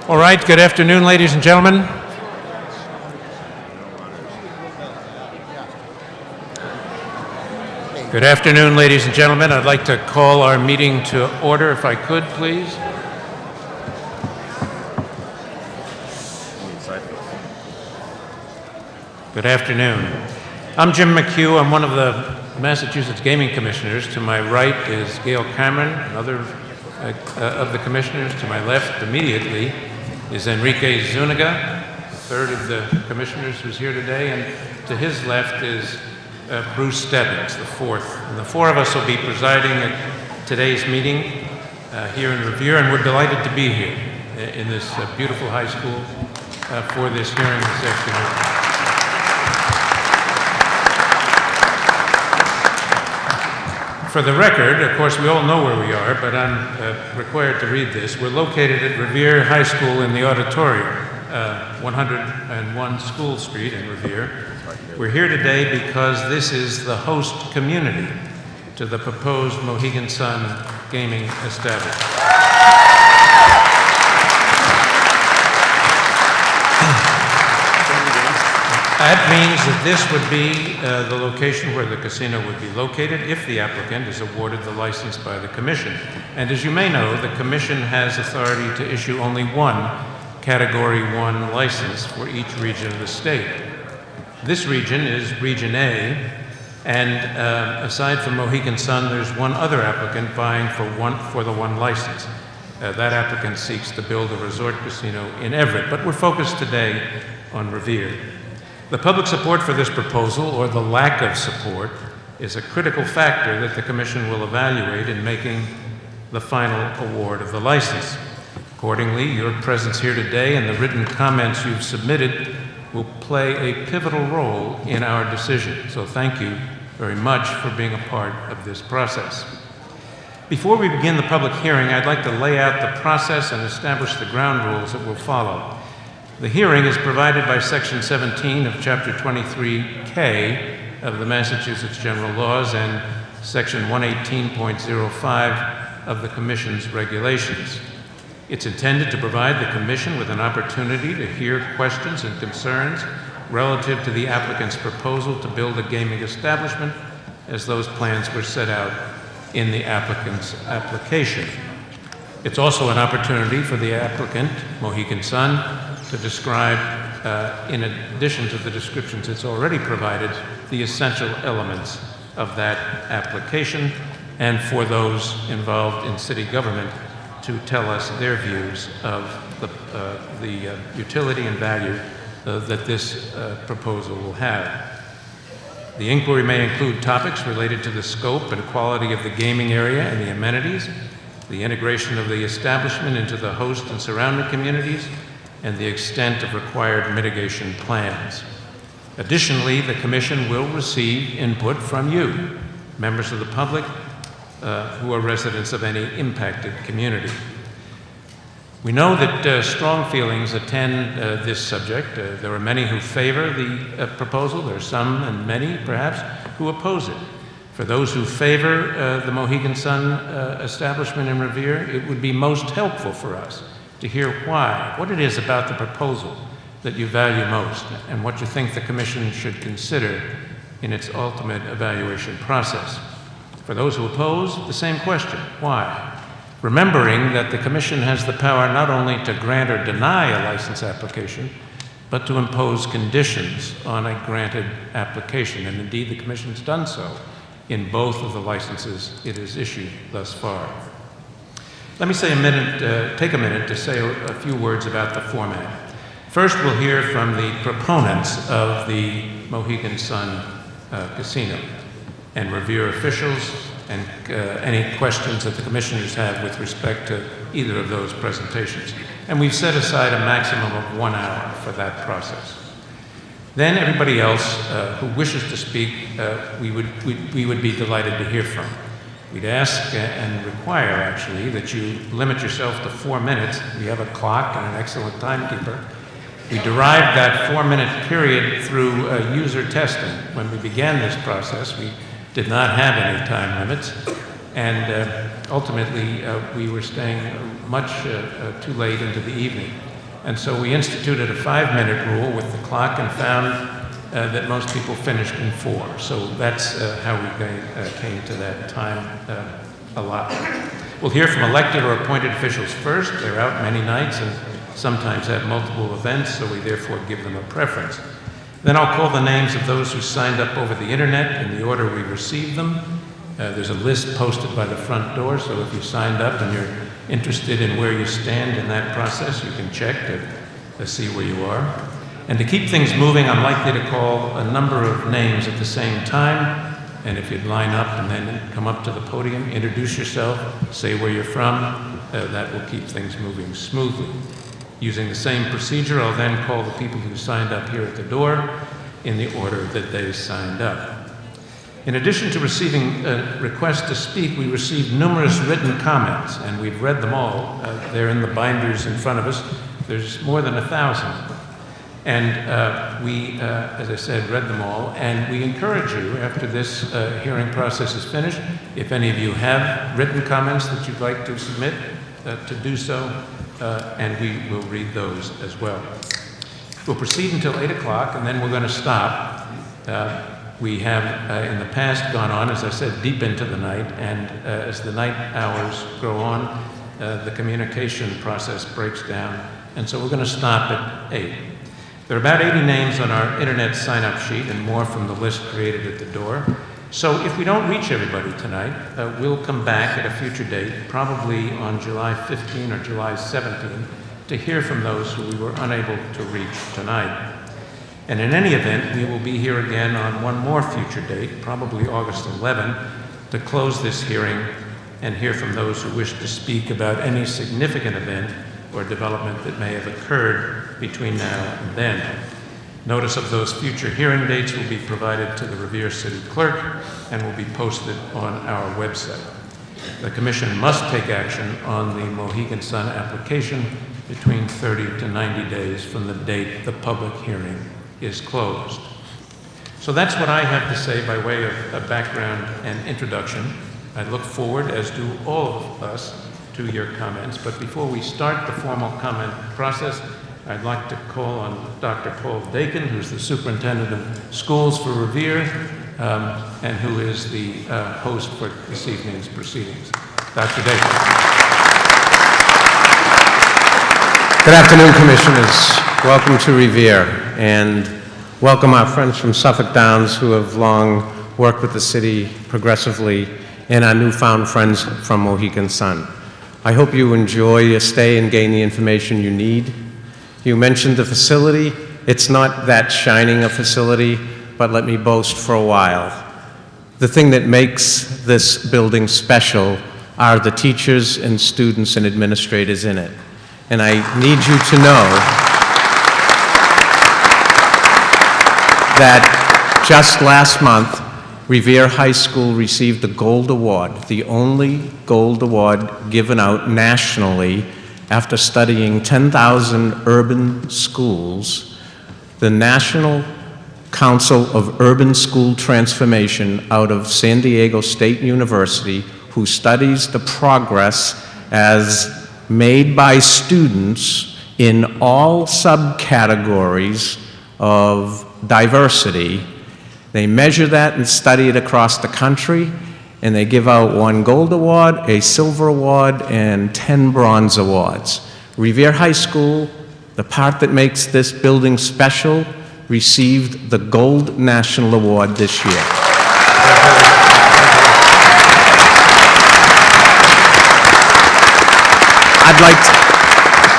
All right, good afternoon, ladies and gentlemen. Good afternoon, ladies and gentlemen. I'd like to call our meeting to order, if I could, please. Good afternoon. I'm Jim McHugh. I'm one of the Massachusetts Gaming Commissioners. To my right is Gail Cameron, another of the commissioners. To my left, immediately, is Enrique Zuniga, the third of the commissioners who's here today, and to his left is Bruce Stebbins, the fourth. And the four of us will be presiding at today's meeting here in Revere, and we're delighted to be here in this beautiful high school for this hearing this afternoon. For the record, of course, we all know where we are, but I'm required to read this. We're located at Revere High School in the auditorium, 101 School Street in Revere. We're here today because this is the host community to the proposed Mohegan Sun gaming establishment. That means that this would be the location where the casino would be located if the applicant is awarded the license by the Commission. And as you may know, the Commission has authority to issue only one Category 1 license for each region of the state. This region is Region A, and aside from Mohegan Sun, there's one other applicant vying for the one license. That applicant seeks to build a resort casino in Everett, but we're focused today on Revere. The public support for this proposal, or the lack of support, is a critical factor that the Commission will evaluate in making the final award of the license. Accordingly, your presence here today and the written comments you've submitted will play a pivotal role in our decision. So thank you very much for being a part of this process. Before we begin the public hearing, I'd like to lay out the process and establish the ground rules that will follow. The hearing is provided by Section 17 of Chapter 23K of the Massachusetts General Laws and Section 118.05 of the Commission's regulations. It's intended to provide the Commission with an opportunity to hear questions and concerns relative to the applicant's proposal to build a gaming establishment as those plans were set out in the applicant's application. It's also an opportunity for the applicant, Mohegan Sun, to describe, in addition to the descriptions it's already provided, the essential elements of that application, and for those involved in city government to tell us their views of the utility and value that this proposal will have. The inquiry may include topics related to the scope and quality of the gaming area and the amenities, the integration of the establishment into the host and surrounding communities, and the extent of required mitigation plans. Additionally, the Commission will receive input from you, members of the public who are residents of any impacted community. We know that strong feelings attend this subject. There are many who favor the proposal. There are some, and many perhaps, who oppose it. For those who favor the Mohegan Sun establishment in Revere, it would be most helpful for us to hear why, what it is about the proposal that you value most, and what you think the Commission should consider in its ultimate evaluation process. For those who oppose, the same question, why? Remembering that the Commission has the power not only to grant or deny a license application, but to impose conditions on a granted application, and indeed the Commission's done so in both of the licenses it has issued thus far. Let me take a minute to say a few words about the format. First, we'll hear from the proponents of the Mohegan Sun Casino and Revere officials and any questions that the commissioners have with respect to either of those presentations. And we've set aside a maximum of 1 hour for that process. Then everybody else who wishes to speak, we would be delighted to hear from. We'd ask and require, actually, that you limit yourself to 4 minutes. We have a clock and an excellent timekeeper. We derived that 4-minute period through user testing. When we began this process, we did not have any time limits, and ultimately we were staying much too late into the evening And so we instituted a 5-minute rule with the clock and found that most people finished in 4. So that's how we came to that time allotment. We'll hear from elected or appointed officials first. They're out many nights and sometimes have multiple events, so we therefore give them a preference. Then I'll call the names of those who signed up over the internet in the order we received them. There's a list posted by the front door, so if you signed up and you're interested in where you stand in that process, you can check to see where you are. And to keep things moving, I'm likely to call a number of names at the same time. And if you'd line up and then come up to the podium, introduce yourself, say where you're from, that will keep things moving smoothly. Using the same procedure, I'll then call the people who signed up here at the door in the order that they signed up. In addition to receiving requests to speak, we received numerous written comments, and we've read them all. They're in the binders in front of us. There's more than 1,000. And we, as I said, read them all, and we encourage you, after this hearing process is finished, if any of you have written comments that you'd like to submit, to do so, and we will read those as well. We'll proceed until 8 o'clock, and then we're going to stop. We have, in the past, gone on, as I said, deep into the night, and as the night hours grow on, the communication process breaks down, and so we're going to stop at 8. There are about 80 names on our internet sign-up sheet and more from the list created at the door. So if we don't reach everybody tonight, we'll come back at a future date, probably on July 15 or July 17, to hear from those who we were unable to reach tonight. And in any event, we will be here again on one more future date, probably August 11, to close this hearing and hear from those who wish to speak about any significant event or development that may have occurred between now and then. Notice of those future hearing dates will be provided to the Revere City Clerk and will be posted on our website. The Commission must take action on the Mohegan Sun application between 30 to 90 days from the date the public hearing is closed. So that's what I have to say by way of a background and introduction. I look forward, as do all of us, to your comments, but before we start the formal comment process, I'd like to call on Dr. Paul Dakin, who's the Superintendent of Schools for Revere, and who is the host for this evening's proceedings. Dr. Dakin. Good afternoon, Commissioners. Welcome to Revere, and welcome our friends from Suffolk Downs who have long worked with the city progressively, and our newfound friends from Mohegan Sun. I hope you enjoy your stay and gain the information you need. You mentioned the facility. It's not that shining a facility, but let me boast for a while. The thing that makes this building special are the teachers and students and administrators in it. And I need you to know that just last month, Revere High School received the Gold Award, the only Gold Award given out nationally after studying 10,000 urban schools. The National Council of Urban School Transformation out of San Diego State University, who studies the progress as made by students in all subcategories of diversity. They measure that and study it across the country, and they give out 1 gold award, a silver award, and 10 bronze awards. Revere High School, the part that makes this building special, received the Gold National Award this year.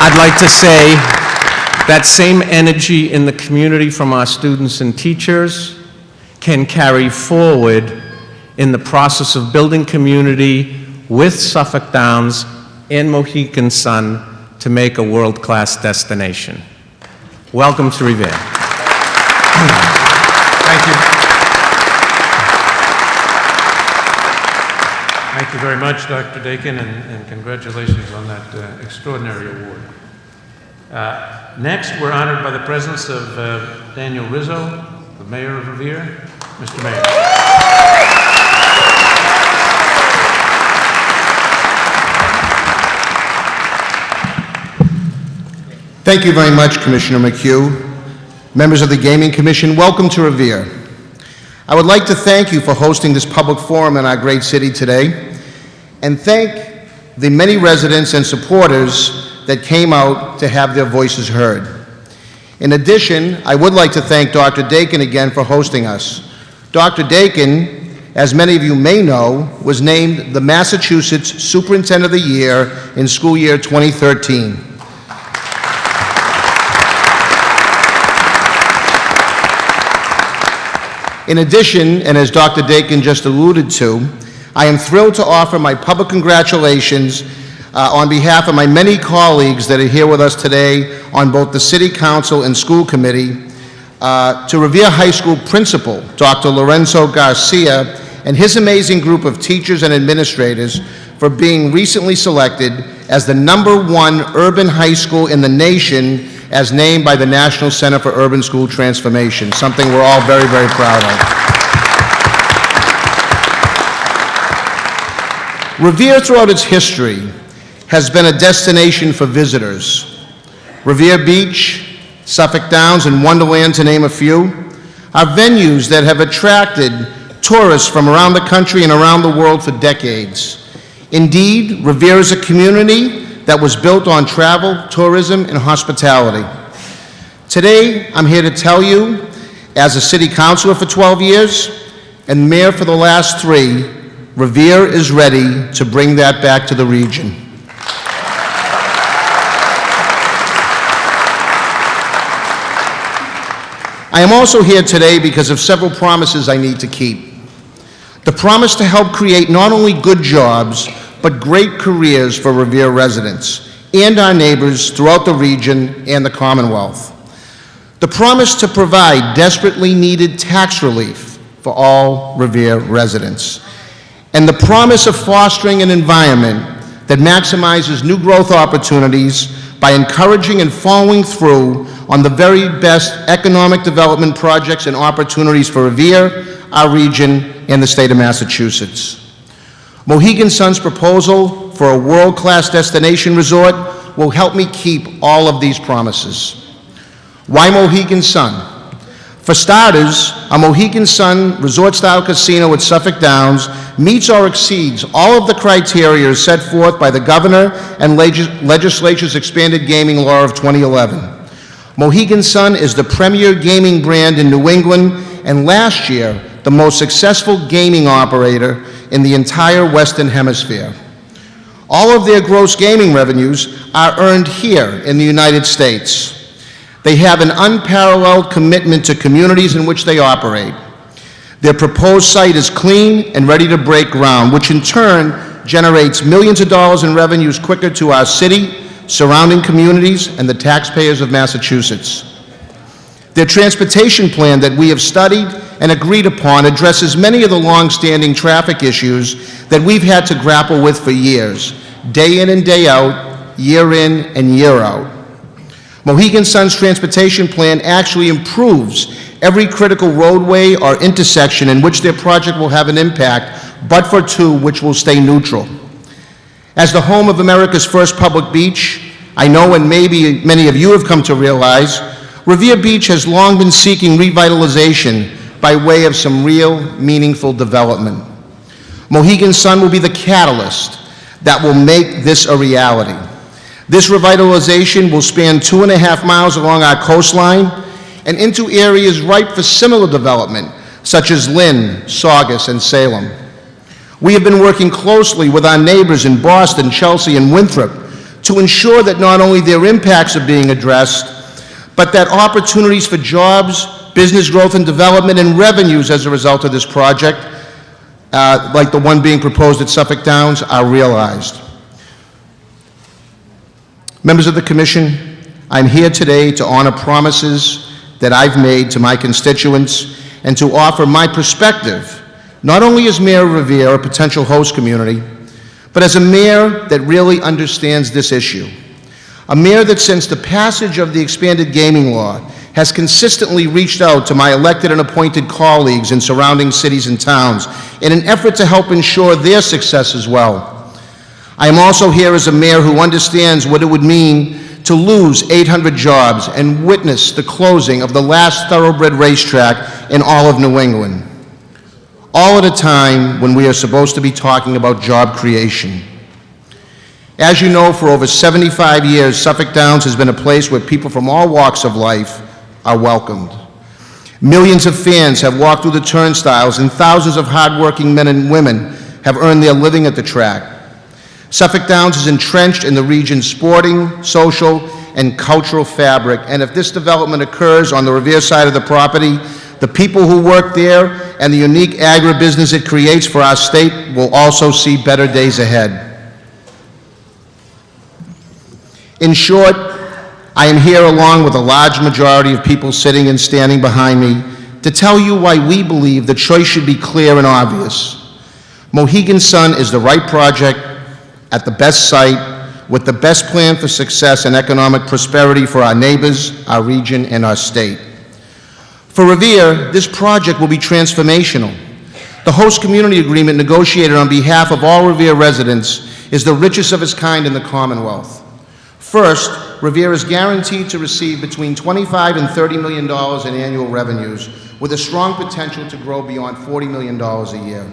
I'd like to say that same energy in the community from our students and teachers can carry forward in the process of building community with Suffolk Downs and Mohegan Sun to make a world-class destination. Welcome to Revere. Thank you. Thank you very much, Dr. Dakin, and congratulations on that extraordinary award. Next, we're honored by the presence of Daniel Rizzo, the Mayor of Revere. Mr. Mayor. Thank you very much, Commissioner McHugh. Members of the Gaming Commission, welcome to Revere. I would like to thank you for hosting this public forum in our great city today, and thank the many residents and supporters that came out to have their voices heard. In addition, I would like to thank Dr. Dakin again for hosting us. Dr. Dakin, as many of you may know, was named the Massachusetts Superintendent of the Year in school year 2013. In addition, and as Dr. Dakin just alluded to, I am thrilled to offer my public congratulations on behalf of my many colleagues that are here with us today on both the City Council and School Committee to Revere High School Principal, Dr. Lorenzo Garcia, and his amazing group of teachers and administrators for being recently selected as the #1 urban high school in the nation as named by the National Center for Urban School Transformation, something we're all very, very proud of. Revere, throughout its history, has been a destination for visitors. Revere Beach, Suffolk Downs, and Wonderland, to name a few, are venues that have attracted tourists from around the country and around the world for decades. Indeed, Revere is a community that was built on travel, tourism, and hospitality. Today, I'm here to tell you, as a city councilor for 12 years and mayor for the last 3, Revere is ready to bring that back to the region. I am also here today because of several promises I need to keep. The promise to help create not only good jobs, but great careers for Revere residents and our neighbors throughout the region and the Commonwealth. The promise to provide desperately needed tax relief for all Revere residents. And the promise of fostering an environment that maximizes new growth opportunities by encouraging and following through on the very best economic development projects and opportunities for Revere, our region, and the state of Massachusetts. Mohegan Sun's proposal for a world-class destination resort will help me keep all of these promises. Why Mohegan Sun? For starters, a Mohegan Sun resort-style casino at Suffolk Downs meets or exceeds all of the criteria set forth by the Governor and Legislature's expanded gaming law of 2011. Mohegan Sun is the premier gaming brand in New England, and last year, the most successful gaming operator in the entire Western Hemisphere. All of their gross gaming revenues are earned here in the United States. They have an unparalleled commitment to communities in which they operate. Their proposed site is clean and ready to break ground, which in turn generates millions of dollars in revenues quicker to our city, surrounding communities, and the taxpayers of Massachusetts. Their transportation plan that we have studied and agreed upon addresses many of the long-standing traffic issues that we've had to grapple with for years, day in and day out, year in and year out. Mohegan Sun's transportation plan actually improves every critical roadway or intersection in which their project will have an impact, but for 2 which will stay neutral. As the home of America's first public beach, I know, and maybe many of you have come to realize, Revere Beach has long been seeking revitalization by way of some real, meaningful development. Mohegan Sun will be the catalyst that will make this a reality. This revitalization will span 2.5 miles along our coastline and into areas ripe for similar development, such as Lynn, Saugus, and Salem. We have been working closely with our neighbors in Boston, Chelsea, and Winthrop to ensure that not only their impacts are being addressed, but that opportunities for jobs, business growth and development, and revenues as a result of this project, like the one being proposed at Suffolk Downs, are realized. Members of the Commission, I'm here today to honor promises that I've made to my constituents and to offer my perspective, not only as Mayor of Revere, a potential host community, but as a mayor that really understands this issue. A mayor that, since the passage of the expanded gaming law, has consistently reached out to my elected and appointed colleagues in surrounding cities and towns in an effort to help ensure their success as well. I am also here as a mayor who understands what it would mean to lose 800 jobs and witness the closing of the last thoroughbred racetrack in all of New England. All at a time when we are supposed to be talking about job creation. As you know, for over 75 years, Suffolk Downs has been a place where people from all walks of life are welcomed. Millions of fans have walked through the turnstiles, and thousands of hardworking men and women have earned their living at the track. Suffolk Downs is entrenched in the region's sporting, social, and cultural fabric, and if this development occurs on the Revere side of the property, the people who work there and the unique agribusiness it creates for our state will also see better days ahead. In short, I am here along with a large majority of people sitting and standing behind me to tell you why we believe the choice should be clear and obvious. Mohegan Sun is the right project at the best site with the best plan for success and economic prosperity for our neighbors, our region, and our state. For Revere, this project will be transformational. The host community agreement negotiated on behalf of all Revere residents is the richest of its kind in the Commonwealth. First, Revere is guaranteed to receive between $25 and $30 million in annual revenues, with a strong potential to grow beyond $40 million a year.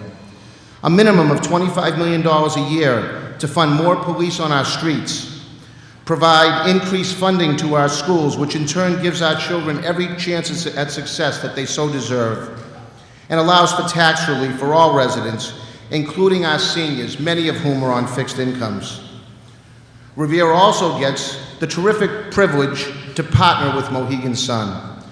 A minimum of $25 million a year to fund more police on our streets, provide increased funding to our schools, which in turn gives our children every chance at success that they so deserve, and allows for tax relief for all residents, including our seniors, many of whom are on fixed incomes. Revere also gets the terrific privilege to partner with Mohegan Sun.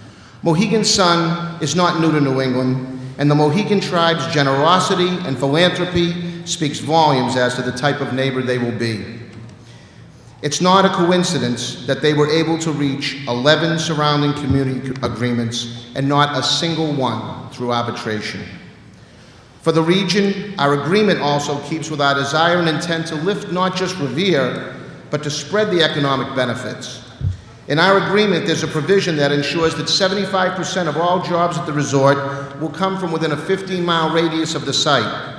Mohegan Sun is not new to New England, and the Mohegan tribe's generosity and philanthropy speaks volumes as to the type of neighbor they will be. It's not a coincidence that they were able to reach 11 surrounding community agreements and not a single one through arbitration. For the region, our agreement also keeps with our desire and intent to lift not just Revere, but to spread the economic benefits. In our agreement, there's a provision that ensures that 75% of all jobs at the resort will come from within a 15-mile radius of the site.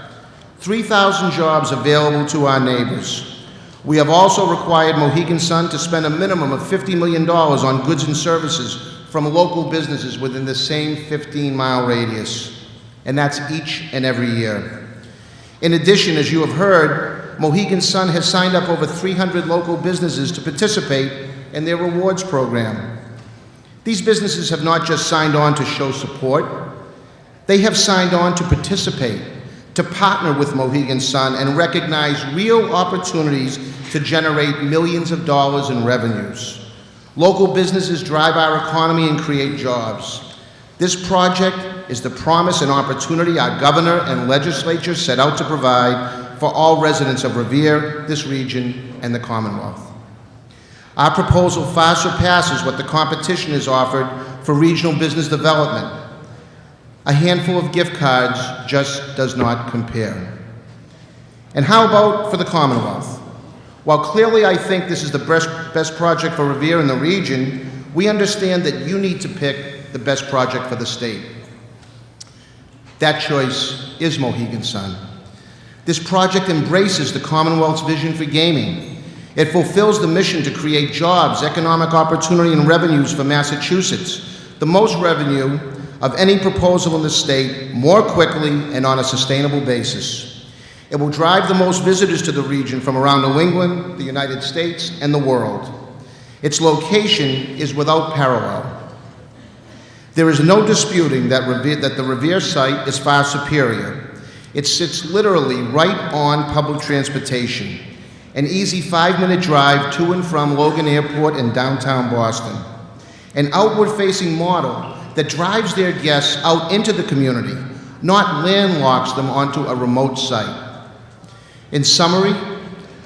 3,000 jobs available to our neighbors. We have also required Mohegan Sun to spend a minimum of $50 million on goods and services from local businesses within the same 15-mile radius. And that's each and every year. In addition, as you have heard, Mohegan Sun has signed up over 300 local businesses to participate in their rewards program. These businesses have not just signed on to show support, they have signed on to participate, to partner with Mohegan Sun and recognize real opportunities to generate millions of dollars in revenues. Local businesses drive our economy and create jobs. This project is the promise and opportunity our governor and legislature set out to provide for all residents of Revere, this region, and the Commonwealth. Our proposal far surpasses what the competition has offered for regional business development. A handful of gift cards just does not compare. And how about for the Commonwealth? While clearly I think this is the best project for Revere in the region, we understand that you need to pick the best project for the state. That choice is Mohegan Sun. This project embraces the Commonwealth's vision for gaming. It fulfills the mission to create jobs, economic opportunity, and revenues for Massachusetts, the most revenue of any proposal in the state, more quickly and on a sustainable basis. It will drive the most visitors to the region from around New England, the United States, and the world. Its location is without parallel. There is no disputing that the Revere site is far superior. It sits literally right on public transportation, an easy 5-minute drive to and from Logan Airport in downtown Boston, an outward-facing model that drives their guests out into the community, not landlocks them onto a remote site. In summary,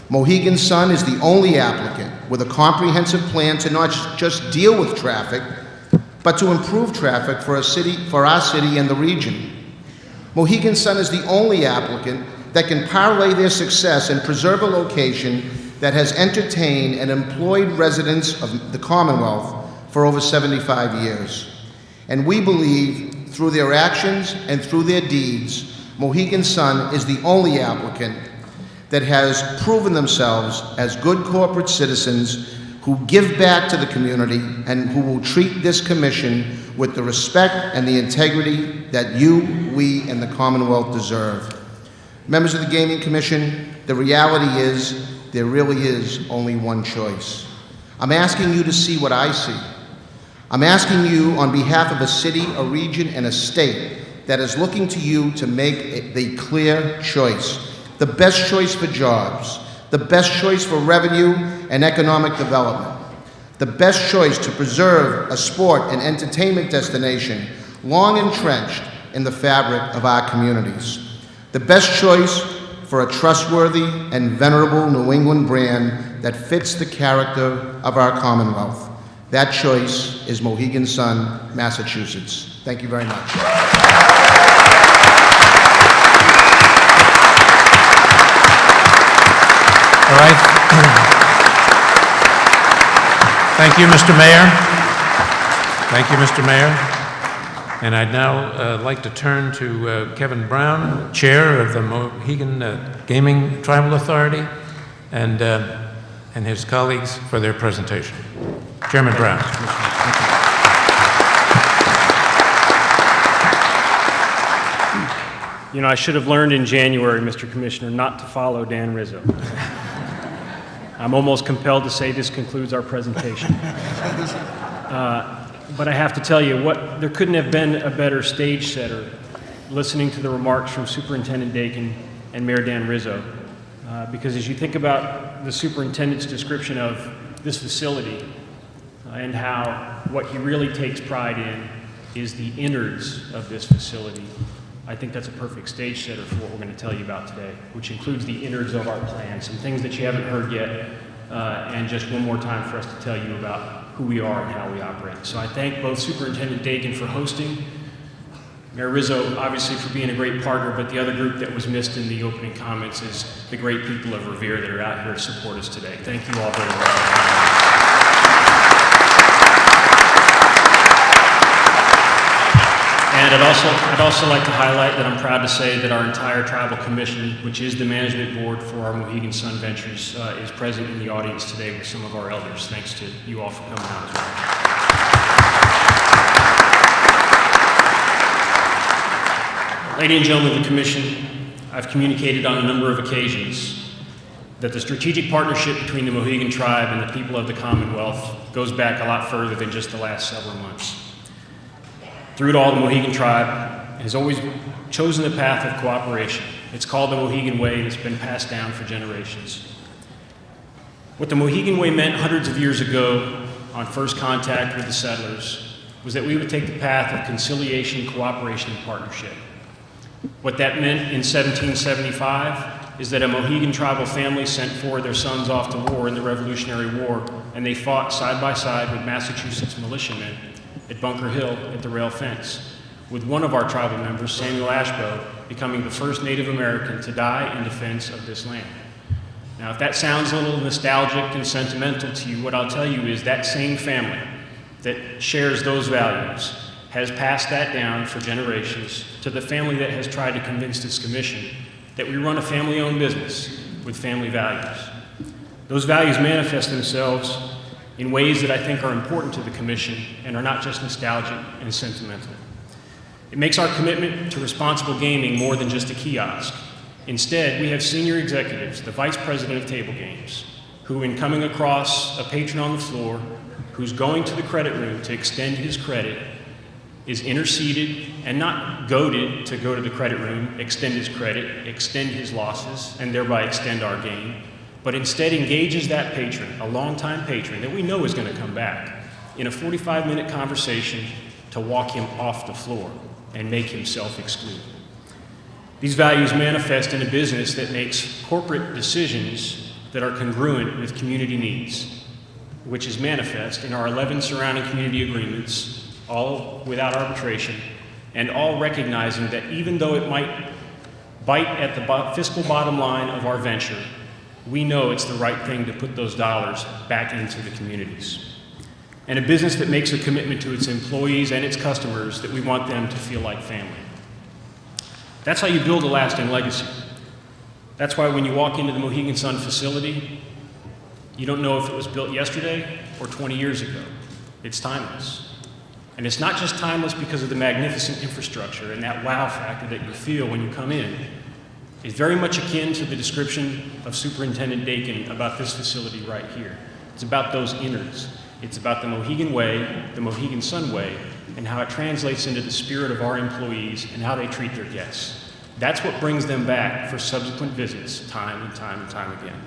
Mohegan Sun is the only applicant with a comprehensive plan to not just deal with traffic, but to improve traffic for our city and the region. Mohegan Sun is the only applicant that can parlay their success and preserve a location that has entertained and employed residents of the Commonwealth for over 75 years. And we believe, through their actions and through their deeds, Mohegan Sun is the only applicant that has proven themselves as good corporate citizens who give back to the community and who will treat this commission with the respect and the integrity that you, we, and the Commonwealth deserve. Members of the Gaming Commission, the reality is there really is only one choice. I'm asking you to see what I see. I'm asking you on behalf of a city, a region, and a state that is looking to you to make the clear choice, the best choice for jobs, the best choice for revenue and economic development, the best choice to preserve a sport and entertainment destination long entrenched in the fabric of our communities, the best choice for a trustworthy and venerable New England brand that fits the character of our Commonwealth. That choice is Mohegan Sun, Massachusetts. Thank you very much. All right. Thank you, Mr. Mayor. Thank you, Mr. Mayor. And I'd now like to turn to Kevin Brown, Chair of the Mohegan Gaming Tribal Authority, and his colleagues for their presentation. Chairman Brown. You know, I should have learned in January, Mr. Commissioner, not to follow Dan Rizzo. I'm almost compelled to say this concludes our presentation. But I have to tell you, there couldn't have been a better stage setter listening to the remarks from Superintendent Dakin and Mayor Dan Rizzo. Because as you think about the superintendent's description of this facility and how what he really takes pride in is the innards of this facility, I think that's a perfect stage setter for what we're going to tell you about today, which includes the innards of our plan, some things that you haven't heard yet, and just one more time for us to tell you about who we are and how we operate. So I thank both Superintendent Dakin for hosting, Mayor Rizzo obviously for being a great partner, but the other group that was missed in the opening comments is the great people of Revere that are out here to support us today. Thank you all very much. And I'd also like to highlight that I'm proud to say that our entire tribal commission, which is the management board for our Mohegan Sun Ventures, is present in the audience today with some of our elders. Thanks to you all for coming out as well. Ladies and gentlemen of the commission, I've communicated on a number of occasions that the strategic partnership between the Mohegan tribe and the people of the Commonwealth goes back a lot further than just the last several months. Through it all, the Mohegan tribe has always chosen the path of cooperation. It's called the Mohegan Way, and it's been passed down for generations. What the Mohegan Way meant hundreds of years ago on first contact with the settlers was that we would take the path of conciliation, cooperation, and partnership. What that meant in 1775 is that a Mohegan tribal family sent four of their sons off to war in the Revolutionary War, and they fought side by side with Massachusetts militiamen at Bunker Hill at the rail fence, with one of our tribal members, Samuel Ashbow, becoming the first Native American to die in defense of this land. Now, if that sounds a little nostalgic and sentimental to you, what I'll tell you is that same family that shares those values has passed that down for generations to the family that has tried to convince this commission that we run a family-owned business with family values. Those values manifest themselves in ways that I think are important to the commission and are not just nostalgic and sentimental. It makes our commitment to responsible gaming more than just a kiosk. Instead, we have senior executives, the vice president of table games, who in coming across a patron on the floor who's going to the credit room to extend his credit is interceded and not goaded to go to the credit room, extend his credit, extend his losses, and thereby extend our gain, but instead engages that patron, a longtime patron that we know is going to come back, in a 45-minute conversation to walk him off the floor and make himself excluded. These values manifest in a business that makes corporate decisions that are congruent with community needs, which is manifest in our 11 surrounding community agreements, all without arbitration, and all recognizing that even though it might bite at the fiscal bottom line of our venture, we know it's the right thing to put those dollars back into the communities. And a business that makes a commitment to its employees and its customers that we want them to feel like family. That's how you build a lasting legacy. That's why when you walk into the Mohegan Sun facility, You don't know if it was built yesterday or 20 years ago. It's timeless. And it's not just timeless because of the magnificent infrastructure and that wow factor that you feel when you come in. It's very much akin to the description of Superintendent Dakin about this facility right here. It's about those innards. It's about the Mohegan Way, the Mohegan Sun Way, and how it translates into the spirit of our employees and how they treat their guests. That's what brings them back for subsequent visits time and time and time again.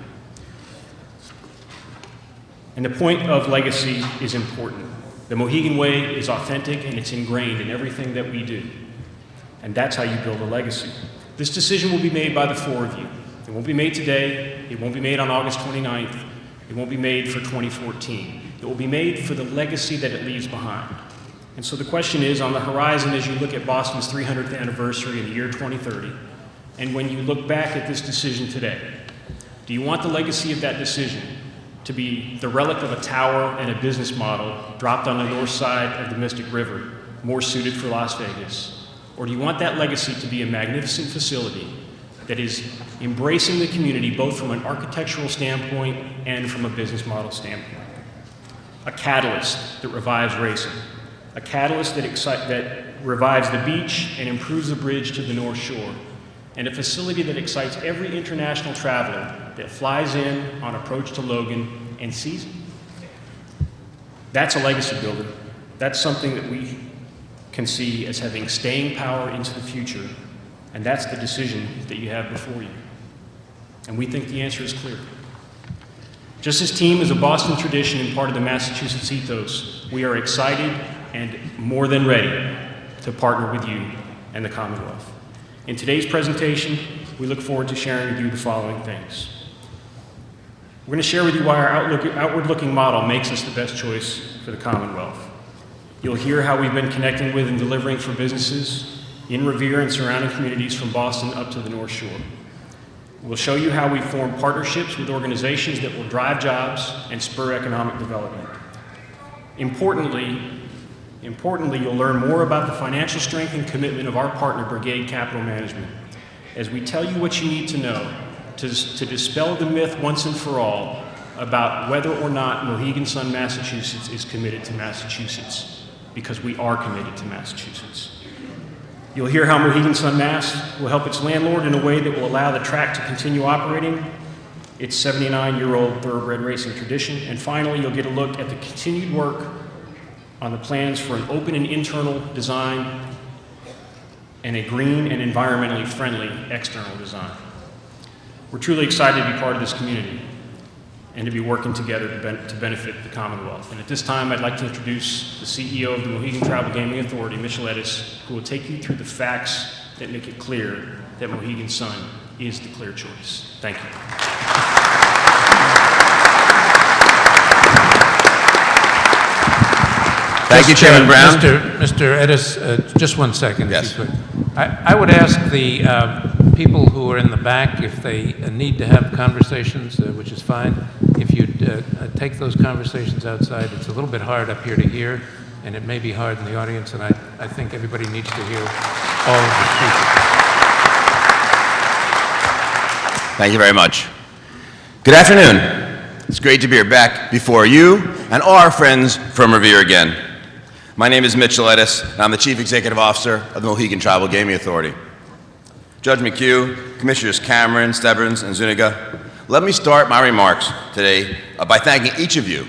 And the point of legacy is important. The Mohegan Way is authentic and it's ingrained in everything that we do. And that's how you build a legacy. This decision will be made by the four of you. It won't be made today. It won't be made on August 29th. It won't be made for 2014. It will be made for the legacy that it leaves behind. And so the question is, on the horizon as you look at Boston's 300th anniversary in the year 2030, and when you look back at this decision today, do you want the legacy of that decision to be the relic of a tower and a business model dropped on the north side of the Mystic River, more suited for Las Vegas? Or do you want that legacy to be a magnificent facility that is embracing the community both from an architectural standpoint and from a business model standpoint? A catalyst that revives racing. A catalyst that revives the beach and improves the bridge to the North Shore. And a facility that excites every international traveler that flies in on approach to Logan and sees it. That's a legacy builder. That's something that we can see as having staying power into the future. And that's the decision that you have before you. And we think the answer is clear. Just as team is a Boston tradition and part of the Massachusetts ethos, we are excited and more than ready to partner with you and the Commonwealth. In today's presentation, we look forward to sharing with you the following things. We're going to share with you why our outward-looking model makes us the best choice for the Commonwealth. You'll hear how we've been connecting with and delivering for businesses in Revere and surrounding communities from Boston up to the North Shore. We'll show you how we form partnerships with organizations that will drive jobs and spur economic development. Importantly, you'll learn more about the financial strength and commitment of our partner, Brigade Capital Management, as we tell you what you need to know to dispel the myth once and for all about whether or not Mohegan Sun, Massachusetts is committed to Massachusetts, because we are committed to Massachusetts. You'll hear how Mohegan Sun Mass will help its landlord in a way that will allow the track to continue operating its 79-year-old thoroughbred racing tradition. And finally, you'll get a look at the continued work on the plans for an open and internal design and a green and environmentally friendly external design. We're truly excited to be part of this community and to be working together to benefit the Commonwealth. And at this time, I'd like to introduce the CEO of the Mohegan Tribal Gaming Authority, Mitchell Ettis, who will take you through the facts that make it clear that Mohegan Sun is the clear choice. Thank you. Thank you, Chairman Brown. Mr. Ettis, just 1 second. Yes. If you could. I would ask the people who are in the back if they need to have conversations, which is fine, if you'd take those conversations outside. It's a little bit hard up here to hear, and it may be hard in the audience, and I think everybody needs to hear all of the speakers. Thank you very much. Good afternoon. It's great to be back before you and all our friends from Revere again. My name is Mitchell Ettis, and I'm the Chief Executive Officer of the Mohegan Tribal Gaming Authority. Judge McHugh, Commissioners Cameron, Stebbins, and Zuniga, let me start my remarks today by thanking each of you,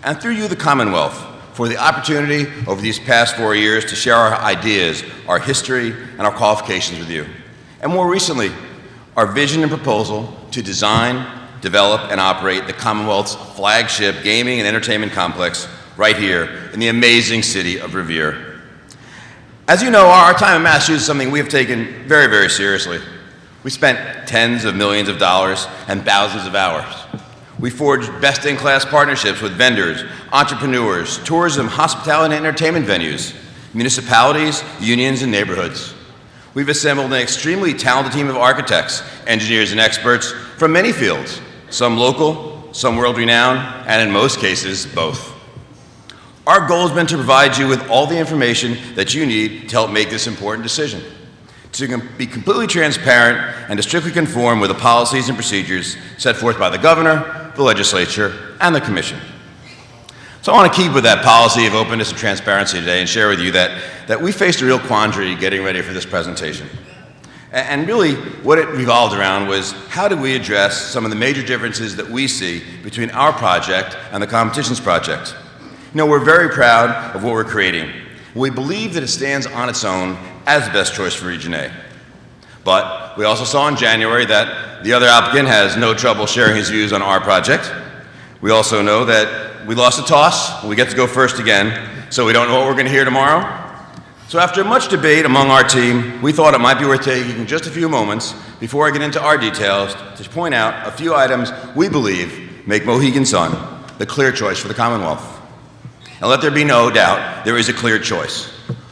and through you the Commonwealth, for the opportunity over these past 4 years to share our ideas, our history, and our qualifications with you. And more recently, our vision and proposal to design, develop, and operate the Commonwealth's flagship gaming and entertainment complex right here in the amazing city of Revere. As you know, our time in Massachusetts is something we have taken very, very seriously. We spent tens of millions of dollars and thousands of hours. We forged best-in-class partnerships with vendors, entrepreneurs, tourism, hospitality, and entertainment venues, municipalities, unions, and neighborhoods. We've assembled an extremely talented team of architects, engineers, and experts from many fields, some local, some world-renowned, and in most cases, both. Our goal has been to provide you with all the information that you need to help make this important decision, to be completely transparent and to strictly conform with the policies and procedures set forth by the governor, the legislature, and the commission. So I want to keep with that policy of openness and transparency today and share with you that we faced a real quandary getting ready for this presentation. And really, what it revolved around was how do we address some of the major differences that we see between our project and the competition's project. You know, we're very proud of what we're creating. We believe that it stands on its own as the best choice for Region A. But we also saw in January that the other applicant has no trouble sharing his views on our project. We also know that we lost a toss, and we get to go first again, so we don't know what we're going to hear tomorrow. So after much debate among our team, we thought it might be worth taking just a few moments before I get into our details to point out a few items we believe make Mohegan Sun the clear choice for the Commonwealth. And let there be no doubt, there is a clear choice.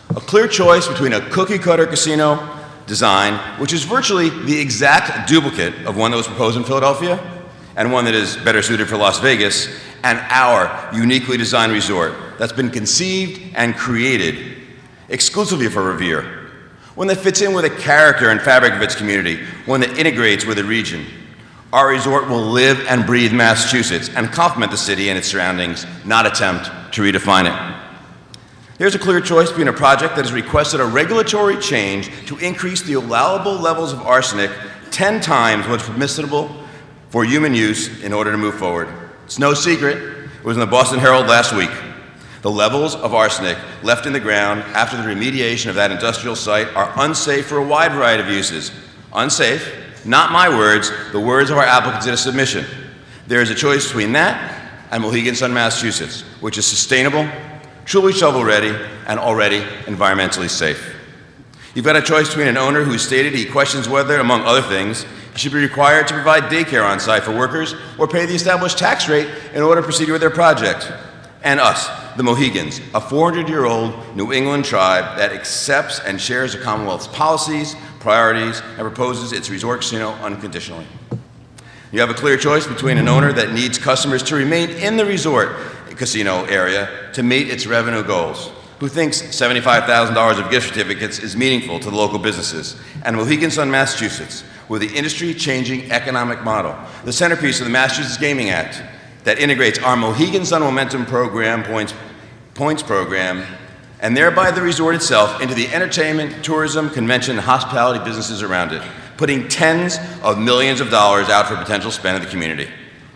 A clear choice between a cookie-cutter casino design, which is virtually the exact duplicate of one that was proposed in Philadelphia, and one that is better suited for Las Vegas, and our uniquely designed resort that's been conceived and created exclusively for Revere. One that fits in with the character and fabric of its community, one that integrates with the region. Our resort will live and breathe Massachusetts and complement the city and its surroundings, not attempt to redefine it. Here's a clear choice between a project that has requested a regulatory change to increase the allowable levels of arsenic 10 times what's permissible for human use in order to move forward. It's no secret, it was in the Boston Herald last week. The levels of arsenic left in the ground after the remediation of that industrial site are unsafe for a wide variety of uses. Unsafe, not my words, the words of our applicants in a submission. There is a choice between that and Mohegan Sun, Massachusetts, which is sustainable, truly shovel-ready, and already environmentally safe. You've got a choice between an owner who stated he questions whether, among other things, he should be required to provide daycare on site for workers or pay the established tax rate in order to proceed with their project. And us, the Mohegans, a 400-year-old New England tribe that accepts and shares the Commonwealth's policies, priorities, and proposes its resort casino unconditionally. You have a clear choice between an owner that needs customers to remain in the resort casino area to meet its revenue goals, who thinks $75,000 of gift certificates is meaningful to the local businesses, and Mohegan Sun, Massachusetts, with the industry-changing economic model, the centerpiece of the Massachusetts Gaming Act, that integrates our Mohegan Sun Momentum Program, points program, and thereby the resort itself into the entertainment, tourism, convention, and hospitality businesses around it, putting tens of millions of dollars out for potential spend in the community.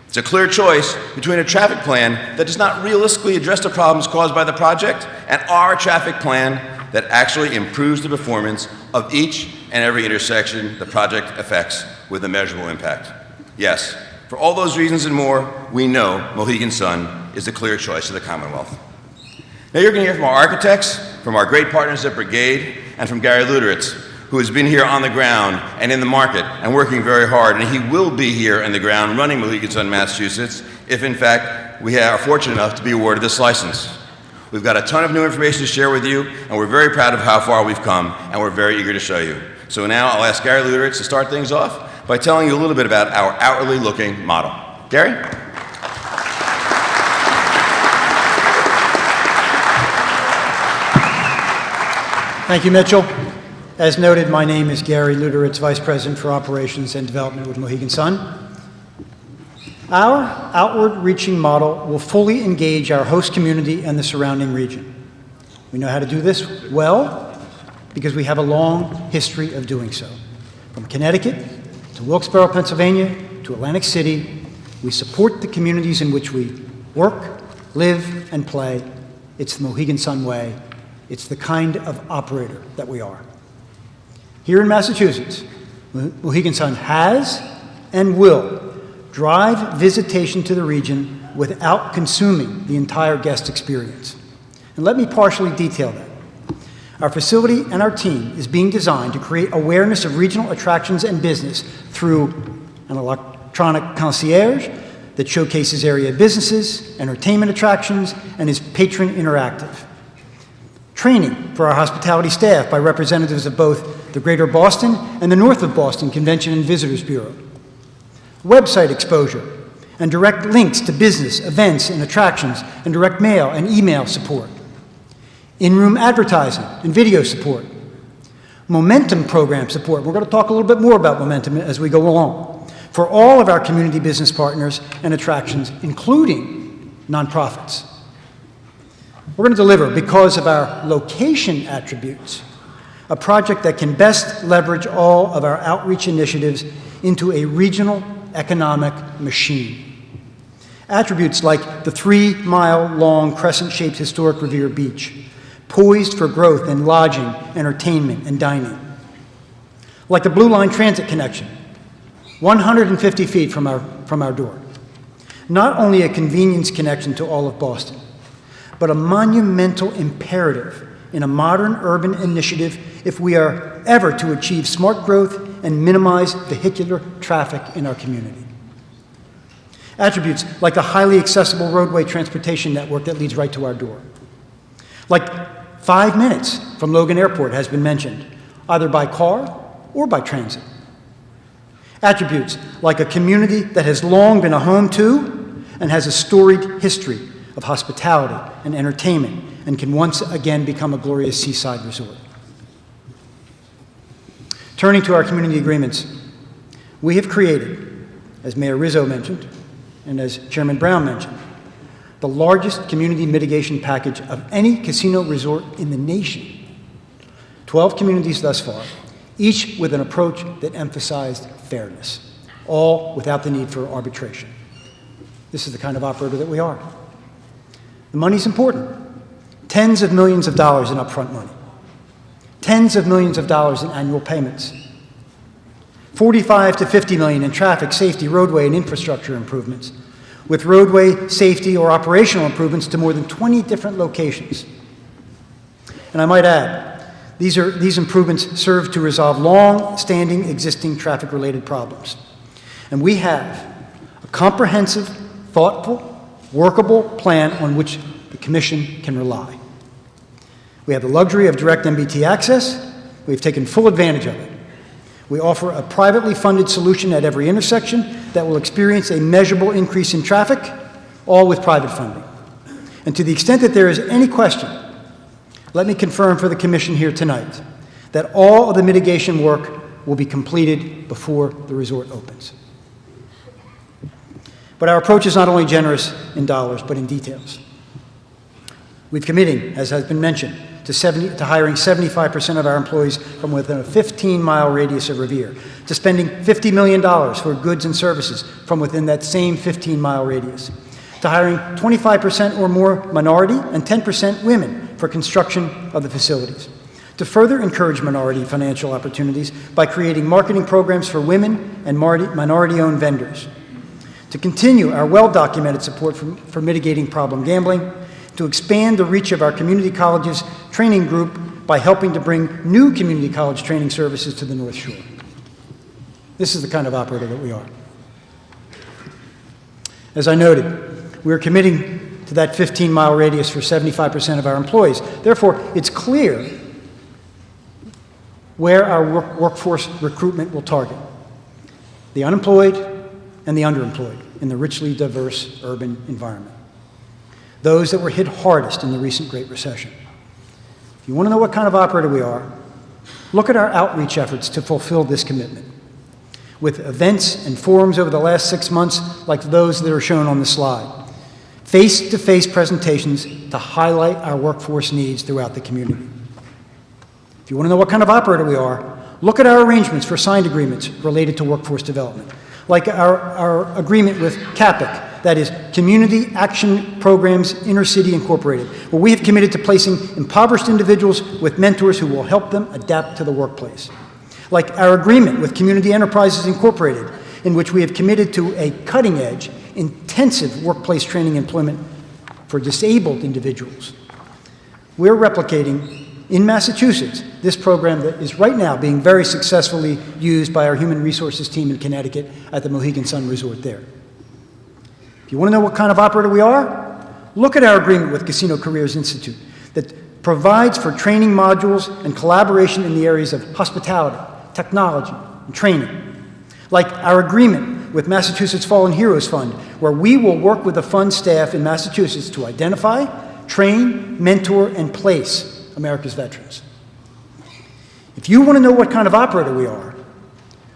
It's a clear choice between a traffic plan that does not realistically address the problems caused by the project and our traffic plan that actually improves the performance of each and every intersection the project affects with a measurable impact. Yes, for all those reasons and more, we know Mohegan Sun is the clear choice of the Commonwealth. Now you're going to hear from our architects, from our great partners at Brigade, and from Gary Luderitz, who has been here on the ground and in the market and working very hard, and he will be here in the ground running Mohegan Sun, Massachusetts, if in fact we are fortunate enough to be awarded this license. We've got a ton of new information to share with you, and we're very proud of how far we've come, and we're very eager to show you. So now I'll ask Gary Luderitz to start things off by telling you a little bit about our outwardly looking model. Gary? Thank you, Mitchell. As noted, my name is Gary Luderitz, Vice President for Operations and Development with Mohegan Sun. Our outward-reaching model will fully engage our host community and the surrounding region. We know how to do this well because we have a long history of doing so. From Connecticut to Wilkes-Barre, Pennsylvania to Atlantic City, we support the communities in which we work, live, and play. It's the Mohegan Sun way. It's the kind of operator that we are. Here in Massachusetts, Mohegan Sun has and will drive visitation to the region without consuming the entire guest experience. And let me partially detail that. Our facility and our team is being designed to create awareness of regional attractions and business through an electronic concierge that showcases area businesses, entertainment attractions, and is patron interactive. Training for our hospitality staff by representatives of both the Greater Boston and the North of Boston Convention and Visitors Bureau. Website exposure and direct links to business, events, and attractions, and direct mail and email support. In-room advertising and video support. Momentum program support. We're going to talk a little bit more about momentum as we go along. For all of our community business partners and attractions, including nonprofits. We're going to deliver, because of our location attributes, a project that can best leverage all of our outreach initiatives into a regional economic machine. Attributes like the 3-mile-long crescent-shaped historic Revere Beach, poised for growth in lodging, entertainment, and dining. Like the Blue Line Transit connection, 150 feet from our door. Not only a convenience connection to all of Boston, but a monumental imperative in a modern urban initiative if we are ever to achieve smart growth and minimize vehicular traffic in our community. Attributes like the highly accessible roadway transportation network that leads right to our door. Like 5 minutes from Logan Airport has been mentioned, either by car or by transit. Attributes like a community that has long been a home to and has a storied history of hospitality and entertainment and can once again become a glorious seaside resort. Turning to our community agreements, we have created, as Mayor Rizzo mentioned, and as Chairman Brown mentioned, the largest community mitigation package of any casino resort in the nation. 12 communities thus far, each with an approach that emphasized fairness, all without the need for arbitration. This is the kind of operator that we are. The money's important. Tens of millions of dollars in upfront money. Tens of millions of dollars in annual payments. 45 to 50 million in traffic, safety, roadway, and infrastructure improvements, with roadway, safety, or operational improvements to more than 20 different locations. And I might add, these improvements serve to resolve long-standing existing traffic-related problems. And we have a comprehensive, thoughtful, workable plan on which the Commission can rely. We have the luxury of direct MBT access. We've taken full advantage of it. We offer a privately funded solution at every intersection that will experience a measurable increase in traffic, all with private funding. And to the extent that there is any question, let me confirm for the Commission here tonight that all of the mitigation work will be completed before the resort opens. But our approach is not only generous in dollars, but in details. We've committed, as has been mentioned, to hiring 75% of our employees from within a 15-mile radius of Revere, to spending $50 million for goods and services from within that same 15-mile radius, to hiring 25% or more minority and 10% women for construction of the facilities, to further encourage minority financial opportunities by creating marketing programs for women and minority-owned vendors, to continue our well-documented support for mitigating problem gambling, to expand the reach of our community colleges training group by helping to bring new community college training services to the North Shore. This is the kind of operator that we are. As I noted, we're committing to that 15-mile radius for 75% of our employees. Therefore, it's clear where our workforce recruitment will target: the unemployed and the underemployed in the richly diverse urban environment. Those that were hit hardest in the recent Great Recession. If you want to know what kind of operator we are, look at our outreach efforts to fulfill this commitment, with events and forums over the last 6 months like those that are shown on the slide. Face-to-face presentations to highlight our workforce needs throughout the community. If you want to know what kind of operator we are, look at our arrangements for signed agreements related to workforce development, like our agreement with CAPIC, that is Community Action Programs Intercity Incorporated, where we have committed to placing impoverished individuals with mentors who will help them adapt to the workplace. Like our agreement with Community Enterprises Incorporated, in which we have committed to a cutting-edge, intensive workplace training employment for disabled individuals. We're replicating in Massachusetts this program that is right now being very successfully used by our human resources team in Connecticut at the Mohegan Sun Resort there. If you want to know what kind of operator we are, look at our agreement with Casino Careers Institute that provides for training modules and collaboration in the areas of hospitality, technology, and training. Like our agreement with Massachusetts Fallen Heroes Fund, where we will work with the fund staff in Massachusetts to identify, train, mentor, and place America's veterans. If If you want to know what kind of operator we are,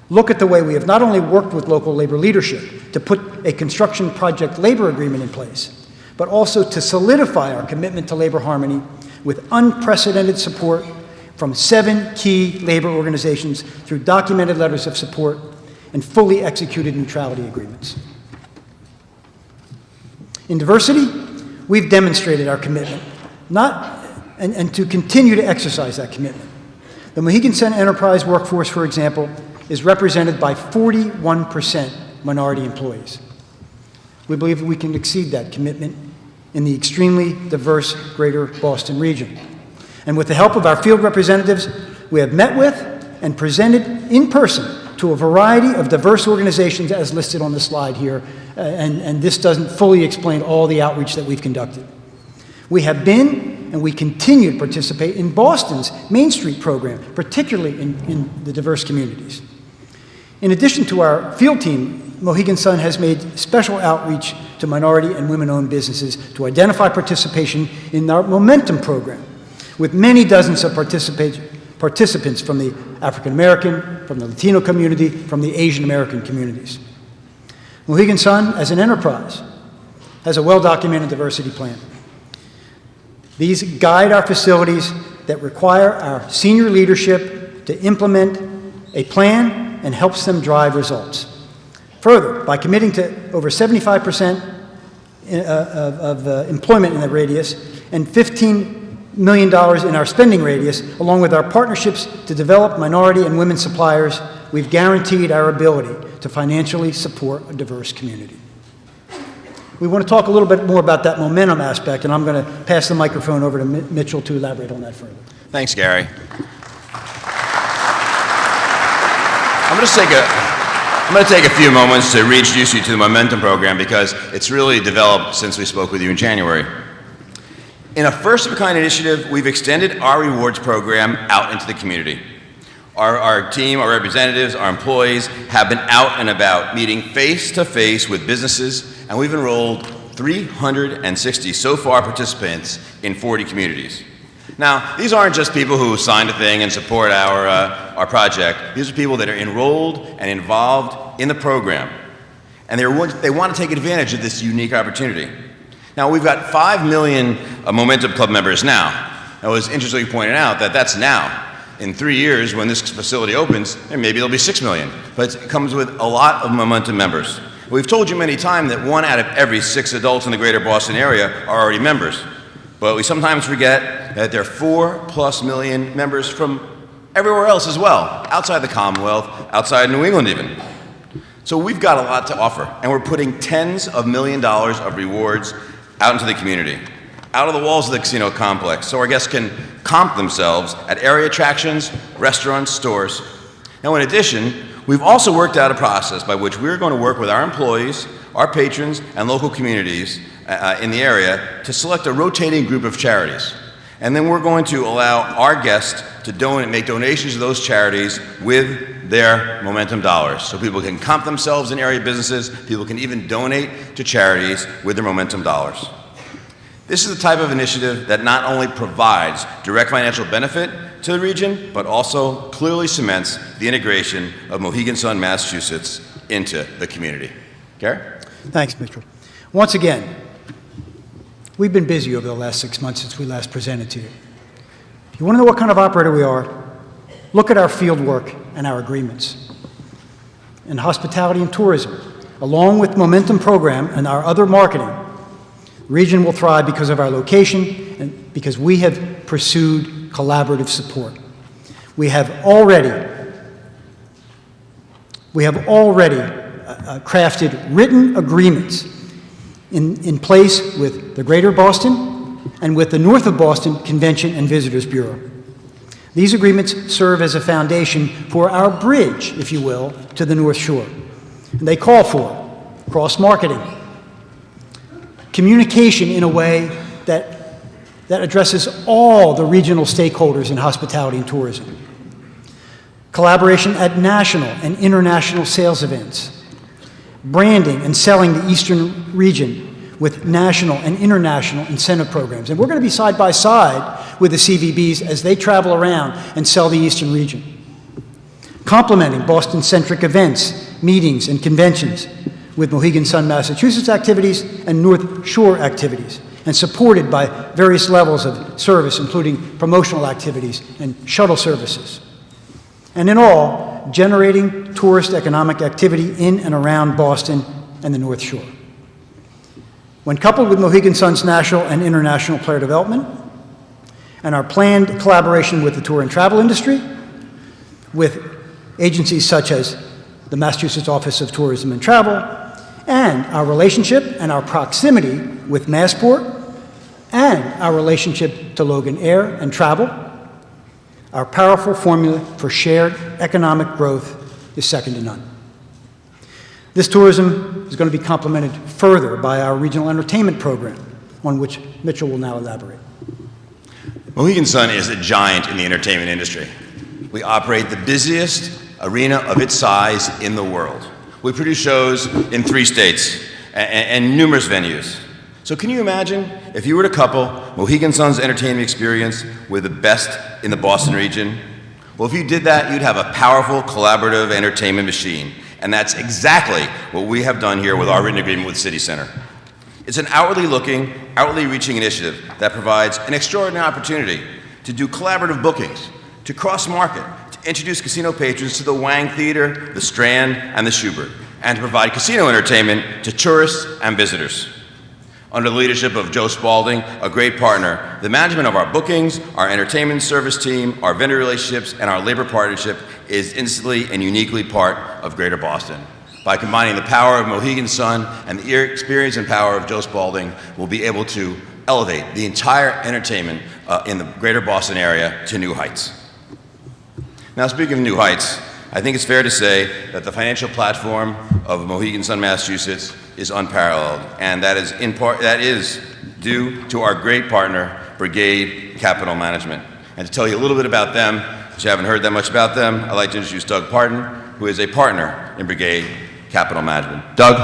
look at the way we have not only worked with local labor leadership to put a construction project labor agreement in place, but also to solidify our commitment to labor harmony with unprecedented support from 7 key labor organizations through documented letters of support and fully executed neutrality agreements. In diversity, we've demonstrated our commitment, and to continue to exercise that commitment. The Mohegan Sun Enterprise workforce, for example, is represented by 41% minority employees. We believe we can exceed that commitment in the extremely diverse Greater Boston region. And with the help of our field representatives, we have met with and presented in person to a variety of diverse organizations as listed on the slide here, and this doesn't fully explain all the outreach that we've conducted. We have been and we continue to participate in Boston's Main Street program, particularly in the diverse communities. In addition to our field team, Mohegan Sun has made special outreach to minority and women-owned businesses to identify participation in our Momentum program, with many dozens of participants from the African American, from the Latino community, from the Asian American communities. Mohegan Sun, as an enterprise, has a well-documented diversity plan. These guide our facilities that require our senior leadership to implement a plan and helps them drive results. Further, by committing to over 75% of employment in the radius and $15 million in our spending radius, along with our partnerships to develop minority and women suppliers, we've guaranteed our ability to financially support a diverse community. We want to talk a little bit more about that momentum aspect, and I'm going to pass the microphone over to Mitchell to elaborate on that further. Thanks, Gary. I'm going to take a few moments to reintroduce you to the Momentum program because it's really developed since we spoke with you in January. In a first-of-a-kind initiative, we've extended our rewards program out into the community. Our team, our representatives, our employees have been out and about, meeting face-to-face with businesses, and we've enrolled 360 so far participants in 40 communities. Now, these aren't just people who signed a thing and support our project. These are people that are enrolled and involved in the program, and they want to take advantage of this unique opportunity. Now, we've got 5 million Momentum Club members now. It was interestingly pointed out that that's now. In 3 years, when this facility opens, maybe there'll be 6 million, but it comes with a lot of Momentum members. We've told you many times that 1 out of every 6 adults in the greater Boston area are already members, but we sometimes forget that there are 4+ million members from everywhere else as well, outside the Commonwealth, outside New England even. So we've got a lot to offer, and we're putting tens of millions of dollars of rewards out into the community, out of the walls of the casino complex, so our guests can comp themselves at area attractions, restaurants, stores. Now, in addition, we've also worked out a process by which we're going to work with our employees, our patrons, and local communities in the area to select a rotating group of charities. And then we're going to allow our guests to make donations to those charities with their Momentum dollars. So people can comp themselves in area businesses, people can even donate to charities with their Momentum dollars. This is the type of initiative that not only provides direct financial benefit to the region, but also clearly cements the integration of Mohegan Sun, Massachusetts into the community. Gary? Thanks, Mitchell. Once again, we've been busy over the last 6 months since we last presented to you. If you want to know what kind of operator we are, look at our field work and our agreements. In hospitality and tourism, along with Momentum program and our other marketing, the region will thrive because of our location and because we have pursued collaborative support. We have already crafted written agreements in place with the Greater Boston and with the North of Boston Convention and Visitors Bureau. These agreements serve as a foundation for our bridge, if you will, to the North Shore. And they call for cross-marketing, communication in a way that addresses all the regional stakeholders in hospitality and tourism, collaboration at national and international sales events, branding and selling the Eastern region with national and international incentive programs. And we're going to be side by side with the CVBs as they travel around and sell the Eastern region. Complementing Boston-centric events, meetings, and conventions with Mohegan Sun, Massachusetts activities and North Shore activities, and supported by various levels of service, including promotional activities and shuttle services. And in all, generating tourist economic activity in and around Boston and the North Shore. When coupled with Mohegan Sun's national and international player development, and our planned collaboration with the tour and travel industry, with agencies such as the Massachusetts Office of Tourism and Travel, and our relationship and our proximity with Massport, and our relationship to Logan Air and Travel, our powerful formula for shared economic growth is second to none. This tourism is going to be complemented further by our regional entertainment program, on which Mitchell will now elaborate. Mohegan Sun is a giant in the entertainment industry. We operate the busiest arena of its size in the world. We produce shows in 3 states and numerous venues. So can you imagine if you were to couple Mohegan Sun's entertainment experience with the best in the Boston region? Well, if you did that, you'd have a powerful collaborative entertainment machine. And that's exactly what we have done here with our written agreement with City Center. It's an outwardly looking, outwardly reaching initiative that provides an extraordinary opportunity to do collaborative bookings, to cross-market, to introduce casino patrons to the Wang Theater, the Strand, and the Schubert, and to provide casino entertainment to tourists and visitors. Under the leadership of Joe Spalding, a great partner, the management of our bookings, our entertainment service team, our vendor relationships, and our labor partnership is instantly and uniquely part of Greater Boston. By combining the power of Mohegan Sun and the experience and power of Joe Spalding, we'll be able to elevate the entire entertainment in the Greater Boston area to new heights. Now, speaking of new heights, I think it's fair to say that the financial platform of Mohegan Sun, Massachusetts is unparalleled, and that is due to our great partner, Brigade Capital Management. And to tell you a little bit about them, if you haven't heard that much about them, I'd like to introduce Doug Parton, who is a partner in Brigade Capital Management. Doug?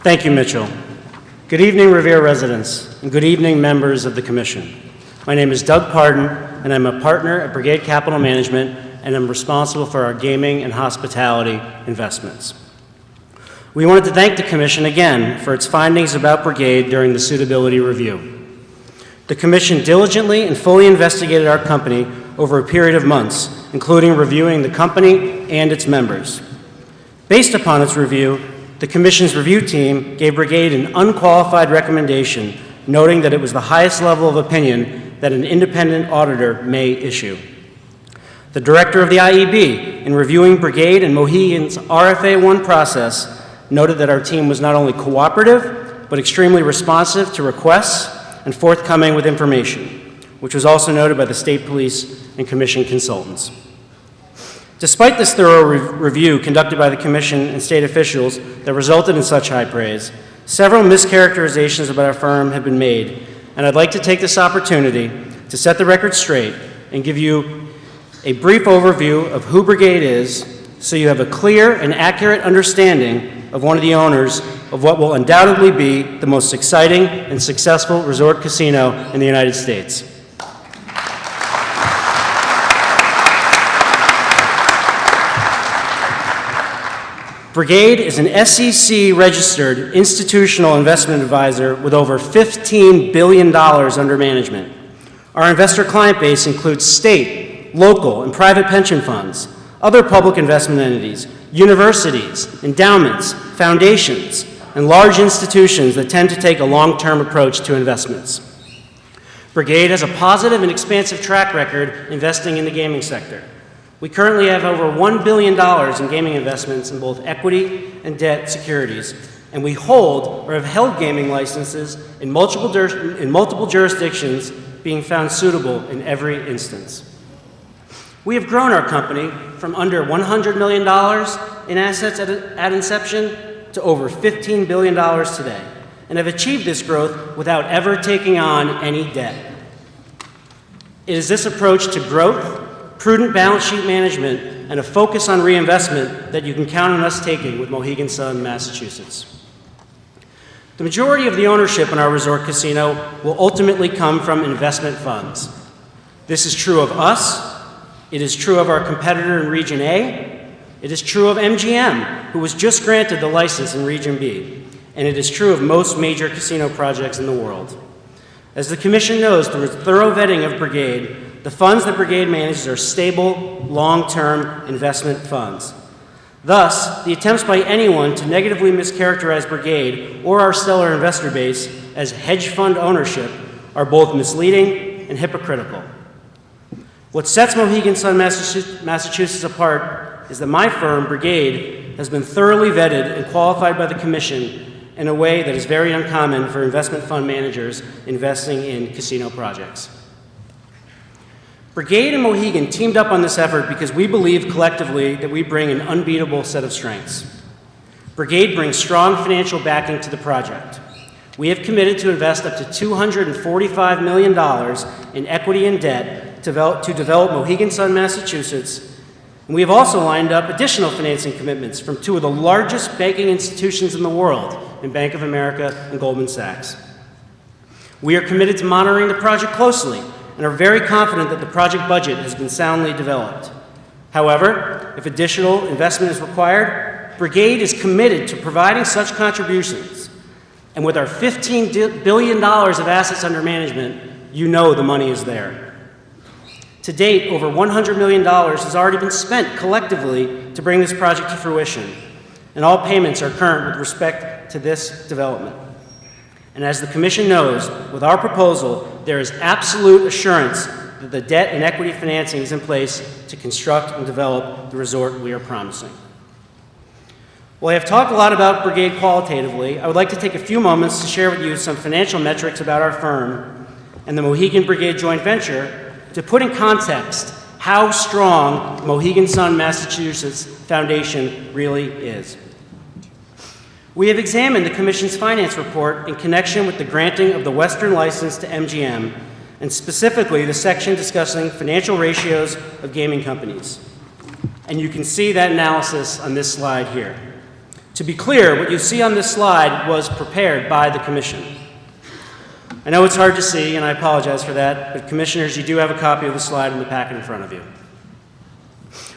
Thank you, Mitchell. Good evening, Revere residents, and good evening, members of the Commission. My name is Doug Parton, and I'm a partner at Brigade Capital Management, and I'm responsible for our gaming and hospitality investments. We wanted to thank the Commission again for its findings about Brigade during the suitability review. The Commission diligently and fully investigated our company over a period of months, including reviewing the company and its members. Based upon its review, the Commission's review team gave Brigade an unqualified recommendation, noting that it was the highest level of opinion that an independent auditor may issue. The director of the IEB, in reviewing Brigade and Mohegan's RFA1 process, noted that our team was not only cooperative, but extremely responsive to requests and forthcoming with information, which was also noted by the state police and Commission consultants. Despite this thorough review conducted by the Commission and state officials that resulted in such high praise, several mischaracterizations about our firm have been made, and I'd like to take this opportunity to set the record straight and give you a brief overview of who Brigade is, so you have a clear and accurate understanding of one of the owners of what will undoubtedly be the most exciting and successful resort casino in the United States. Brigade is an SEC-registered institutional investment advisor with over $15 billion under management. Our investor client base includes state, local, and private pension funds, other public investment entities, universities, endowments, foundations, and large institutions that tend to take a long-term approach to investments. Brigade has a positive and expansive track record investing in the gaming sector. We currently have over $1 billion in gaming investments in both equity and debt securities, and we hold or have held gaming licenses in multiple jurisdictions, being found suitable in every instance. We have grown our company from under $100 million in assets at inception to over $15 billion today, and have achieved this growth without ever taking on any debt. It is this approach to growth, prudent balance sheet management, and a focus on reinvestment that you can count on us taking with Mohegan Sun, Massachusetts. The majority of the ownership in our resort casino will ultimately come from investment funds. This is true of us, it is true of our competitor in Region A, it is true of MGM, who was just granted the license in Region B, and it is true of most major casino projects in the world. As the Commission knows through its thorough vetting of Brigade, the funds that Brigade manages are stable, long-term investment funds. Thus, the attempts by anyone to negatively mischaracterize Brigade or our stellar investor base as hedge fund ownership are both misleading and hypocritical. What sets Mohegan Sun, Massachusetts apart is that my firm, Brigade, has been thoroughly vetted and qualified by the Commission in a way that is very uncommon for investment fund managers investing in casino projects. Brigade and Mohegan teamed up on this effort because we believe collectively that we bring an unbeatable set of strengths. Brigade brings strong financial backing to the project. We have committed to invest up to $245 million in equity and debt to develop Mohegan Sun, Massachusetts, and we have also lined up additional financing commitments from two of the largest banking institutions in the world, in Bank of America and Goldman Sachs. We are committed to monitoring the project closely and are very confident that the project budget has been soundly developed. However, if additional investment is required, Brigade is committed to providing such contributions. And with our $15 billion of assets under management, you know the money is there. To date, over $100 million has already been spent collectively to bring this project to fruition, and all payments are current with respect to this development. And as the Commission knows, with our proposal, there is absolute assurance that the debt and equity financing is in place to construct and develop the resort we are promising. While I have talked a lot about Brigade qualitatively, I would like to take a few moments to share with you some financial metrics about our firm and the Mohegan Brigade joint venture to put in context how strong Mohegan Sun, Massachusetts Foundation really is. We have examined the Commission's finance report in connection with the granting of the Western license to MGM, and specifically the section discussing financial ratios of gaming companies. And you can see that analysis on this slide here. To be clear, what you see on this slide was prepared by the Commission. I know it's hard to see, and I apologize for that, but Commissioners, you do have a copy of the slide in the packet in front of you.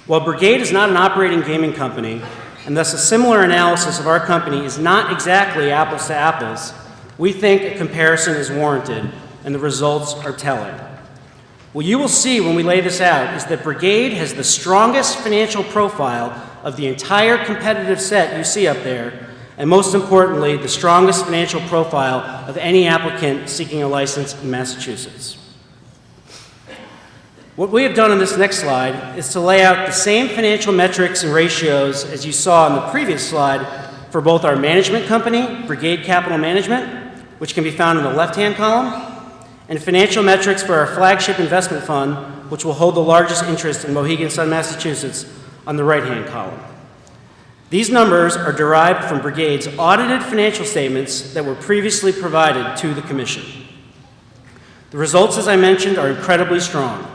While Brigade is not an operating gaming company, and thus a similar analysis of our company is not exactly apples to apples, we think a comparison is warranted, and the results are telling. What you will see when we lay this out is that Brigade has the strongest financial profile of the entire competitive set you see up there, and most importantly, the strongest financial profile of any applicant seeking a license in Massachusetts. What we have done on this next slide is to lay out the same financial metrics and ratios as you saw on the previous slide for both our management company, Brigade Capital Management, which can be found in the left-hand column, and financial metrics for our flagship investment fund, which will hold the largest interest in Mohegan Sun, Massachusetts, on the right-hand column. These numbers are derived from Brigade's audited financial statements that were previously provided to the Commission. The results, as I mentioned, are incredibly strong.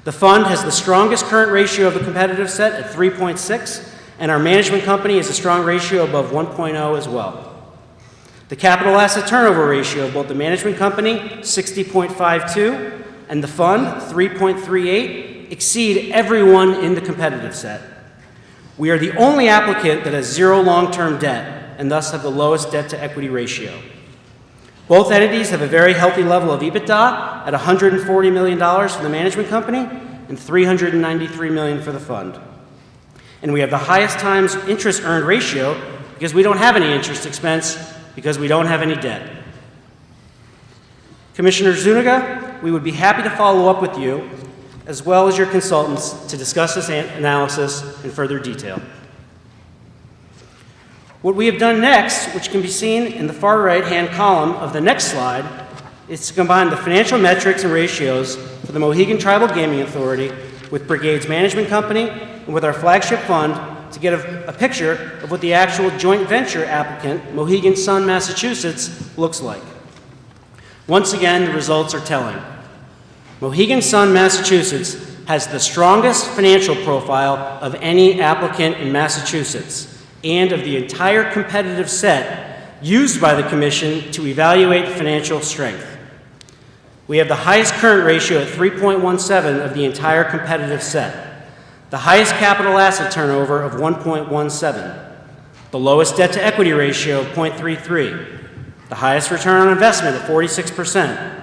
The fund has the strongest current ratio of the competitive set at 3.6, and our management company has a strong ratio above 1.0 as well. The capital asset turnover ratio of both the management company, 60.52, and the fund, 3.38, exceed everyone in the competitive set. We are the only applicant that has zero long-term debt and thus have the lowest debt-to-equity ratio. Both entities have a very healthy level of EBITDA at $140 million for the management company and $393 million for the fund. And we have the highest times interest earned ratio because we don't have any interest expense because we don't have any debt. Commissioner Zuniga, we would be happy to follow up with you as well as your consultants to discuss this analysis in further detail. What we have done next, which can be seen in the far right-hand column of the next slide, is to combine the financial metrics and ratios for the Mohegan Tribal Gaming Authority with Brigade's management company and with our flagship fund to get a picture of what the actual joint venture applicant, Mohegan Sun, Massachusetts, looks like. Once again, the results are telling. Mohegan Sun, Massachusetts has the strongest financial profile of any applicant in Massachusetts and of the entire competitive set used by the Commission to evaluate financial strength. We have the highest current ratio at 3.17 of the entire competitive set, the highest capital asset turnover of 1.17, the lowest debt-to-equity ratio of 0.33, the highest return on investment at 46%,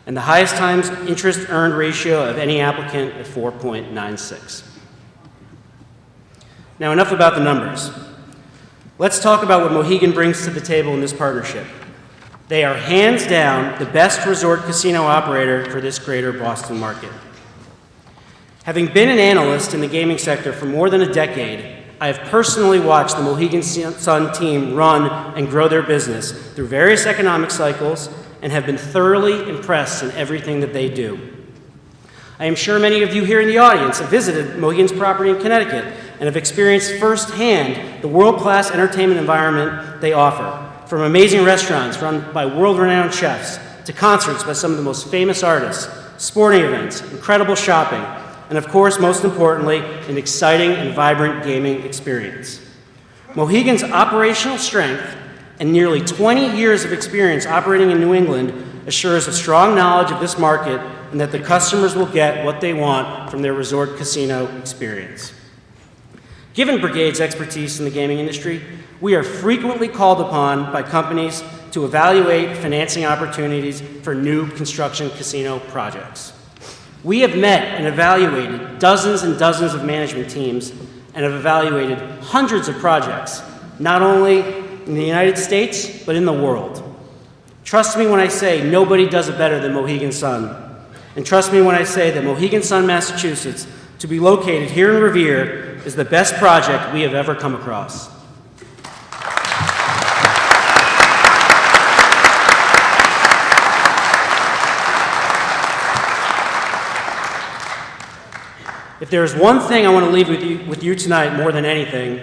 and the highest times interest earned ratio of any applicant at 4.96. Now, enough about the numbers. Let's talk about what Mohegan brings to the table in this partnership. They are hands down the best resort casino operator for this greater Boston market. Having been an analyst in the gaming sector for more than a decade, I have personally watched the Mohegan Sun team run and grow their business through various economic cycles and have been thoroughly impressed in everything that they do. I am sure many of you here in the audience have visited Mohegan's property in Connecticut and have experienced firsthand the world-class entertainment environment they offer, from amazing restaurants run by world-renowned chefs to concerts by some of the most famous artists, sporting events, incredible shopping, and of course, most importantly, an exciting and vibrant gaming experience. Mohegan's operational strength and nearly 20 years of experience operating in New England assures a strong knowledge of this market and that the customers will get what they want from their resort casino experience. Given Brigade's expertise in the gaming industry, we are frequently called upon by companies to evaluate financing opportunities for new construction casino projects. We have met and evaluated dozens and dozens of management teams and have evaluated hundreds of projects, not only in the United States, but in the world. Trust me when I say nobody does it better than Mohegan Sun. And trust me when I say that Mohegan Sun, Massachusetts, to be located here in Revere, is the best project we have ever come across. If there is one thing I want to leave with you tonight more than anything,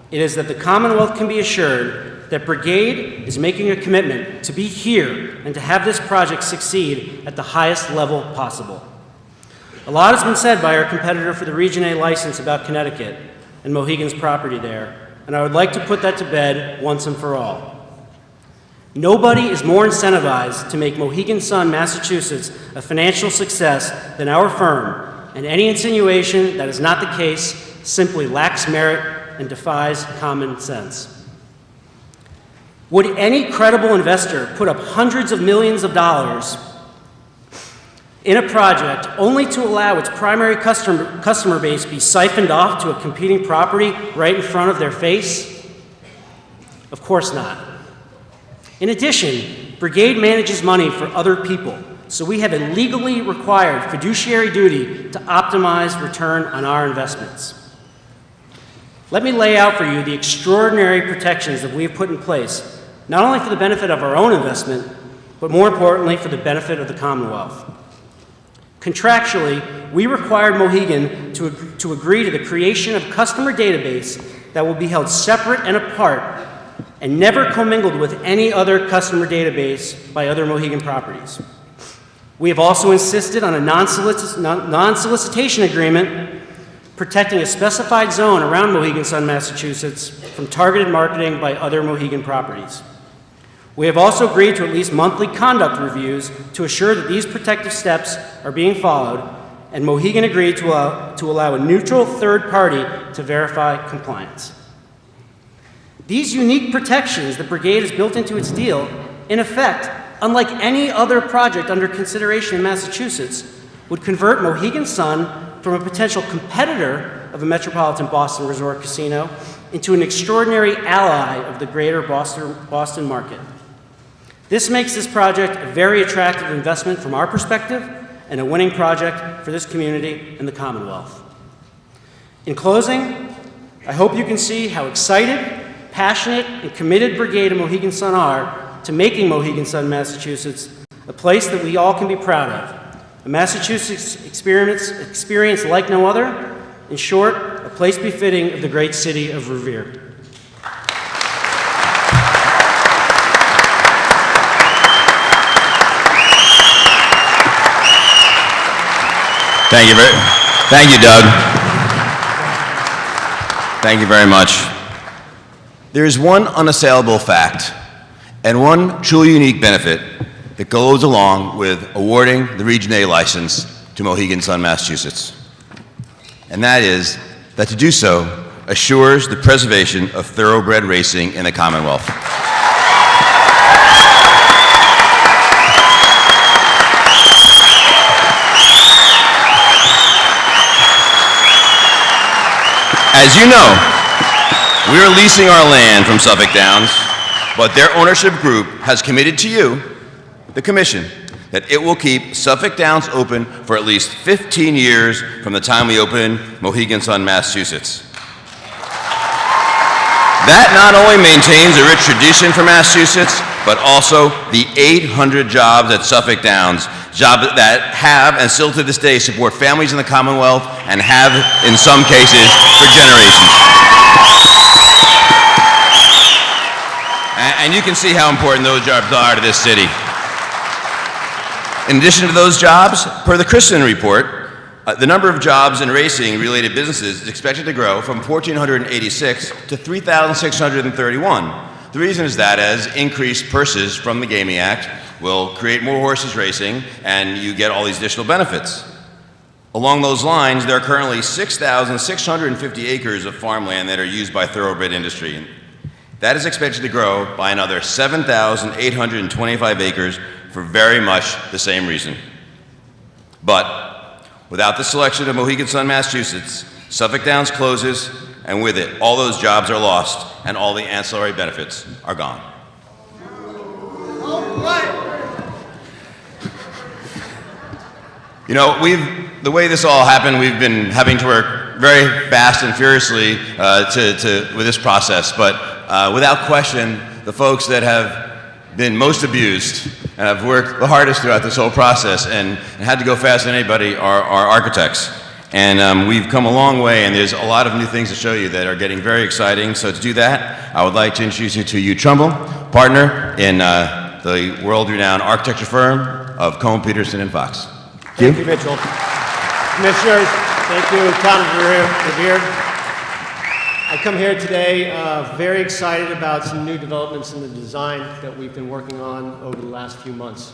it is that the Commonwealth can be assured that Brigade is making a commitment to be here and to have this project succeed at the highest level possible. A lot has been said by our competitor for the Region A license about Connecticut and Mohegan's property there, and I would like to put that to bed once and for all. Nobody is more incentivized to make Mohegan Sun, Massachusetts, a financial success than our firm, and any insinuation that is not the case simply lacks merit and defies common sense. Would any credible investor put up hundreds of millions of dollars in a project only to allow its primary customer base be siphoned off to a competing property right in front of their face? Of course not. In addition, Brigade manages money for other people, so we have a legally required fiduciary duty to optimize return on our investments. Let me lay out for you the extraordinary protections that we have put in place, not only for the benefit of our own investment, but more importantly for the benefit of the Commonwealth. Contractually, we required Mohegan to agree to the creation of a customer database that will be held separate and apart and never commingled with any other customer database by other Mohegan properties. We have also insisted on a non-solicitation agreement protecting a specified zone around Mohegan Sun, Massachusetts from targeted marketing by other Mohegan properties. We have also agreed to at least monthly conduct reviews to assure that these protective steps are being followed, and Mohegan agreed to allow a neutral third party to verify compliance. These unique protections that Brigade has built into its deal, in effect, unlike any other project under consideration in Massachusetts, would convert Mohegan Sun from a potential competitor of a metropolitan Boston resort casino into an extraordinary ally of the greater Boston market. This makes this project a very attractive investment from our perspective and a winning project for this community and the Commonwealth. In closing, I hope you can see how excited, passionate, and committed Brigade and Mohegan Sun are to making Mohegan Sun, Massachusetts, a place that we all can be proud of. A Massachusetts experience like no other. In short, a place befitting of the great city of Revere. Thank you, Doug. Thank you very much. There is one unassailable fact and one truly unique benefit that goes along with awarding the Region A license to Mohegan Sun, Massachusetts. And that is that to do so assures the preservation of thoroughbred racing in the Commonwealth. As you know, we are leasing our land from Suffolk Downs, but their ownership group has committed to you, the Commission, that it will keep Suffolk Downs open for at least 15 years from the time we open Mohegan Sun, Massachusetts. That not only maintains a rich tradition for Massachusetts, but also the 800 jobs at Suffolk Downs, jobs that have and still to this day support families in the Commonwealth and have, in some cases, for generations. And you can see how important those jobs are to this city. In addition to those jobs, per the Kristen report, the number of jobs in racing-related businesses is expected to grow from 1,486 to 3,631. The reason is that as increased purses from the Gaming Act will create more horses racing, and you get all these additional benefits. Along those lines, there are currently 6,650 acres of farmland that are used by thoroughbred industry. That is expected to grow by another 7,825 acres for very much the same reason. But without the selection of Mohegan Sun, Massachusetts, Suffolk Downs closes, and with it, all those jobs are lost, and all the ancillary benefits are gone. You know, the way this all happened, we've been having to work very fast and furiously with this process, but without question, the folks that have been most abused and have worked the hardest throughout this whole process and had to go faster than anybody are architects. And we've come a long way, and there's a lot of new things to show you that are getting very exciting. So to do that, I would like to introduce you to Hugh Trumbull, partner in the world-renowned architecture firm of Cohen, Peterson & Fox. Thank you, Mitchell. Commissioners, thank you, Town of Revere. I come here today very excited about some new developments in the design that we've been working on over the last few months.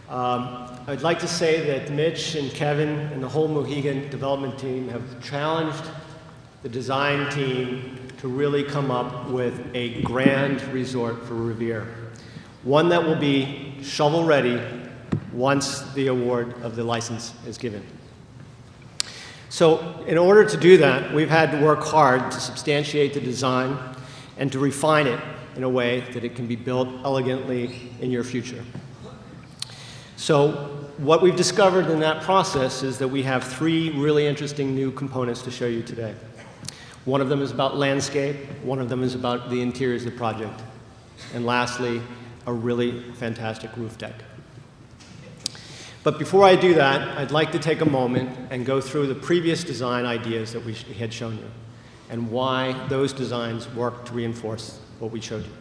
I'd like to say that Mitch and Kevin and the whole Mohegan development team have challenged the design team to really come up with a grand resort for Revere, one that will be shovel-ready once the award of the license is given. So in order to do that, we've had to work hard to substantiate the design and to refine it in a way that it can be built elegantly in your future. So what we've discovered in that process is that we have three really interesting new components to show you today. One of them is about landscape, one of them is about the interiors of the project, and lastly, a really fantastic roof deck. But before I do that, I'd like to take a moment and go through the previous design ideas that we had shown you and why those designs work to reinforce what we showed you.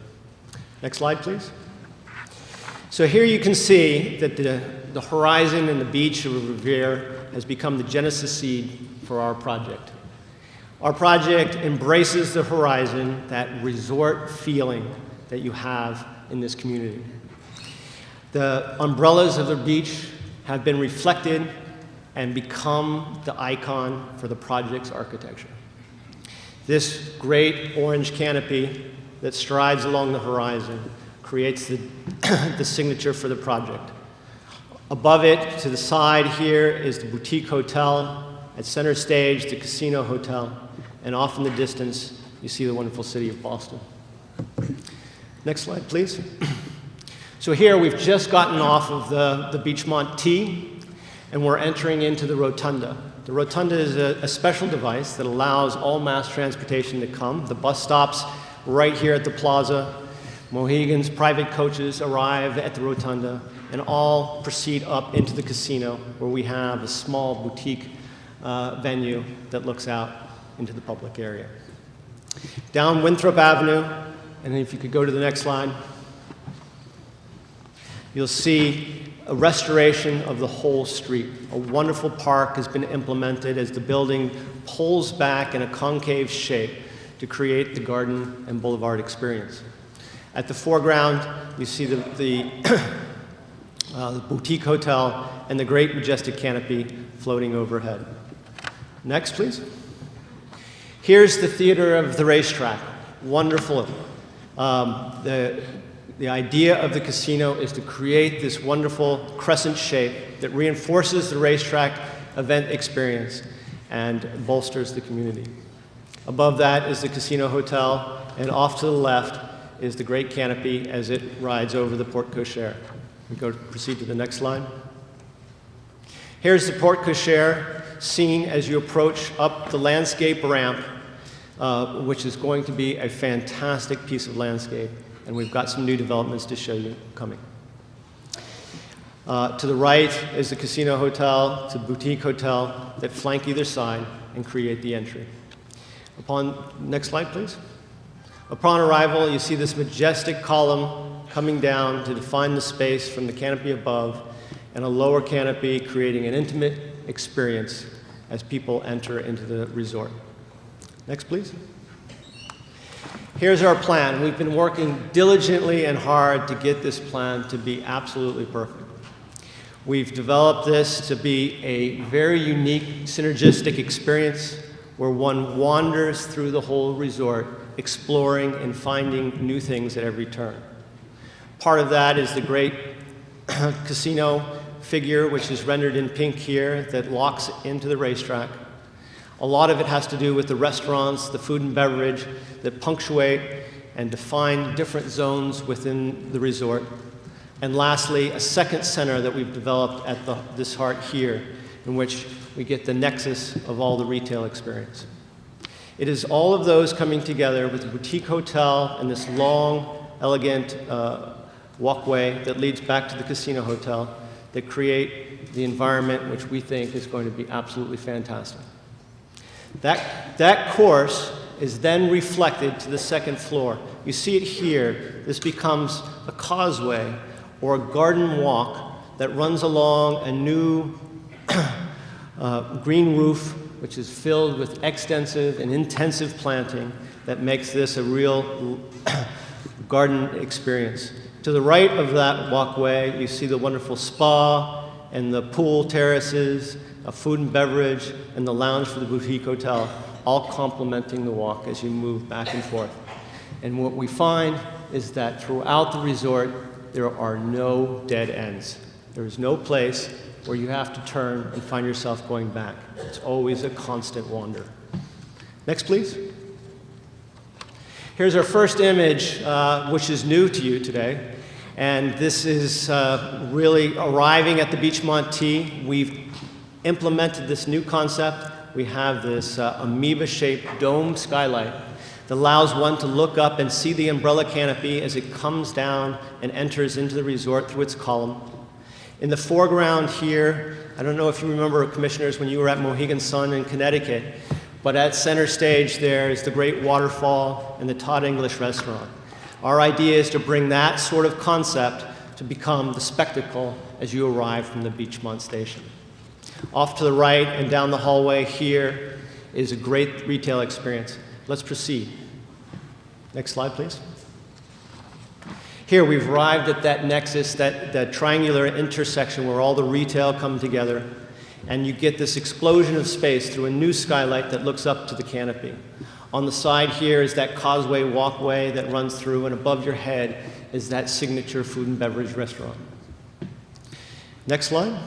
Next slide, please. So here you can see that the horizon and the beach of Revere has become the genesis seed for our project. Our project embraces the horizon, that resort feeling that you have in this community. The umbrellas of the beach have been reflected and become the icon for the project's architecture. This great orange canopy that strides along the horizon creates the signature for the project. Above it, to the side here, is the boutique hotel. At center stage, the casino hotel. And off in the distance, you see the wonderful city of Boston. Next slide, please. So here, we've just gotten off of the Beachmont T, and we're entering into the rotunda. The rotunda is a special device that allows all mass transportation to come. The bus stops right here at the plaza. Mohegan's private coaches arrive at the rotunda and all proceed up into the casino, where we have a small boutique venue that looks out into the public area. Down Winthrop Avenue, and if you could go to the next slide. You'll see a restoration of the whole street. A wonderful park has been implemented as the building pulls back in a concave shape to create the garden and boulevard experience. At the foreground, you see the boutique hotel and the great majestic canopy floating overhead. Next, please. Here's the theater of the racetrack. Wonderful. The idea of the casino is to create this wonderful crescent shape that reinforces the racetrack event experience and bolsters the community. Above that is the casino hotel, and off to the left is the great canopy as it rides over the porte cochere. We proceed to the next slide. Here's the porte cochere seen as you approach up the landscape ramp, which is going to be a fantastic piece of landscape. And we've got some new developments to show you coming. To the right is the casino hotel, it's a boutique hotel that flank either side and create the entry. Next slide, please. Upon arrival, you see this majestic column coming down to define the space from the canopy above, and a lower canopy creating an intimate experience as people enter into the resort. Next, please. Here's our plan. We've been working diligently and hard to get this plan to be absolutely perfect. We've developed this to be a very unique, synergistic experience where one wanders through the whole resort, exploring and finding new things at every turn. Part of that is the great casino figure, which is rendered in pink here, that locks into the racetrack. A lot of it has to do with the restaurants, the food and beverage that punctuate and define different zones within the resort. And lastly, a second center that we've developed at this heart here, in which we get the nexus of all the retail experience. It is all of those coming together with the boutique hotel and this long, elegant walkway that leads back to the casino hotel that create the environment which we think is going to be absolutely fantastic. That course is then reflected to the second floor. You see it here. This becomes a causeway or a garden walk that runs along a new green roof, which is filled with extensive and intensive planting that makes this a real garden experience. To the right of that walkway, you see the wonderful spa and the pool terraces, a food and beverage, and the lounge for the boutique hotel, all complementing the walk as you move back and forth. And what we find is that throughout the resort, there are no dead ends. There is no place where you have to turn and find yourself going back. It's always a constant wander. Next, please. Here's our first image, which is new to you today. And this is really arriving at the Beachmont T. We've implemented this new concept. We have this amoeba-shaped dome skylight that allows one to look up and see the umbrella canopy as it comes down and enters into the resort through its column. In the foreground here, I don't know if you remember, commissioners, when you were at Mohegan Sun in Connecticut, but at center stage there is the great waterfall and the Todd English restaurant. Our idea is to bring that sort of concept to become the spectacle as you arrive from the Beachmont station. Off to the right and down the hallway here is a great retail experience. Let's proceed. Next slide, please. Here we've arrived at that nexus, that triangular intersection where all the retail come together, and you get this explosion of space through a new skylight that looks up to the canopy. On the side here is that causeway walkway that runs through, and above your head is that signature food and beverage restaurant. Next slide.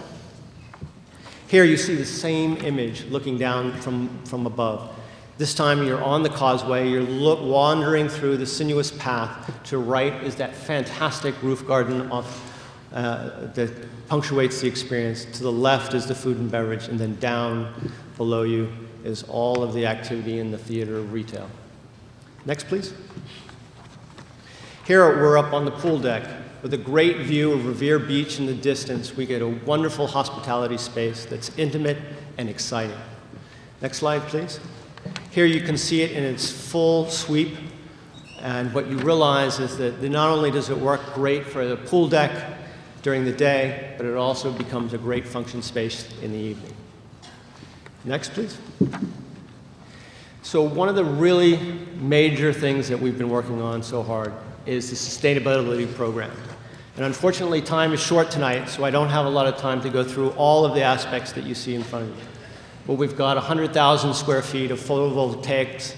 Here you see the same image looking down from above. This time you're on the causeway, you're wandering through the sinuous path. To right is that fantastic roof garden that punctuates the experience. To the left is the food and beverage, and then down below you is all of the activity in the theater of retail. Next, please. Here we're up on the pool deck with a great view of Revere Beach in the distance. We get a wonderful hospitality space that's intimate and exciting. Next slide, please. Here you can see it in its full sweep, and what you realize is that not only does it work great for the pool deck, during the day, but it also becomes a great function space in the evening. Next, please. So one of the really major things that we've been working on so hard is the sustainability program. And unfortunately, time is short tonight, so I don't have a lot of time to go through all of the aspects that you see in front of you. But we've got 100,000 square feet of photovoltaics.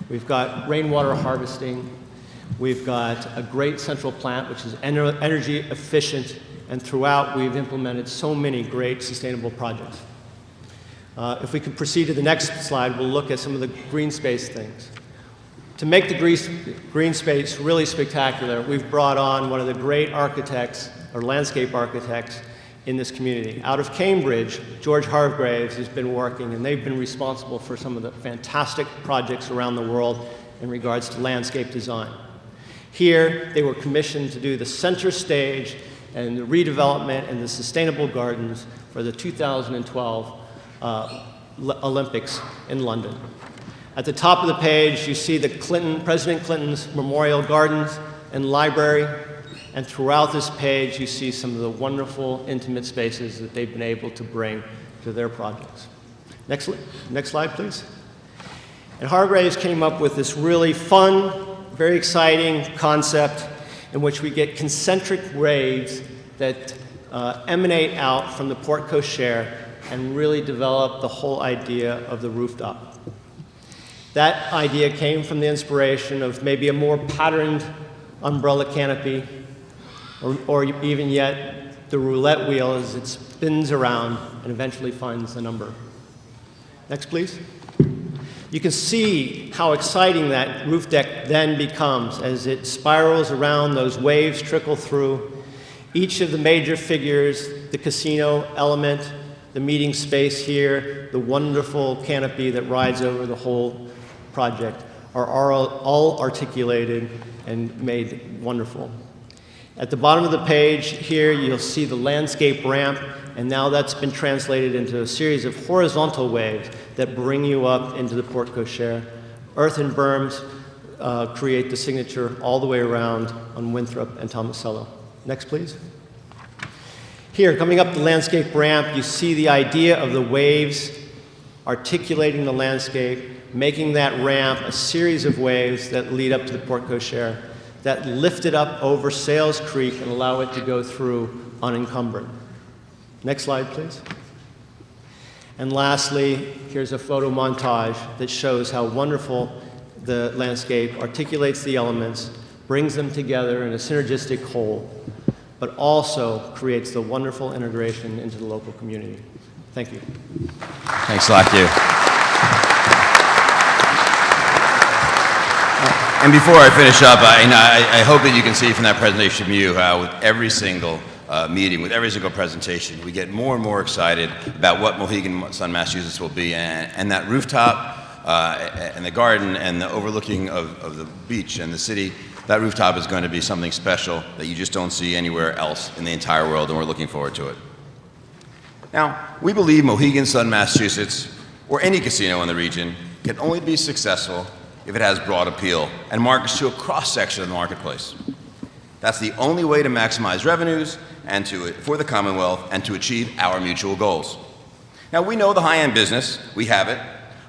We've got rainwater harvesting. We've got a great central plant, which is energy efficient. And throughout, we've implemented so many great sustainable projects. If we could proceed to the next slide, we'll look at some of the green space things. To make the green space really spectacular, we've brought on one of the great architects, or landscape architects, in this community. Out of Cambridge, George Hargraves has been working, and they've been responsible for some of the fantastic projects around the world in regards to landscape design. Here, they were commissioned to do the center stage and the redevelopment and the sustainable gardens for the 2012 Olympics in London. At the top of the page, you see President Clinton's Memorial Gardens and Library, and throughout this page, you see some of the wonderful, intimate spaces that they've been able to bring to their projects. Next slide, please. And Hargraves came up with this really fun, very exciting concept in which we get concentric waves that emanate out from the porte cochere and really develop the whole idea of the rooftop. That idea came from the inspiration of maybe a more patterned umbrella canopy, or even yet the roulette wheel as it spins around and eventually finds the number. Next, please. You can see how exciting that roof deck then becomes as it spirals around, those waves trickle through. Each of the major figures, the casino element, the meeting space here, the wonderful canopy that rides over the whole project, are all articulated and made wonderful. At the bottom of the page here, you'll see the landscape ramp, and now that's been translated into a series of horizontal waves that bring you up into the porte cochere. Earthen berms create the signature all the way around on Winthrop and Tomasello. Next, please. Here, coming up the landscape ramp, you see the idea of the waves articulating the landscape, making that ramp a series of waves that lead up to the porte cochere, that lift it up over Sales Creek and allow it to go through unencumbered. Next slide, please. And lastly, here's a photo montage that shows how wonderful the landscape articulates the elements, brings them together in a synergistic whole, but also creates the wonderful integration into the local community. Thank you. Thanks a lot, Hugh. And before I finish up, I hope that you can see from that presentation from you how with every single meeting, with every single presentation, we get more and more excited about what Mohegan Sun, Massachusetts will be. And that rooftop and the garden and the overlooking of the beach and the city, that rooftop is going to be something special that you just don't see anywhere else in the entire world, and we're looking forward to it. Now, we believe Mohegan Sun, Massachusetts, or any casino in the region, can only be successful if it has broad appeal and markets to a cross-section of the marketplace. That's the only way to maximize revenues and for the Commonwealth and to achieve our mutual goals. Now, we know the high-end business. We have it.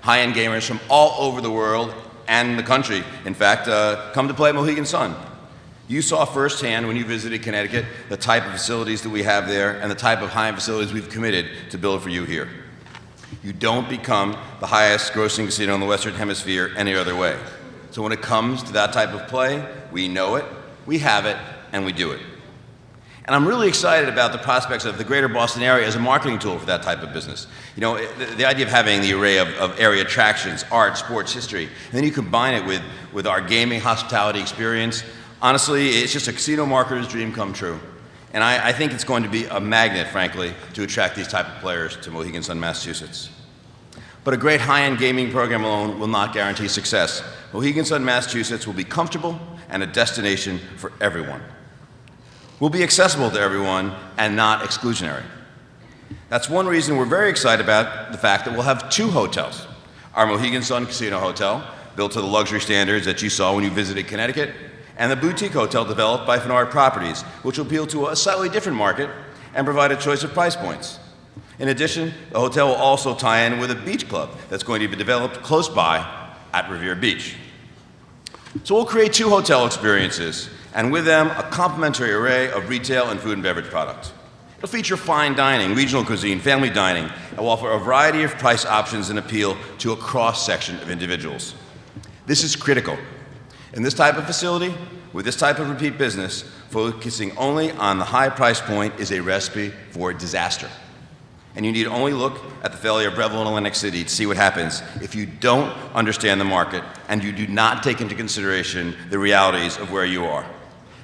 High-end gamers from all over the world and the country, in fact, come to play at Mohegan Sun. You saw firsthand when you visited Connecticut the type of facilities that we have there and the type of high-end facilities we've committed to build for you here. You don't become the highest grossing casino in the Western Hemisphere any other way. So when it comes to that type of play, we know it, we have it, and we do it. And I'm really excited about the prospects of the greater Boston area as a marketing tool for that type of business. You know, the idea of having the array of area attractions, art, sports, history, and then you combine it with our gaming hospitality experience. Honestly, it's just a casino marketer's dream come true. And I think it's going to be a magnet, frankly, to attract these type of players to Mohegan Sun, Massachusetts. But a great high-end gaming program alone will not guarantee success. Mohegan Sun, Massachusetts will be comfortable and a destination for everyone. We'll be accessible to everyone and not exclusionary. That's one reason we're very excited about the fact that we'll have 2 hotels. Our Mohegan Sun Casino Hotel, built to the luxury standards that you saw when you visited Connecticut, and the boutique hotel developed by Fenard Properties, which will appeal to a slightly different market and provide a choice of price points. In addition, the hotel will also tie in with a beach club that's going to be developed close by at Revere Beach. So we'll create 2 hotel experiences, and with them, a complementary array of retail and food and beverage products. It'll feature fine dining, regional cuisine, family dining, and will offer a variety of price options and appeal to a cross-section of individuals. This is critical. In this type of facility, with this type of repeat business, focusing only on the high price point is a recipe for disaster. And you need only look at the failure of Breville and Atlantic City to see what happens if you don't understand the market and you do not take into consideration the realities of where you are.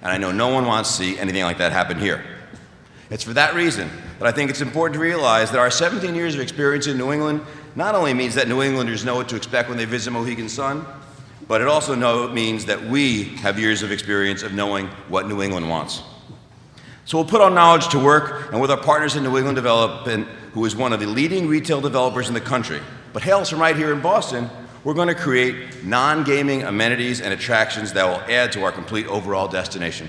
And I know no one wants to see anything like that happen here. It's for that reason that I think it's important to realize that our 17 years of experience in New England not only means that New Englanders know what to expect when they visit Mohegan Sun, but it also means that we have years of experience of knowing what New England wants. So we'll put our knowledge to work, and with our partners in New England Development, who is one of the leading retail developers in the country, but hails from right here in Boston, we're going to create non-gaming amenities and attractions that will add to our complete overall destination.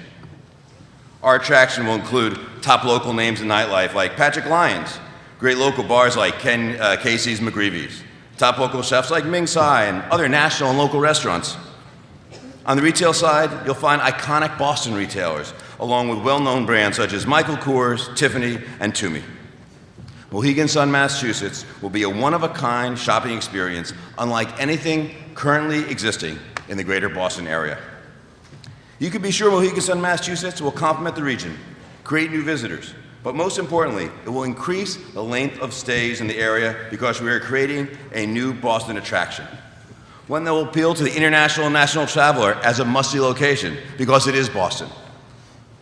Our attraction will include top local names in nightlife like Patrick Lyons, great local bars like Casey's McGreevy's, top local chefs like Ming Tsai, and other national and local restaurants. On the retail side, you'll find iconic Boston retailers, along with well-known brands such as Michael Kors, Tiffany, and Toomey. Mohegan Sun, Massachusetts will be a one-of-a-kind shopping experience unlike anything currently existing in the greater Boston area. You can be sure Mohegan Sun, Massachusetts will complement the region, create new visitors, but most importantly, it will increase the length of stays in the area because we are creating a new Boston attraction. One that will appeal to the international and national traveler as a must-see location because it is Boston.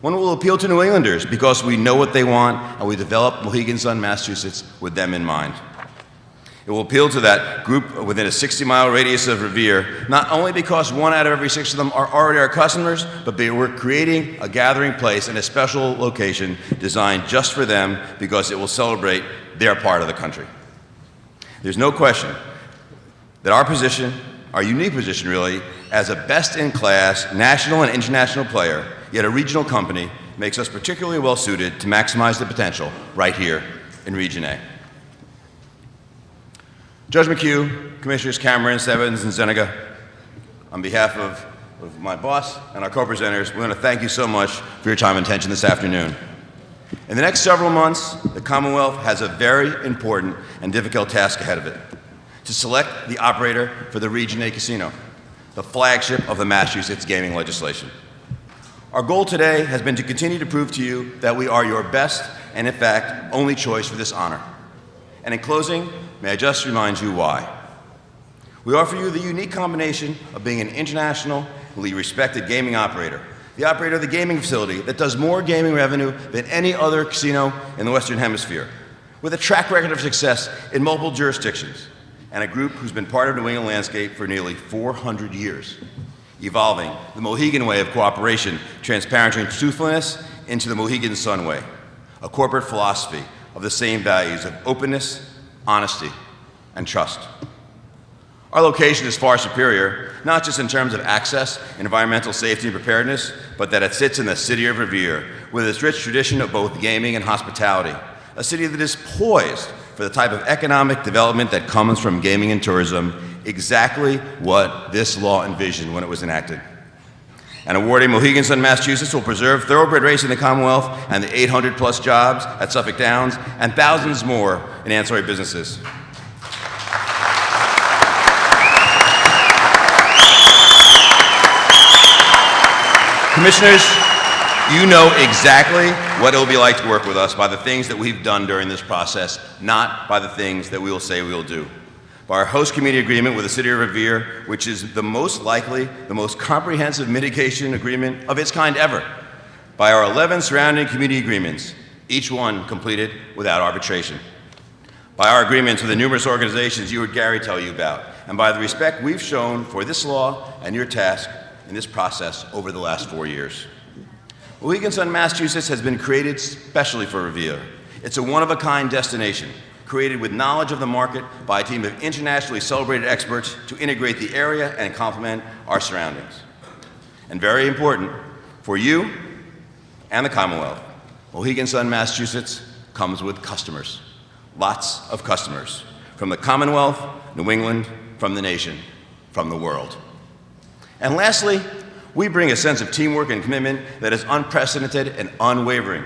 One will appeal to New Englanders because we know what they want and we developed Mohegan Sun, Massachusetts with them in mind. It will appeal to that group within a 60-mile radius of Revere, not only because 1 out of every 6 of them are already our customers, but we're creating a gathering place and a special location designed just for them because it will celebrate their part of the country. There's no question that our position, our unique position really, as a best-in-class national and international player, yet a regional company, makes us particularly well-suited to maximize the potential right here in Region A. Judge McHugh, Commissioners Cameron, Stebbins, and Zuniga, on behalf of my boss and our co-presenters, we want to thank you so much for your time and attention this afternoon. In the next several months, the Commonwealth has a very important and difficult task ahead of it: to select the operator for the Region A casino, the flagship of the Massachusetts gaming legislation. Our goal today has been to continue to prove to you that we are your best and, in fact, only choice for this honor. And in closing, may I just remind you why. We offer you the unique combination of being an internationally respected gaming operator, the operator of the gaming facility that does more gaming revenue than any other casino in the Western Hemisphere, with a track record of success in multiple jurisdictions, and a group who's been part of the New England landscape for nearly 400 years, evolving the Mohegan way of cooperation, transparency, and truthfulness into the Mohegan Sun way, a corporate philosophy of the same values of openness, honesty, and trust. Our location is far superior, not just in terms of access, environmental safety, and preparedness, but that it sits in the city of Revere, with its rich tradition of both gaming and hospitality, a city that is poised for the type of economic development that comes from gaming and tourism, exactly what this law envisioned when it was enacted. And awarding Mohegan Sun, Massachusetts will preserve thoroughbred racing in the Commonwealth and the 800-plus jobs at Suffolk Downs and thousands more in ancillary businesses. Commissioners, you know exactly what it will be like to work with us by the things that we've done during this process, not by the things that we will say we will do. By our host community agreement with the City of Revere, which is the most comprehensive mitigation agreement of its kind ever. By our 11 surrounding community agreements, each one completed without arbitration. By our agreements with the numerous organizations you heard Gary tell you about, and by the respect we've shown for this law and your task in this process over the last 4 years. Mohegan Sun, Massachusetts has been created specially for Revere. It's a one-of-a-kind destination, created with knowledge of the market by a team of internationally celebrated experts to integrate the area and complement our surroundings. And very important, for you and the Commonwealth, Mohegan Sun, Massachusetts comes with customers. Lots of customers. From the Commonwealth, New England, from the nation, from the world. And lastly, we bring a sense of teamwork and commitment that is unprecedented and unwavering.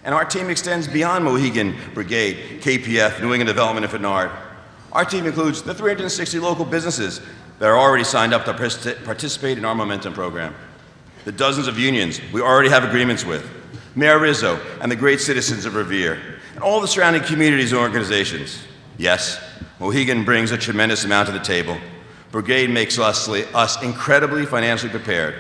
And our team extends beyond Mohegan Brigade, KPF, New England Development, and Fenard. Our team includes the 360 local businesses that are already signed up to participate in our Momentum program, the dozens of unions we already have agreements with, Mayor Rizzo and the great citizens of Revere, and all the surrounding communities and organizations. Yes, Mohegan brings a tremendous amount to the table. Brigade makes us incredibly financially prepared,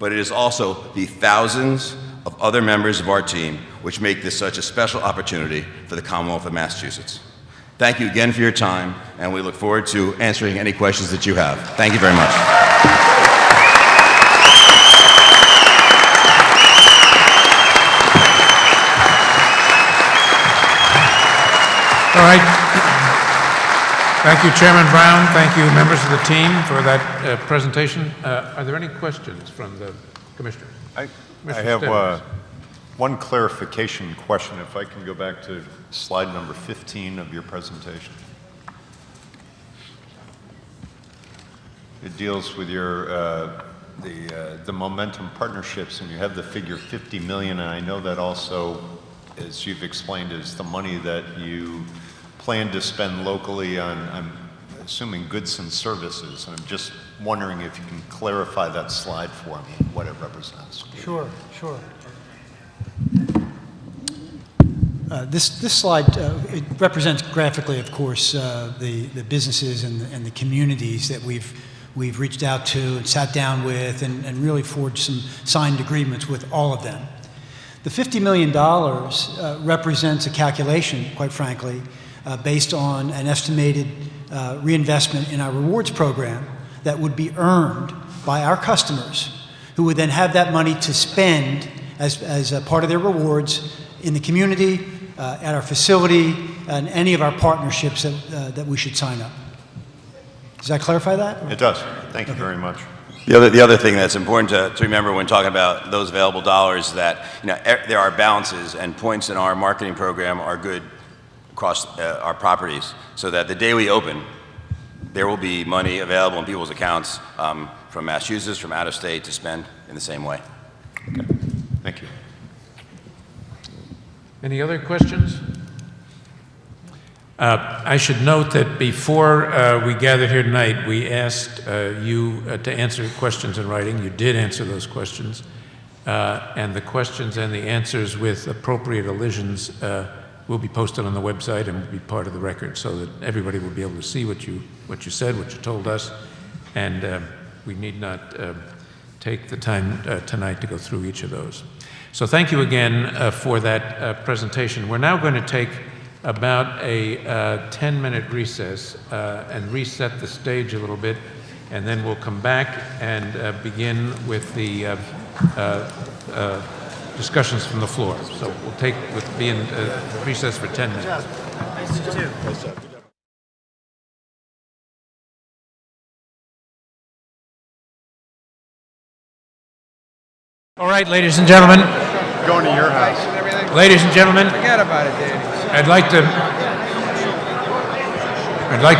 but it is also the thousands of other members of our team which make this such a special opportunity for the Commonwealth of Massachusetts. Thank you again for your time, and we look forward to answering any questions that you have. Thank you very much. All right. Thank you, Chairman Brown. Thank you, members of the team, for that presentation. Are there any questions from the commissioners? I Mr. have Stevens. one clarification question, if I can go back to slide number 15 of your presentation. It deals with your the momentum partnerships, and you have the figure 50 million, and I know that also, as you've explained, is the money that you plan to spend locally on, I'm assuming, goods and services. And I'm just wondering if you can clarify that slide for me, what it represents. Sure. This slide, it represents graphically, of course, the businesses and the communities that we've reached out to and sat down with and really forged some signed agreements with all of them. The $50 million represents a calculation, quite frankly, based on an estimated reinvestment in our rewards program that would be earned by our customers, who would then have that money to spend as a part of their rewards in the community, at our facility, and any of our partnerships that we should sign up. Does that clarify that? It does. Thank you very much. The other thing that's important to remember when talking about those available dollars is that there are balances and points in our marketing program are good across our properties, so that the day we open, there will be money available in people's accounts from Massachusetts, from out of state, to spend in the same way. Okay. Thank you. Any other questions? I should note that before we gathered here tonight, we asked you to answer questions in writing. You did answer those questions. And the questions and the answers with appropriate elisions will be posted on the website and will be part of the record, so that everybody will be able to see what you said, what you told us. And we need not take the time tonight to go through each of those. So thank you again for that presentation. We're now going to take about a 10-minute recess and reset the stage a little bit, and then we'll come back and begin with the discussions from the floor. So we'll be in recess for 10 minutes. Nice to meet you. All right, ladies and gentlemen. Going to your house. Ladies and gentlemen. Forget about it, Danny. I'd like to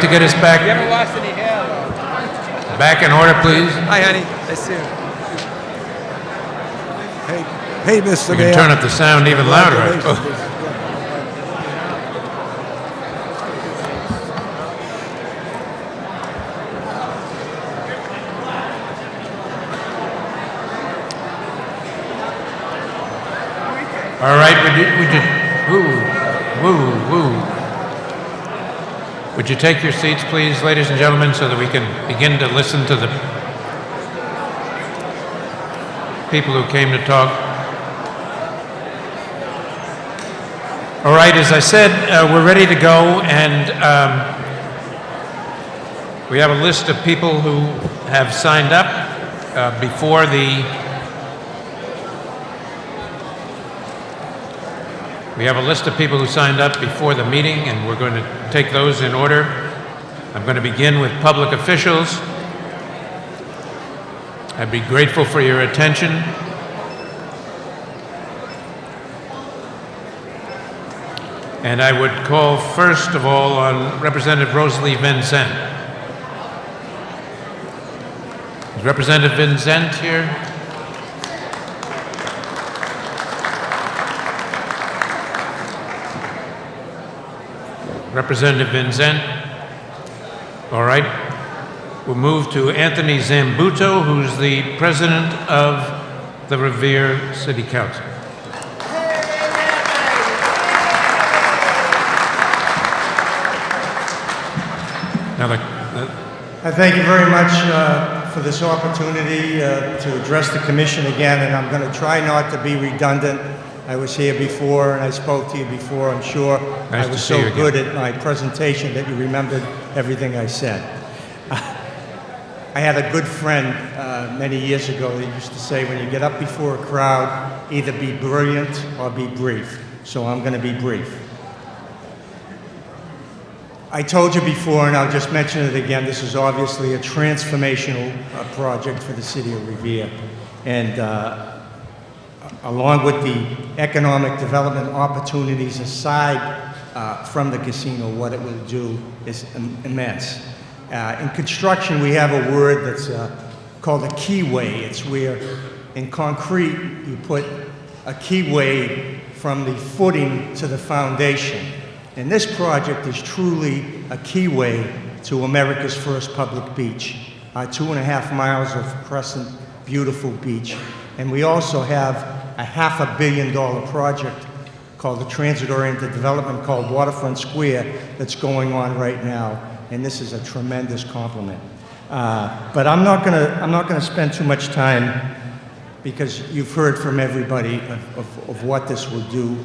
get us back. You haven't lost any hair, though. Back in order, please. Hi, honey. I see you. Hey, Mr. We can Mayor. turn up the sound even louder. All right, would you take your seats, please, ladies and gentlemen, so that we can begin to listen to the people who came to talk. All right, as I said, we're ready to go, and we have a list of people who have signed up before the We have a list of people who signed up before the meeting, and we're going to take those in order. I'm going to begin with public officials. I'd be grateful for your attention. And I would call first of all on Representative Rosalie Vincent. Is Representative Vincent here? Representative Vincent? All right. We'll move to Anthony Zambuto, who's the president of the Revere City Council. Now, I thank you very much for this opportunity to address the commission again, and I'm going to try not to be redundant. I was here before and I spoke to you before. I'm sure Nice I was to see so you again. good at my presentation that you remembered everything I said. I had a good friend many years ago that used to say, when you get up before a crowd, either be brilliant or be brief. So I'm going to be brief. I told you before, and I'll just mention it again, this is obviously a transformational project for the city of Revere. And along with the economic development opportunities aside from the casino, what it will do is immense. In construction, we have a word that's called a keyway. It's where, in concrete, you put a keyway from the footing to the foundation. And this project is truly a keyway to America's first public beach. 2.5 miles of crescent, beautiful beach. And we also have a $500 million project called the transit-oriented development called Waterfront Square that's going on right now. And this is a tremendous compliment. But I'm not gonna spend too much time because you've heard from everybody of what this will do.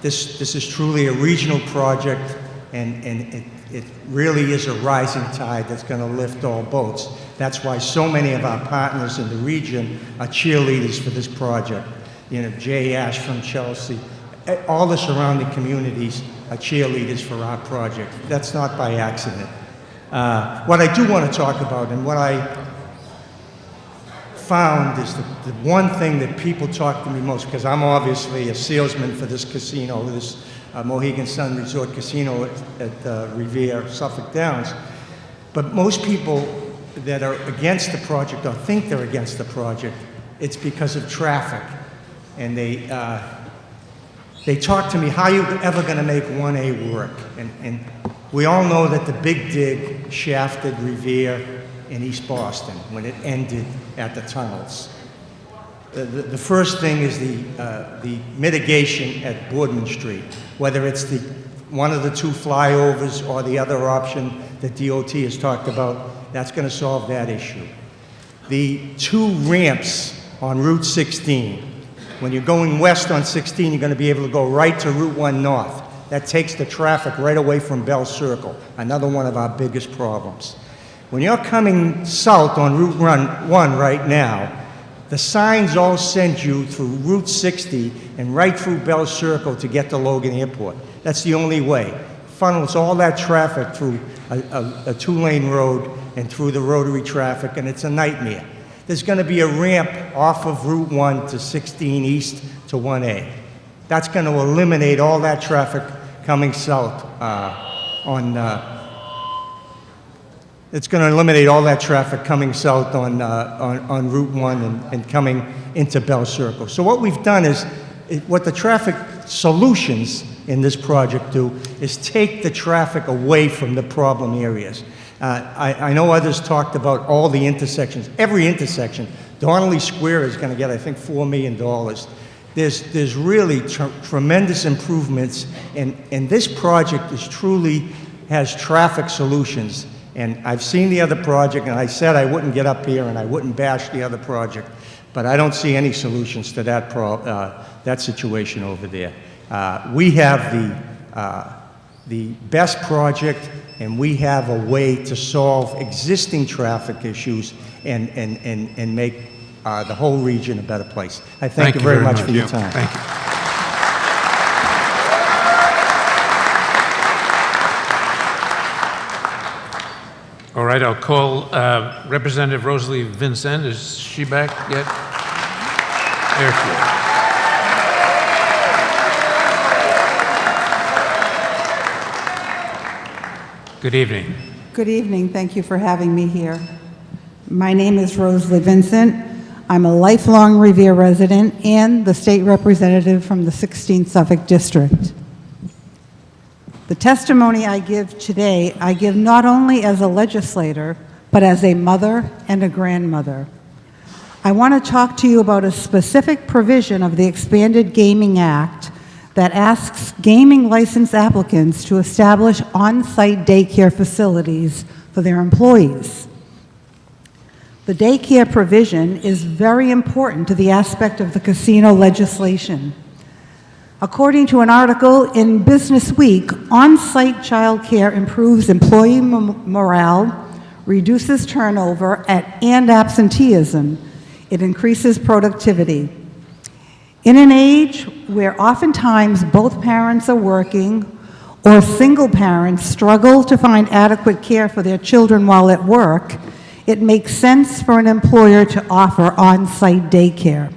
This is truly a regional project, and it really is a rising tide that's going to lift all boats. That's why so many of our partners in the region are cheerleaders for this project. You know, Jay Ash from Chelsea, all the surrounding communities are cheerleaders for our project. That's not by accident. What I do want to talk about, and what I found is the one thing that people talk to me most, because I'm obviously a salesman for this casino, this Mohegan Sun Resort Casino at Revere, Suffolk Downs. But most people that are against the project or think they're against the project, it's because of traffic. And they talk to me, how are you ever going to make 1A work? And we all know that the Big Dig shafted Revere in East Boston when it ended at the tunnels. The first thing is the mitigation at Boardman Street, whether it's one of the two flyovers or the other option that DOT has talked about, that's going to solve that issue. The two ramps on Route 16, when you're going west on 16, you're going to be able to go right to Route 1 North. That takes the traffic right away from Bell Circle, another one of our biggest problems. When you're coming south on Route 1 right now, the signs all send you through Route 60 and right through Bell Circle to get to Logan Airport. That's the only way. Funnels all that traffic through a two-lane road and through the rotary traffic, and it's a nightmare. There's going to be a ramp off of Route 1 to 16 East to 1A. That's going to eliminate all that traffic coming south It's going to eliminate all that traffic coming south on Route 1 and coming into Bell Circle. So what we've done is, what the traffic solutions in this project do is take the traffic away from the problem areas. I know others talked about all the intersections. Every intersection, Donnelly Square is going to get, I think, $4 million. There's really tremendous improvements, and this project truly has traffic solutions. And I've seen the other project, and I said I wouldn't get up here and I wouldn't bash the other project, but I don't see any solutions to that situation over there. We have the best project, and we have a way to solve existing traffic issues and make the whole region a better place. I thank you very much for your time. Thank you. All right. right, I'll call Representative Rosalie Vincent. Is she back yet? There she is. Good evening. Good evening. Thank you for having me here. My name is Rosalie Vincent. I'm a lifelong Revere resident and the state representative from the 16th Suffolk District. The testimony I give today, I give not only as a legislator, but as a mother and a grandmother. I want to talk to you about a specific provision of the Expanded Gaming Act that asks gaming license applicants to establish on-site daycare facilities for their employees. The daycare provision is very important to the aspect of the casino legislation. According to an article in Business Week, on-site childcare improves employee morale, reduces turnover and absenteeism. It increases productivity. In an age where oftentimes both parents are working or single parents struggle to find adequate care for their children while at work, it makes sense for an employer to offer on-site daycare.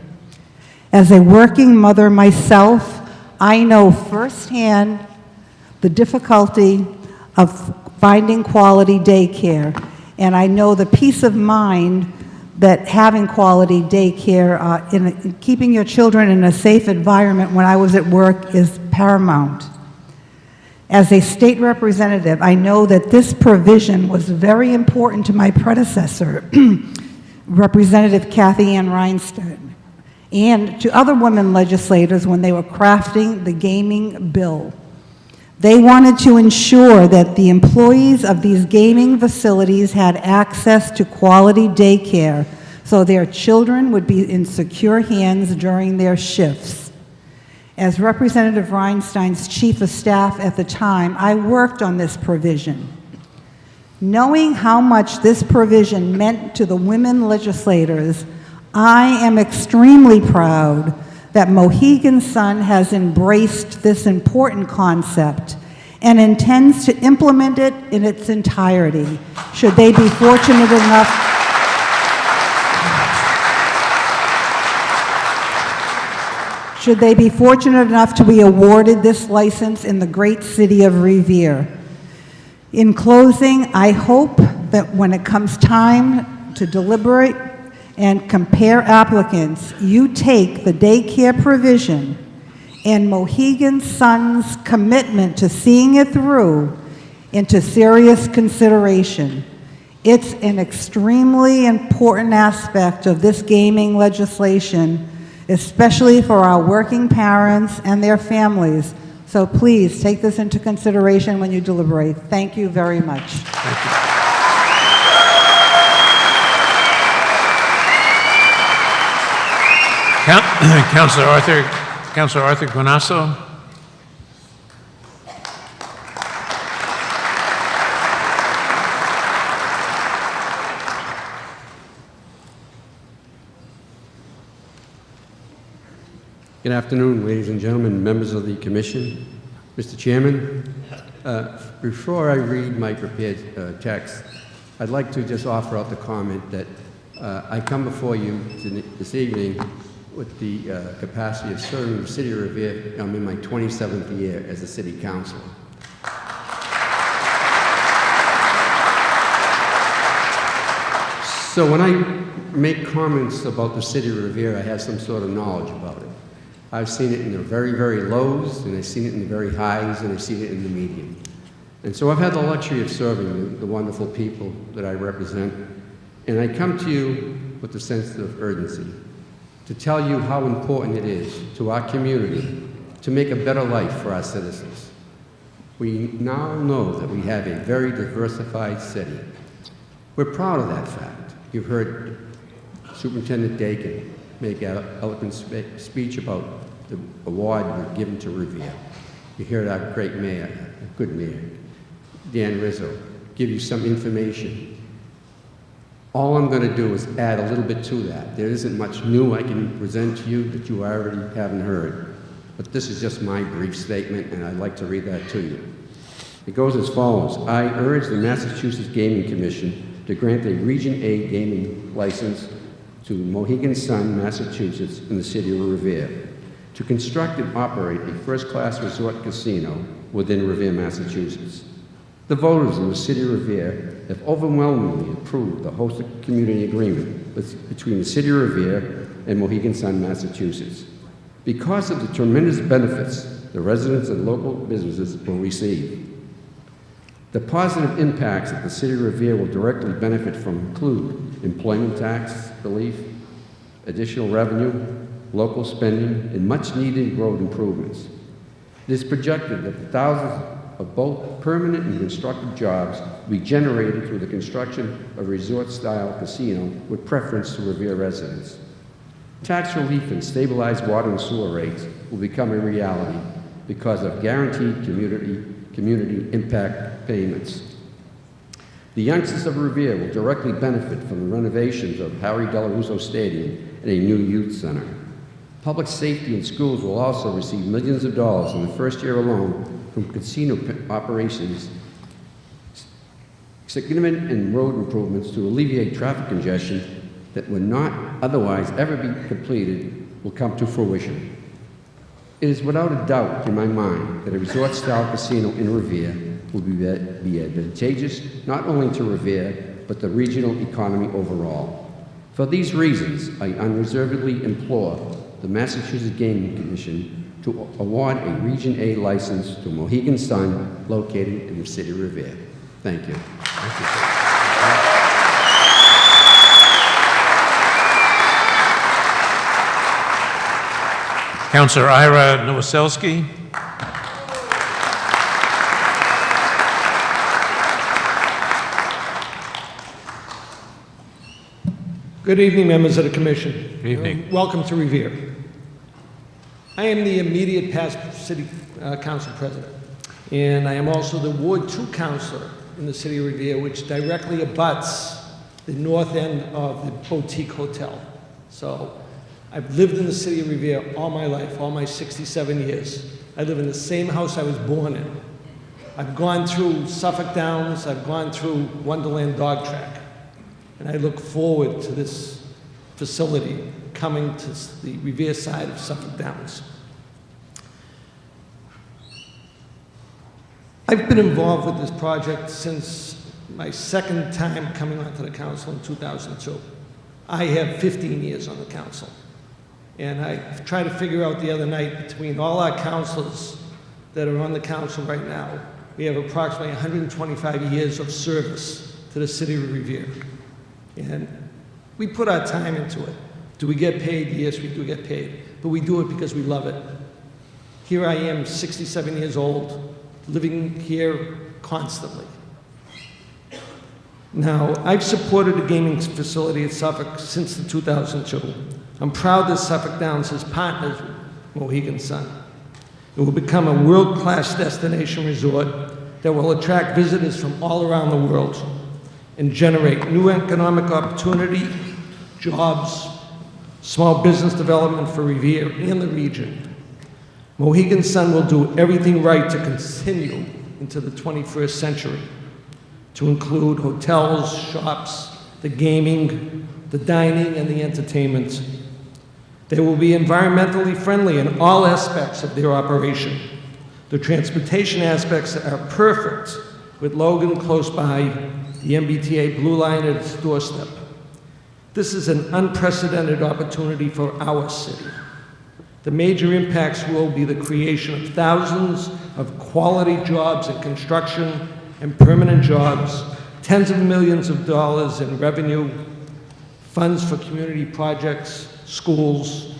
As a working mother myself, I know firsthand the difficulty of finding quality daycare, and I know the peace of mind that having quality daycare, keeping your children in a safe environment when I was at work is paramount. As a state representative, I know that this provision was very important to my predecessor, Representative Kathy Ann Reinstein, and to other women legislators when they were crafting the gaming bill. They wanted to ensure that the employees of these gaming facilities had access to quality daycare so their children would be in secure hands during their shifts. As Representative Reinstein's chief of staff at the time, I worked on this provision. Knowing how much this provision meant to the women legislators, I am extremely proud that Mohegan Sun has embraced this important concept and intends to implement it in its entirety, should they be fortunate enough to be awarded this license in the great city of Revere. In closing, I hope that when it comes time to deliberate and compare applicants, you take the daycare provision and Mohegan Sun's commitment to seeing it through into serious consideration. It's an extremely important aspect of this gaming legislation, especially for our working parents and their families. So please take this into consideration when you deliberate. Thank you very much. Thank you. Councilor Arthur Guanasso. Good afternoon, ladies and gentlemen, members of the commission. Mr. Chairman, before I read my prepared text, I'd like to just offer out the comment that I come before you this evening with the capacity of serving the city of Revere. I'm in my 27th year as a city councilor. So when I make comments about the city of Revere, I have some sort of knowledge about it. I've seen it in the very, very lows, and I've seen it in the very highs, and I've seen it in the medium. And so I've had the luxury of serving the wonderful people that I represent, and I come to you with a sense of urgency to tell you how important it is to our community to make a better life for our citizens. We now know that we have a very diversified city. We're proud of that fact. You've heard Superintendent Dakin make an eloquent speech about the award we're given to Revere. You heard our great mayor, a good mayor, Dan Rizzo, give you some information. All I'm going to do is add a little bit to that. There isn't much new I can present to you that you already haven't heard. But this is just my brief statement, and I'd like to read that to you. It goes as follows. I urge the Massachusetts Gaming Commission to grant a Region A gaming license to Mohegan Sun, Massachusetts, in the city of Revere, to construct and operate a first-class resort casino within Revere, Massachusetts. The voters in the city of Revere have overwhelmingly approved the host community agreement between the city of Revere and Mohegan Sun, Massachusetts. Because of the tremendous benefits the residents and local businesses will receive. The positive impacts that the city of Revere will directly benefit from include employment tax relief, additional revenue, local spending, and much-needed road improvements. It is projected that the thousands of both permanent and constructive jobs will be generated through the construction of a resort-style casino with preference to Revere residents. Tax relief and stabilized water and sewer rates will become a reality because of guaranteed community impact payments. The youngsters of Revere will directly benefit from the renovations of Harry Delarusso Stadium and a new youth center. Public safety and schools will also receive millions of dollars in the first year alone from casino operations, significant and road improvements to alleviate traffic congestion that would not otherwise ever be completed will come to fruition. It is without a doubt in my mind that a resort-style casino in Revere will be advantageous not only to Revere, but the regional economy overall. For these reasons, I unreservedly implore the Massachusetts Gaming Commission to award a Region A license to Mohegan Sun, located in the city of Revere. Thank you. Thank you. Councilor Ira Nowoselski. Good evening, members of the commission. Good evening. Welcome to Revere. I am the immediate past city council president, and I am also the Ward 2 councilor in the city of Revere, which directly abuts the north end of the Boutique Hotel. So I've lived in the city of Revere all my life, all my 67 years. I live in the same house I was born in. I've gone through Suffolk Downs, I've gone through Wonderland Dog Track, and I look forward to this facility coming to the Revere side of Suffolk Downs. I've been involved with this project since my second time coming onto the council in 2002. I have 15 years on the council. And I tried to figure out the other night, between all our councilors that are on the council right now, we have approximately 125 years of service to the city of Revere. And we put our time into it. Do we get paid? Yes, we do get paid. But we do it because we love it. Here I am, 67 years old, living here constantly. Now, I've supported a gaming facility at Suffolk since 2002. I'm proud that Suffolk Downs has partnered with Mohegan Sun. It will become a world-class destination resort that will attract visitors from all around the world and generate new economic opportunity, jobs, small business development for Revere and the region. Mohegan Sun will do everything right to continue into the 21st century, to include hotels, shops, the gaming, the dining, and the entertainment. They will be environmentally friendly in all aspects of their operation. The transportation aspects are perfect, with Logan close by, the MBTA Blue Line at its doorstep. This is an unprecedented opportunity for our city. The major impacts will be the creation of thousands of quality jobs in construction and permanent jobs, tens of millions of dollars in revenue, funds for community projects, schools,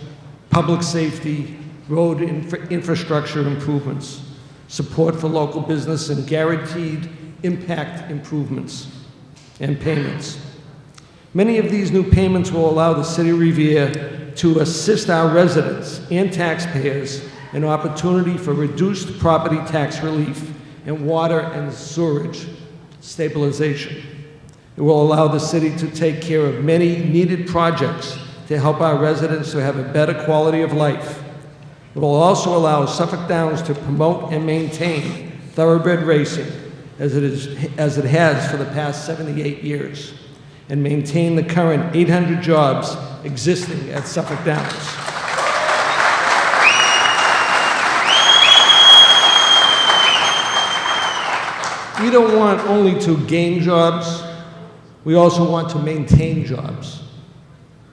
public safety, road infrastructure improvements, support for local business, and guaranteed impact improvements and payments. Many of these new payments will allow the city of Revere to assist our residents and taxpayers in opportunity for reduced property tax relief and water and sewerage stabilization. It will allow the city to take care of many needed projects to help our residents to have a better quality of life. It will also allow Suffolk Downs to promote and maintain thoroughbred racing as it has for the past 78 years, and maintain the current 800 jobs existing at Suffolk Downs. We don't want only to gain jobs, we also want to maintain jobs.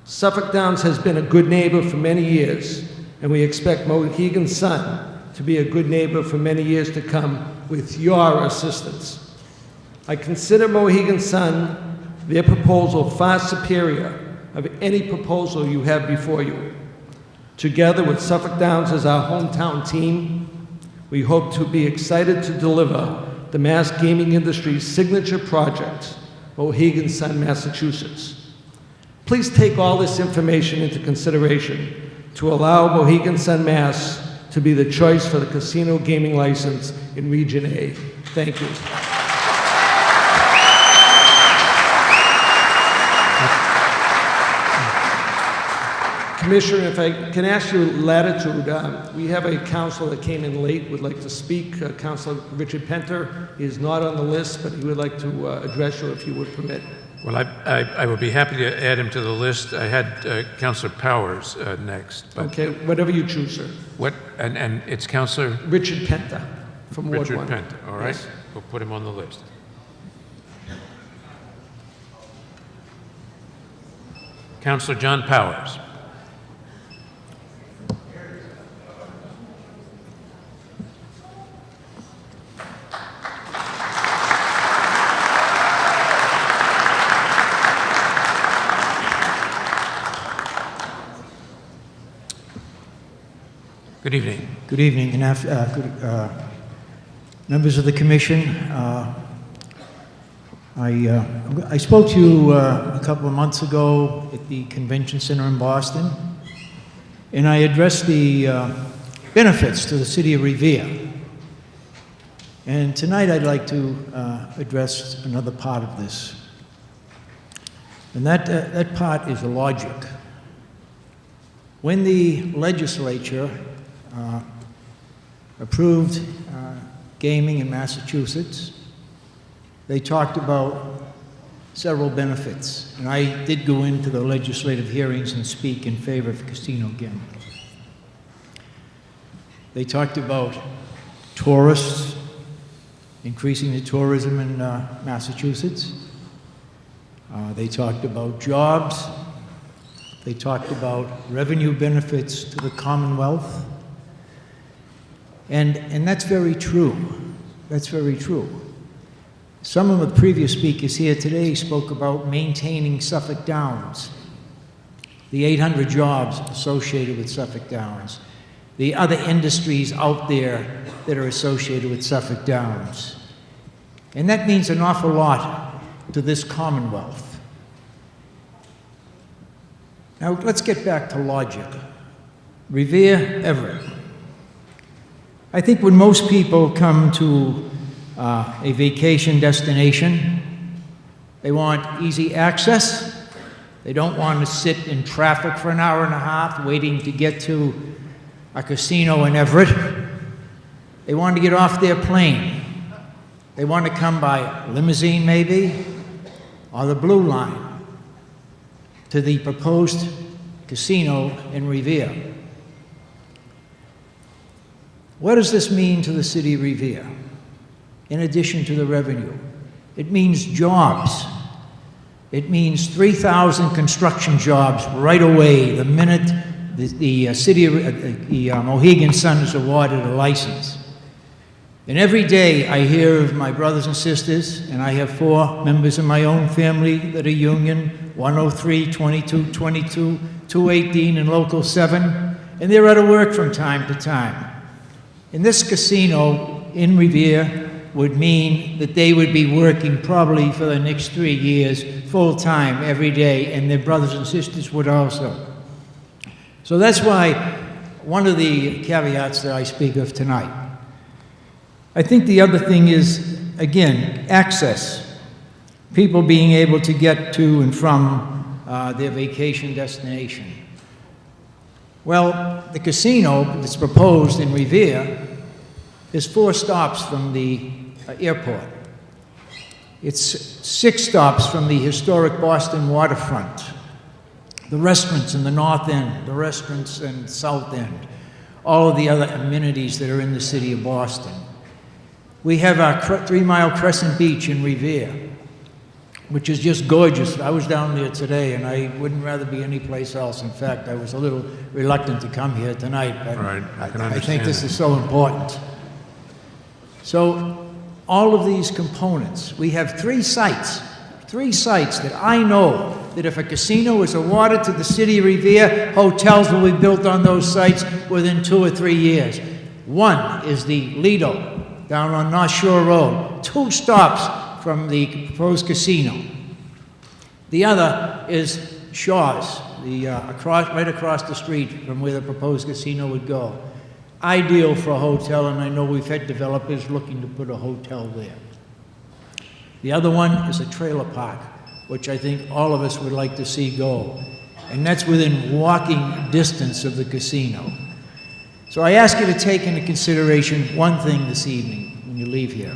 Suffolk Downs has been a good neighbor for many years, and we expect Mohegan Sun to be a good neighbor for many years to come with your assistance. I consider Mohegan Sun, their proposal, far superior of any proposal you have before you. Together with Suffolk Downs as our hometown team, we hope to be excited to deliver the mass gaming industry's signature project, Mohegan Sun, Massachusetts. Please take all this information into consideration to allow Mohegan Sun, Mass. To be the choice for the casino gaming license in Region A. Thank you. Commissioner, if I can ask you latitude, we have a councilor that came in late, would like to speak. Councilor Richard Penter is not on the list, but he would like to address you if you would permit. Well, I would be happy to add him to the list. I had Councilor Powers next. But okay, whatever you choose, sir. What? And it's Councilor? Richard Penter from Ward 1. Richard Penter, all right. Yes. We'll put him on the list. Councilor John Powers. Good evening. Good evening, members of the commission. I spoke to you a couple of months ago at the convention center in Boston, and I addressed the benefits to the city of Revere. And tonight I'd like to address another part of this. And that part is the logic. When the legislature approved gaming in Massachusetts, they talked about several benefits. And I did go into the legislative hearings and speak in favor of casino gambling. They talked about tourists, increasing the tourism in Massachusetts. They talked about jobs. They talked about revenue benefits to the Commonwealth. And that's very true. That's very true. Some of the previous speakers here today spoke about maintaining Suffolk Downs, the 800 jobs associated with Suffolk Downs, the other industries out there that are associated with Suffolk Downs. And that means an awful lot to this Commonwealth. Now, let's get back to logic. Revere, Everett. I think when most people come to a vacation destination, they want easy access. They don't want to sit in traffic for an hour and a half waiting to get to a casino in Everett. They want to get off their plane. They want to come by limousine maybe, or the Blue Line to the proposed casino in Revere. What does this mean to the city of Revere, in addition to the revenue? It means jobs. It means 3,000 construction jobs right away the minute the city of Mohegan Sun is awarded a license. And every day I hear of my brothers and sisters, and I have 4 members of my own family that are union, 103, 22, 22, 218, and Local 7, and they're out of work from time to time. And this casino in Revere would mean that they would be working probably for the next 3 years, full-time, every day, and their brothers and sisters would also. So that's why one of the caveats that I speak of tonight. I think the other thing is, again, access. People being able to get to and from their vacation destination. Well, the casino that's proposed in Revere is 4 stops from the airport. It's 6 stops from the historic Boston waterfront. The restaurants in the North End, the restaurants in the South End, all of the other amenities that are in the city of Boston. We have our 3-mile Crescent Beach in Revere, which is just gorgeous. I was down there today, and I wouldn't rather be anyplace else. In fact, I was a little reluctant to come here tonight, but Right, I can I think understand this that. is so important. So, all of these components, we have 3 sites that I know that if a casino is awarded to the city of Revere, hotels will be built on those sites within 2 or 3 years. One is the Lido down on North Shore Road, 2 stops from the proposed casino. The other is Shaw's, right across the street from where the proposed casino would go. Ideal for a hotel, and I know we've had developers looking to put a hotel there. The other one is a trailer park, which I think all of us would like to see go, and that's within walking distance of the casino. So I ask you to take into consideration one thing this evening when you leave here.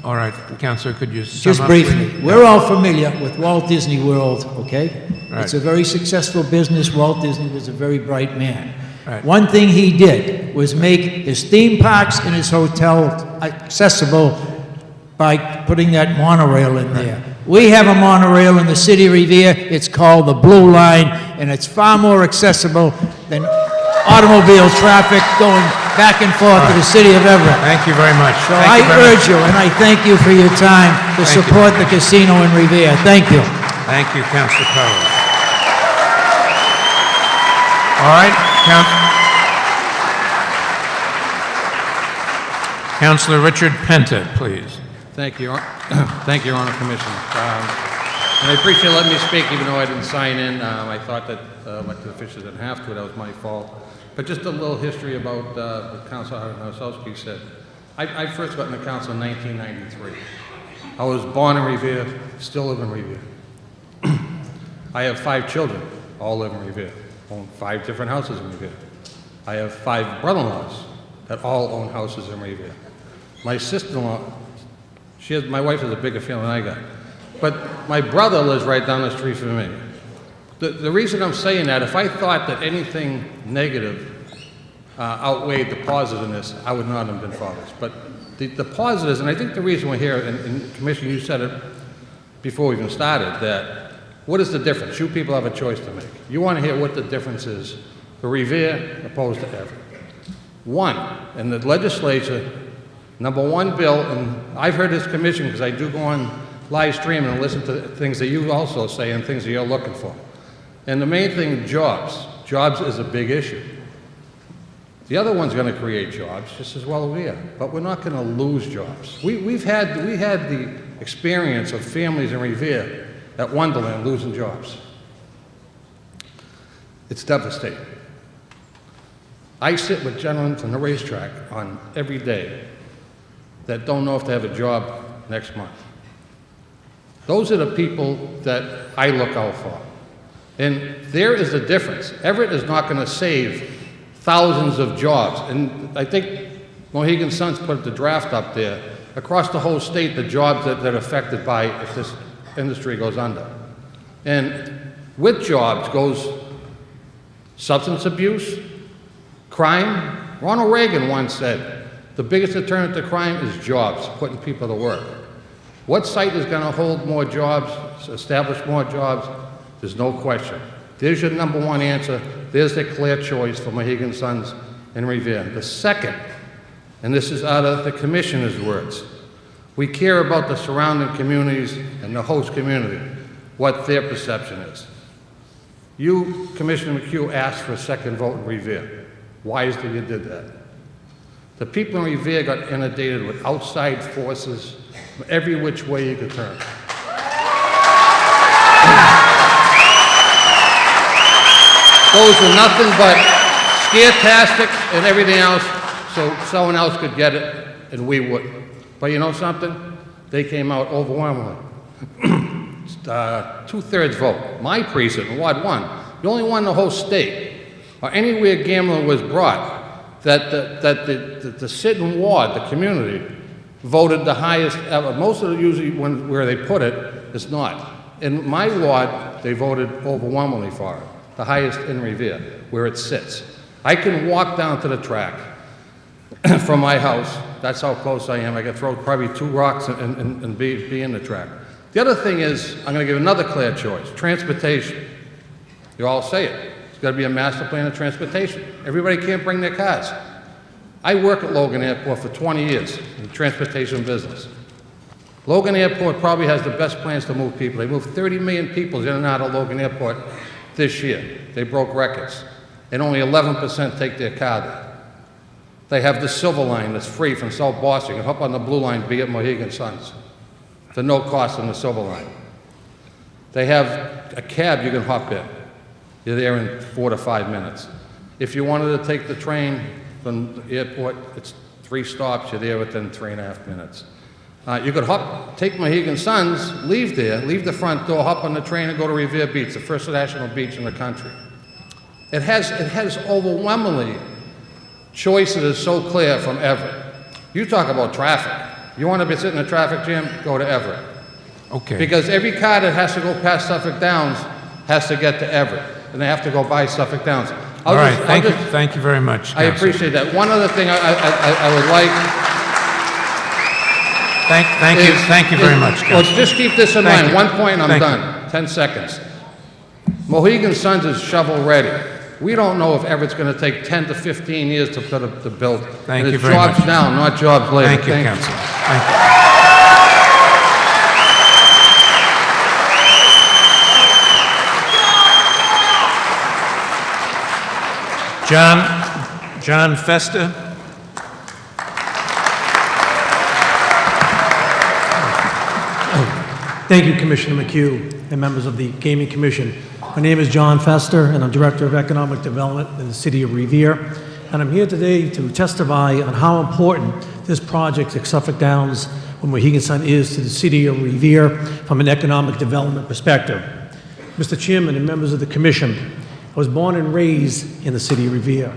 All right, Counselor, could you sum Just up, briefly, please? we're all familiar with Walt Disney World, okay? Right. It's a very successful business. Walt Disney was a very bright man. Right. One thing he did was make his theme parks and his hotel accessible by putting that monorail in there. We have a monorail in the city of Revere. It's called the Blue Line, and it's far more accessible than automobile traffic going back and forth to the city of Everett. Thank you very much. So Thank I you very urge you, and I thank you for your time to Thank you. support the casino in Revere. Thank you. Thank you, Councilor Powers. All right, Councilor Richard Penta, please. Thank you, thank you, Your Honor, Commissioner. And I appreciate you letting me speak, even though I didn't sign in. I thought that elected officials didn't have to. That was my fault. But just a little history about what Councilor Nosowski said. I first got into council in 1993. I was born in Revere, still live in Revere. I have 5 children, all live in Revere. Own 5 different houses in Revere. I have 5 brother-in-laws that all own houses in Revere. My sister-in-law, my wife has a bigger family than I got. But my brother lives right down the street from me. The reason I'm saying that, if I thought that anything negative outweighed the positives in this, I would not have been for this. But the positives, and I think the reason we're here, and Commissioner, you said it before we even started, that what is the difference? You people have a choice to make. You want to hear what the difference is for Revere opposed to Everett. One, in the legislature, number 1 bill, and I've heard this commission because I do go on live stream and listen to things that you also say and things that you're looking for. And the main thing, jobs. Jobs is a big issue. The other one's going to create jobs just as well as we are, but we're not going to lose jobs. We had the experience of families in Revere at Wonderland losing jobs. It's devastating. I sit with gentlemen from the racetrack on every day that don't know if they have a job next month. Those are the people that I look out for. And there is a difference. Everett is not going to save thousands of jobs. And I think Mohegan Sun's put the draft up there. Across the whole state, the jobs that are affected by if this industry goes under. And with jobs goes substance abuse, crime. Ronald Reagan once said, the biggest deterrent to crime is jobs, putting people to work. What site is going to hold more jobs, establish more jobs? There's no question. There's your number 1 answer. There's the clear choice for Mohegan Sun's in Revere. The second, and this is out of the commissioner's words, we care about the surrounding communities and the host community, what their perception is. You, Commissioner McHugh, asked for a second vote in Revere. Wisely you did that. The people in Revere got inundated with outside forces from every which way you could turn. Those were nothing but scare-tastic and everything else, so someone else could get it and we wouldn't. But you know something? They came out overwhelmingly. 2/3 vote. My precinct, Ward 1, the only one in the whole state, or anywhere gambling was brought, that the sitting ward, the community, voted the highest ever. Most of it usually where they put it, it's not. In my ward, they voted overwhelmingly for it, the highest in Revere, where it sits. I can walk down to the track from my house. That's how close I am. I can throw probably 2 rocks and be in the track. The other thing is, I'm going to give another clear choice, transportation. You all say it. It's got to be a master plan of transportation. Everybody can't bring their cars. I work at Logan Airport for 20 years in the transportation business. Logan Airport probably has the best plans to move people. They moved 30 million people in and out of Logan Airport this year. They broke records. And only 11% take their car there. They have the Silver Line that's free from South Boston. You can hop on the Blue Line, be at Mohegan Suns, for no cost on the Silver Line. They have a cab you can hop in. You're there in 4 to 5 minutes. If you wanted to take the train from the airport, it's 3 stops. You're there within 3.5 minutes. You could take Mohegan Suns, leave there, leave the front door, hop on the train and go to Revere Beach, the first national beach in the country. It has overwhelmingly choices that are so clear from Everett. You talk about traffic. You want to be sitting in a traffic jam, go to Everett. Okay. Because every car that has to go past Suffolk Downs has to get to Everett, and they have to go by Suffolk Downs. All right, thank you very much, I Councilor. appreciate that. One other thing I would like... Thank you very much, Well, Councilor. just keep this in Thank mind. you. One point, I'm Thank you. done. 10 seconds. Mohegan Suns is shovel-ready. We don't know if Everett's going to take 10 to 15 years to build. Thank And you it's very jobs much. now, not jobs later. Thank you, Councilor. Thank you. John Festa. Thank you, Commissioner McHugh and members of the Gaming Commission. My name is John Fester, and I'm Director of Economic Development in the City of Revere. And I'm here today to testify on how important this project at Suffolk Downs, where Mohegan Sun is, to the City of Revere from an economic development perspective. Mr. Chairman and members of the Commission, I was born and raised in the City of Revere.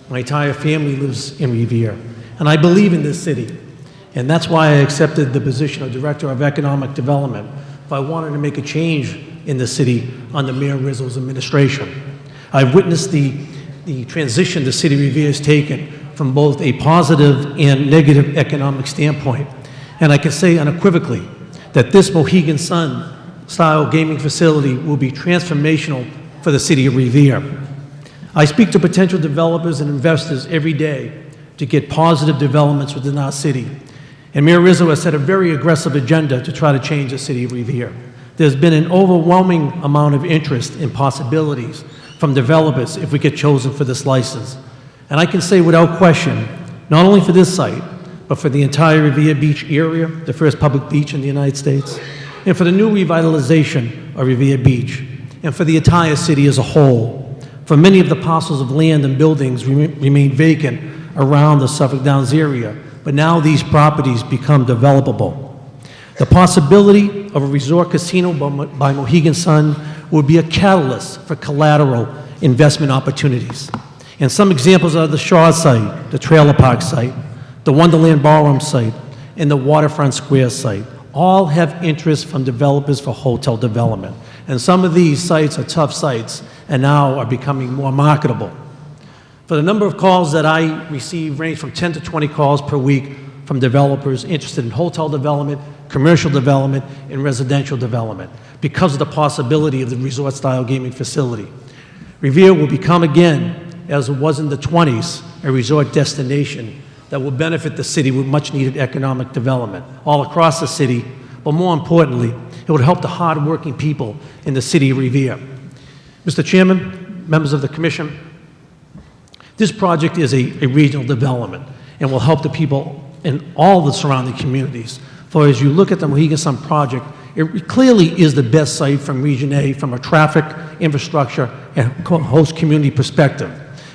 My entire family lives in Revere, and I believe in this city. And that's why I accepted the position of Director of Economic Development, if I wanted to make a change in the city under Mayor Rizzo's administration. I've witnessed the transition the City of Revere has taken from both a positive and negative economic standpoint. And I can say unequivocally that this Mohegan Sun-style gaming facility will be transformational for the City of Revere. I speak to potential developers and investors every day to get positive developments within our city. And Mayor Rizzo has set a very aggressive agenda to try to change the City of Revere. There's been an overwhelming amount of interest and possibilities from developers if we get chosen for this license. And I can say without question, not only for this site, but for the entire Revere Beach area, the first public beach in the United States, and for the new revitalization of Revere Beach, and for the entire city as a whole. For many of the parcels of land and buildings remain vacant around the Suffolk Downs area, but now these properties become developable. The possibility of a resort casino by Mohegan Sun would be a catalyst for collateral investment opportunities. And some examples are the Shaw site, the Trailer Park site, the Wonderland Ballroom site, and the Waterfront Square site. All have interest from developers for hotel development. And some of these sites are tough sites and now are becoming more marketable. For the number of calls that I receive range from 10 to 20 calls per week from developers interested in hotel development, commercial development, and residential development because of the possibility of the resort-style gaming facility. Revere will become again, as it was in the 20s, a resort destination that will benefit the city with much-needed economic development all across the city, but more importantly, it would help the hard-working people in the City of Revere. Mr. Chairman, members of the Commission, this project is a regional development and will help the people in all the surrounding communities. For as you look at the Mohegan Sun project, it clearly is the best site from Region A from a traffic, infrastructure, and host community perspective.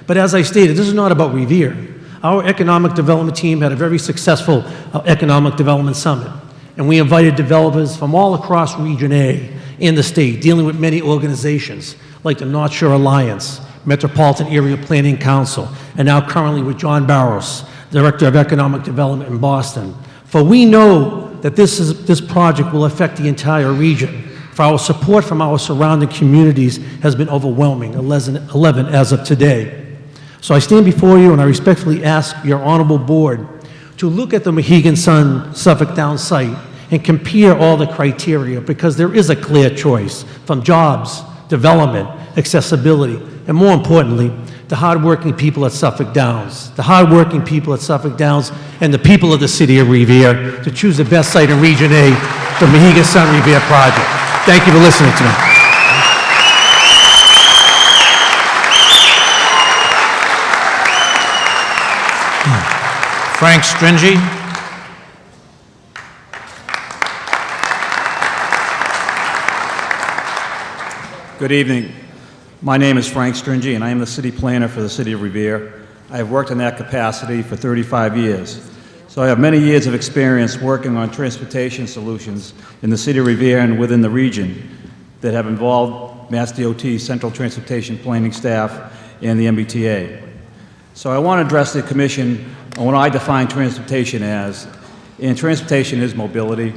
But as I stated, this is not about Revere. Our economic development team had a very successful economic development summit, and we invited developers from all across Region A in the state, dealing with many organizations like the North Shore Alliance, Metropolitan Area Planning Council, and now currently with John Barros, Director of Economic Development in Boston, For we know that this project will affect the entire region. For our support from our surrounding communities has been overwhelming, 11 as of today. So I stand before you and I respectfully ask your honorable board to look at the Mohegan Sun Suffolk Downs site and compare all the criteria, because there is a clear choice from jobs, development, accessibility, and more importantly, the hardworking people at Suffolk Downs, the hardworking people at Suffolk Downs, and the people of the city of Revere to choose the best site in Region A for Mohegan Sun Revere project. Thank you for listening to me. Frank Stringy. Good evening. My name is Frank Stringy, and I am the city planner for the city of Revere. I have worked in that capacity for 35 years. So I have many years of experience working on transportation solutions in the city of Revere and within the region that have involved Mass DOT, Central Transportation Planning Staff, and the MBTA. So I want to address the Commission on what I define transportation as. And transportation is mobility.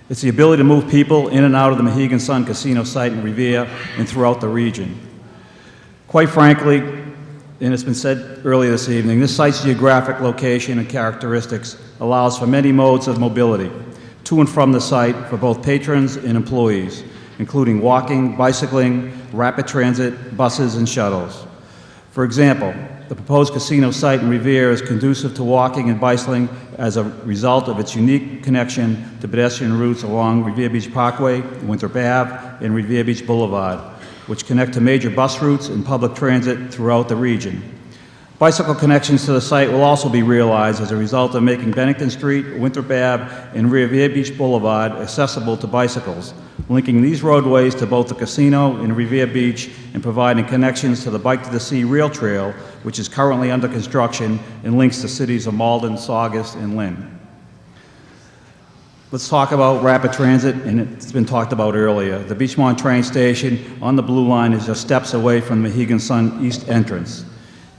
It's the ability to move people in and out of the Mohegan Sun Casino site in Revere and throughout the region. Quite frankly, and it's been said earlier this evening, this site's geographic location and characteristics allows for many modes of mobility to and from the site for both patrons and employees, including walking, bicycling, rapid transit, buses, and shuttles. For example, the proposed casino site in Revere is conducive to walking and bicycling as a result of its unique connection to pedestrian routes along Revere Beach Parkway, Winthrop Ave, and Revere Beach Boulevard, which connect to major bus routes and public transit throughout the region. Bicycle connections to the site will also be realized as a result of making Bennington Street, Winthrop Ave, and Revere Beach Boulevard accessible to bicycles, linking these roadways to both the casino and Revere Beach and providing connections to the Bike to the Sea Rail Trail, which is currently under construction and links the cities of Malden, Saugus, and Lynn. Let's talk about rapid transit, and it's been talked about earlier. The Beachmont train station on the Blue Line is just steps away from the Mohegan Sun East entrance.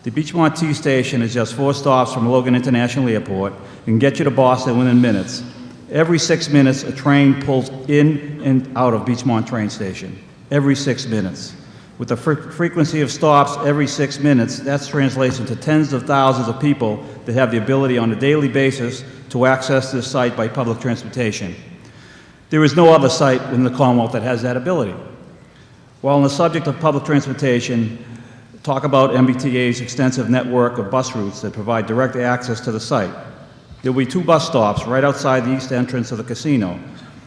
The Beachmont T station is just 4 stops from Logan International Airport and can get you to Boston within minutes. Every 6 minutes, a train pulls in and out of Beachmont train station. Every 6 minutes. With the frequency of stops every 6 minutes, that translates into tens of thousands of people that have the ability on a daily basis to access this site by public transportation. There is no other site in the Commonwealth that has that ability. While on the subject of public transportation, talk about MBTA's extensive network of bus routes that provide direct access to the site. There will be 2 bus stops right outside the east entrance of the casino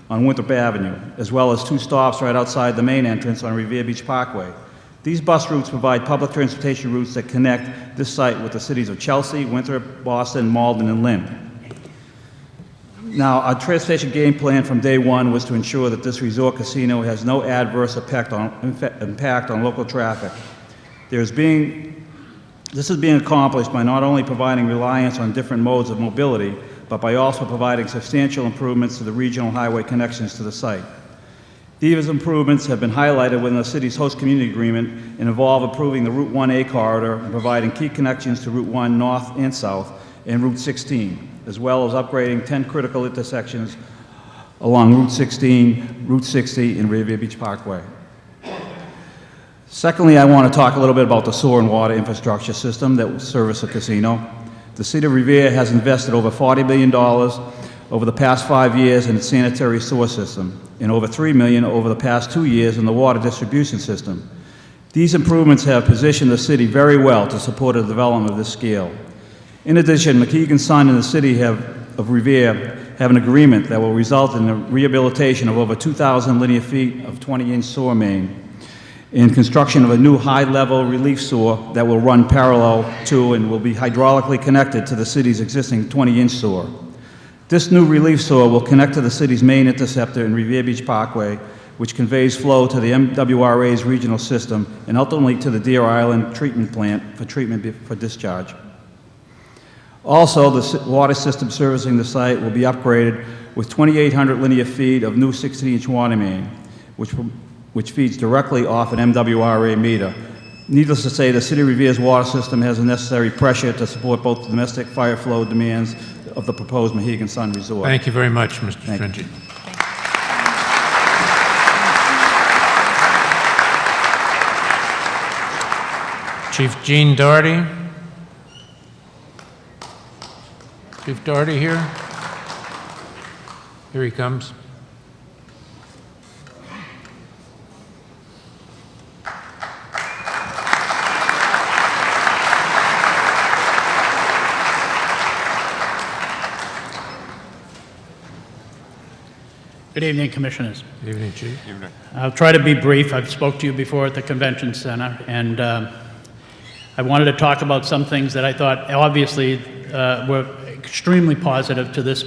on Winthrop Avenue, as well as 2 stops right outside the main entrance on Revere Beach Parkway. These bus routes provide public transportation routes that connect this site with the cities of Chelsea, Winthrop, Boston, Malden, and Lynn. Now, our transportation game plan from day one was to ensure that this resort casino has no adverse impact on local traffic. This is being accomplished by not only providing reliance on different modes of mobility, but by also providing substantial improvements to the regional highway connections to the site. These improvements have been highlighted within the city's host community agreement and involve improving the Route 1A corridor and providing key connections to Route 1 north and south and Route 16, as well as upgrading 10 critical intersections along Route 16, Route 60, and Revere Beach Parkway. Secondly, I want to talk a little bit about the sewer and water infrastructure system that will service the casino. The city of Revere has invested over $40 million over the past 5 years in its sanitary sewer system and over $3 million over the past 2 years in the water distribution system. These improvements have positioned the city very well to support a development of this scale. In addition, Mohegan Sun and the city of Revere have an agreement that will result in the rehabilitation of over 2,000 linear feet of 20-inch sewer main and construction of a new high-level relief sewer that will run parallel to and will be hydraulically connected to the city's existing 20-inch sewer. This new relief sewer will connect to the city's main interceptor in Revere Beach Parkway, which conveys flow to the MWRA's regional system and ultimately to the Deer Island treatment plant for treatment for discharge. Also, the water system servicing the site will be upgraded with 2,800 linear feet of new 16-inch water main, which feeds directly off an MWRA meter. Needless to say, the City of Revere's water system has the necessary pressure to support both the domestic fire flow demands of the proposed Mohegan Sun Resort. Thank you very much, Mr. Thank you. Stringent. Chief Gene Doherty. Chief Doherty here? Here he comes. Good evening, Commissioners. Good evening, Chief. I'll try to be brief. I've spoke to you before at the Convention Center, and I wanted to talk about some things that I thought obviously were extremely positive to this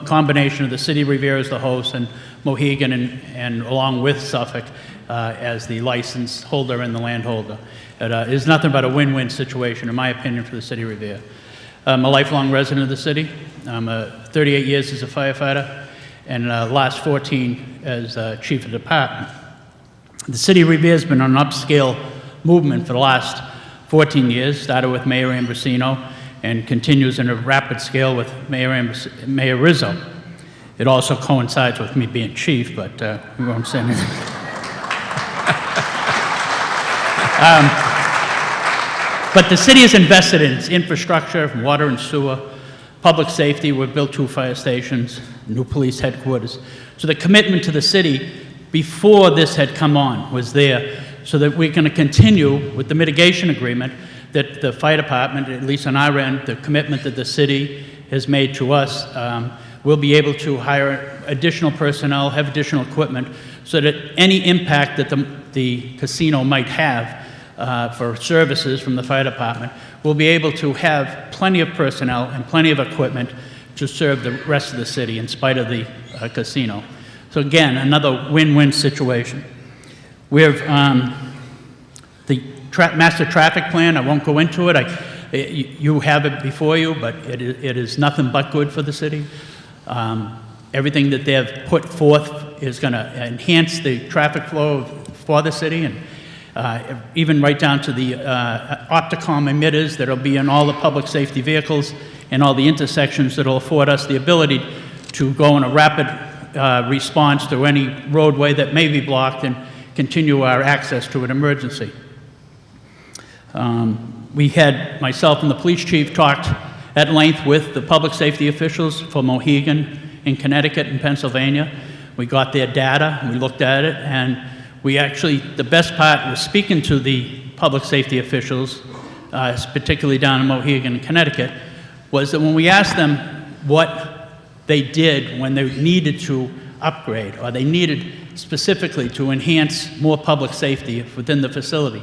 combination of the City of Revere as the host and Mohegan and along with Suffolk as the license holder and the landholder. It is nothing but a win-win situation, in my opinion, for the City of Revere. I'm a lifelong resident of the city. I'm 38 years as a firefighter, and last 14 as chief of department. The City of Revere has been on an upscale movement for the last 14 years, started with Mayor Ambrosino and continues in a rapid scale with Mayor Rizzo. It also coincides with me being chief, but we won't say anything. But the city has invested in its infrastructure, water and sewer, public safety. We've built 2 fire stations, new police headquarters. So the commitment to the city before this had come on was there, so that we're going to continue with the mitigation agreement that the fire department, at least on our end, the commitment that the city has made to us, we'll be able to hire additional personnel, have additional equipment, so that any impact that the casino might have for services from the fire department, we'll be able to have plenty of personnel and plenty of equipment to serve the rest of the city in spite of the casino. So again, another win-win situation. We have the master traffic plan. I won't go into it. You have it before you, but it is nothing but good for the city. Everything that they have put forth is going to enhance the traffic flow for the city, and even right down to the Opticom emitters that will be in all the public safety vehicles and all the intersections that will afford us the ability to go in a rapid response to any roadway that may be blocked and continue our access to an emergency. We had, myself and the police chief, talked at length with the public safety officials for Mohegan in Connecticut and Pennsylvania. We got their data, we looked at it, and we actually, the best part was speaking to the public safety officials, particularly down in Mohegan and Connecticut, was that when we asked them what they did when they needed to upgrade, or they needed specifically to enhance more public safety within the facility,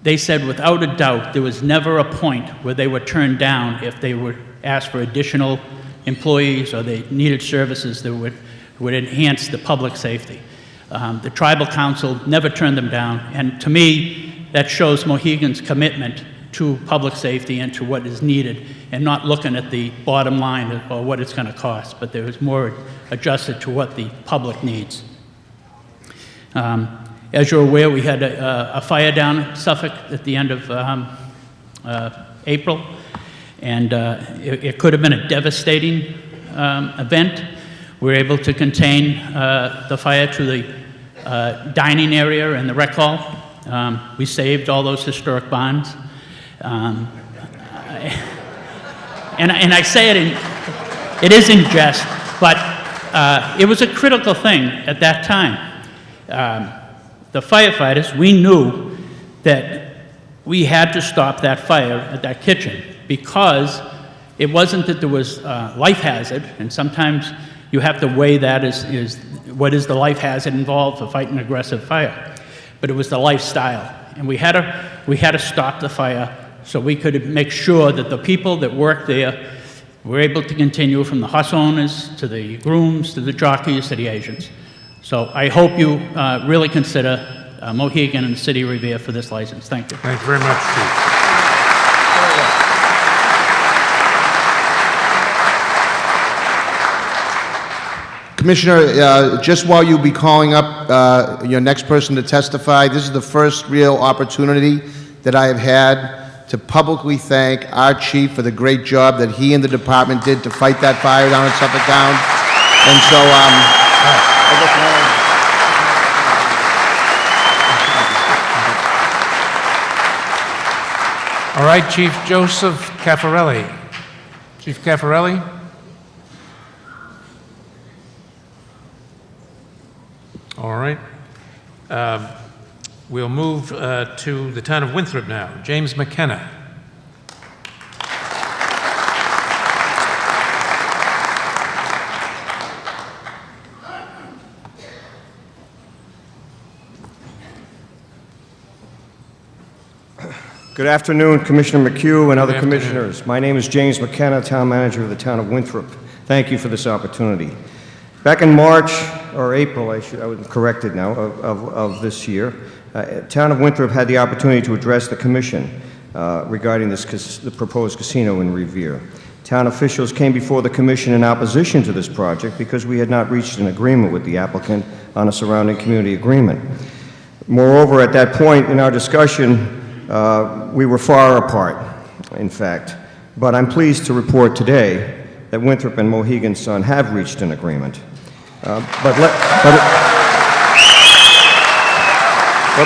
they said without a doubt there was never a point where they were turned down if they were asked for additional employees or they needed services that would enhance the public safety. The tribal council never turned them down, and to me that shows Mohegan's commitment to public safety and to what is needed, and not looking at the bottom line or what it's going to cost, but there was more adjusted to what the public needs. As you're aware, we had a fire down in Suffolk at the end of April, and it could have been a devastating event. We were able to contain the fire to the dining area and the rec hall. We saved all those historic barns. And I say it is in jest, but it was a critical thing at that time. The firefighters, we knew that we had to stop that fire at that kitchen, because it wasn't that there was life hazard, and sometimes you have to weigh that as what is the life hazard involved for fighting aggressive fire, but it was the lifestyle, and we had to stop the fire so we could make sure that the people that worked there were able to continue, from the horse owners to the grooms to the jockeys to the agents. So I hope you really consider Mohegan and the City of Revere for this license. Thank you. Thank you very much, Chief. Commissioner, just while you'll be calling up your next person to testify. This is the first real opportunity that I have had to publicly thank our chief for the great job that he and the department did to fight that fire down in Suffolk Downs. And so, I just want to... All right, Chief Joseph Caffarelli. Chief Caffarelli? All right. We'll move to the town of Winthrop now. James McKenna. Good afternoon, Commissioner McHugh and other commissioners. My name is James McKenna, Town Manager of the Town of Winthrop. Thank you for this opportunity. Back in March, or April, I would correct it now, of this year, Town of Winthrop had the opportunity to address the Commission regarding the proposed casino in Revere. Town officials came before the Commission in opposition to this project because we had not reached an agreement with the applicant on a surrounding community agreement. Moreover, at that point in our discussion, we were far apart, in fact. But I'm pleased to report today that Winthrop and Mohegan Sun have reached an agreement. But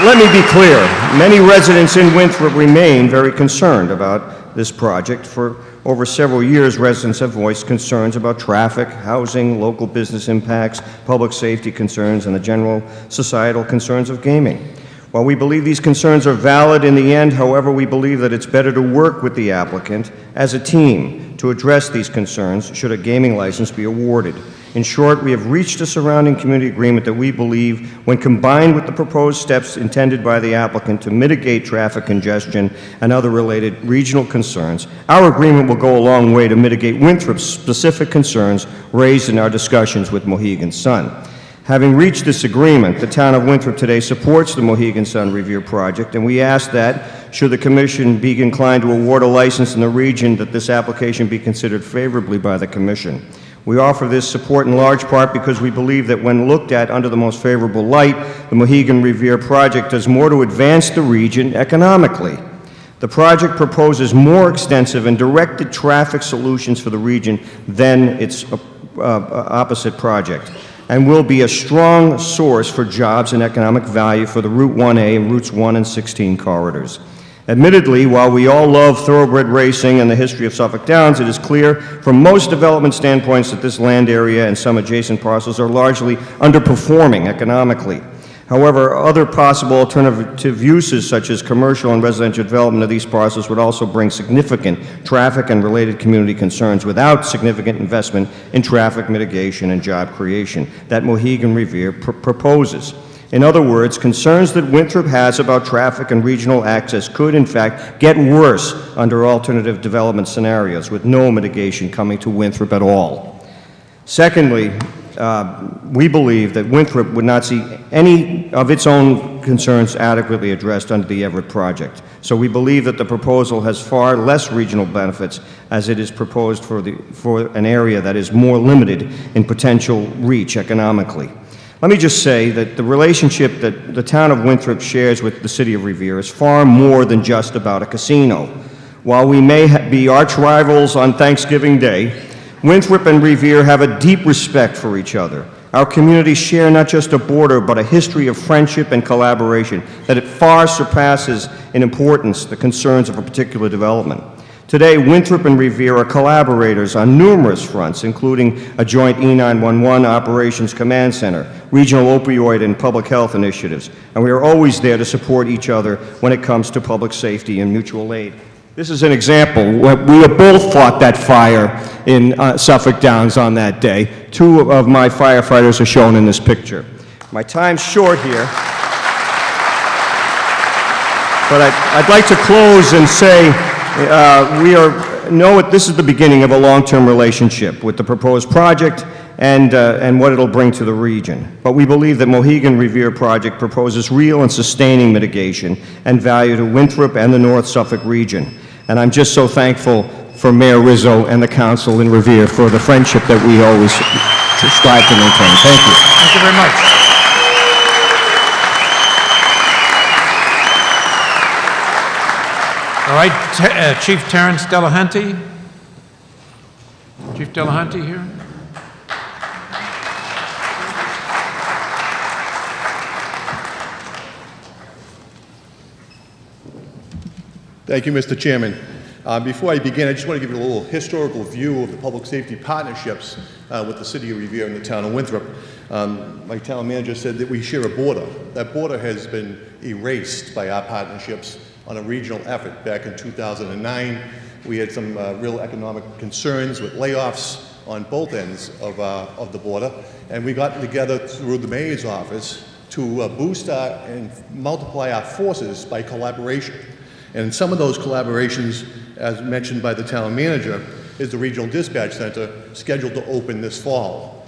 let me be clear. Many residents in Winthrop remain very concerned about this project. For over several years, residents have voiced concerns about traffic, housing, local business impacts, public safety concerns, and the general societal concerns of gaming. While we believe these concerns are valid in the end, however, we believe that it's better to work with the applicant as a team to address these concerns should a gaming license be awarded. In short, we have reached a surrounding community agreement that we believe, when combined with the proposed steps intended by the applicant to mitigate traffic congestion and other related regional concerns, our agreement will go a long way to mitigate Winthrop's specific concerns raised in our discussions with Mohegan Sun. Having reached this agreement, the Town of Winthrop today supports the Mohegan Sun Revere project, and we ask that, should the Commission be inclined to award a license in the region, that this application be considered favorably by the Commission. We offer this support in large part because we believe that when looked at under the most favorable light, the Mohegan Revere project does more to advance the region economically. The project proposes more extensive and directed traffic solutions for the region than its opposite project, and will be a strong source for jobs and economic value for the Route 1A and Routes 1 and 16 corridors. Admittedly, while we all love thoroughbred racing and the history of Suffolk Downs, it is clear from most development standpoints that this land area and some adjacent parcels are largely underperforming economically. However, other possible alternative uses, such as commercial and residential development of these parcels, would also bring significant traffic and related community concerns without significant investment in traffic mitigation and job creation that Mohegan Revere proposes. In other words, concerns that Winthrop has about traffic and regional access could, in fact, get worse under alternative development scenarios, with no mitigation coming to Winthrop at all. Secondly, we believe that Winthrop would not see any of its own concerns adequately addressed under the Everett project. So we believe that the proposal has far less regional benefits as it is proposed for an area that is more limited in potential reach economically. Let me just say that the relationship that the town of Winthrop shares with the city of Revere is far more than just about a casino. While we may be arch rivals on Thanksgiving Day, Winthrop and Revere have a deep respect for each other. Our communities share not just a border, but a history of friendship and collaboration that it far surpasses in importance the concerns of a particular development. Today, Winthrop and Revere are collaborators on numerous fronts, including a joint E911 Operations Command Center, regional opioid and public health initiatives, and we are always there to support each other when it comes to public safety and mutual aid. This is an example. We both fought that fire in Suffolk Downs on that day. Two of my firefighters are shown in this picture. My time's short here, but I'd like to close and say this is the beginning of a long-term relationship with the proposed project and what it'll bring to the region. But we believe that Mohegan Revere project proposes real and sustaining mitigation and value to Winthrop and the North Suffolk region. And I'm just so thankful for Mayor Rizzo and the council in Revere for the friendship that we always strive to maintain. Thank you. Thank you very much. All right, Chief Terrence Delahanty. Chief Delahanty here. Thank you, Mr. Chairman. Before I begin, I just want to give you a little historical view of the public safety partnerships with the City of Revere and the town of Winthrop. My town manager said that we share a border. That border has been erased by our partnerships on a regional effort. Back in 2009, we had some real economic concerns with layoffs on both ends of the border, and we got together through the mayor's office to boost and multiply our forces by collaboration. And some of those collaborations, as mentioned by the town manager, is the Regional Dispatch Center scheduled to open this fall,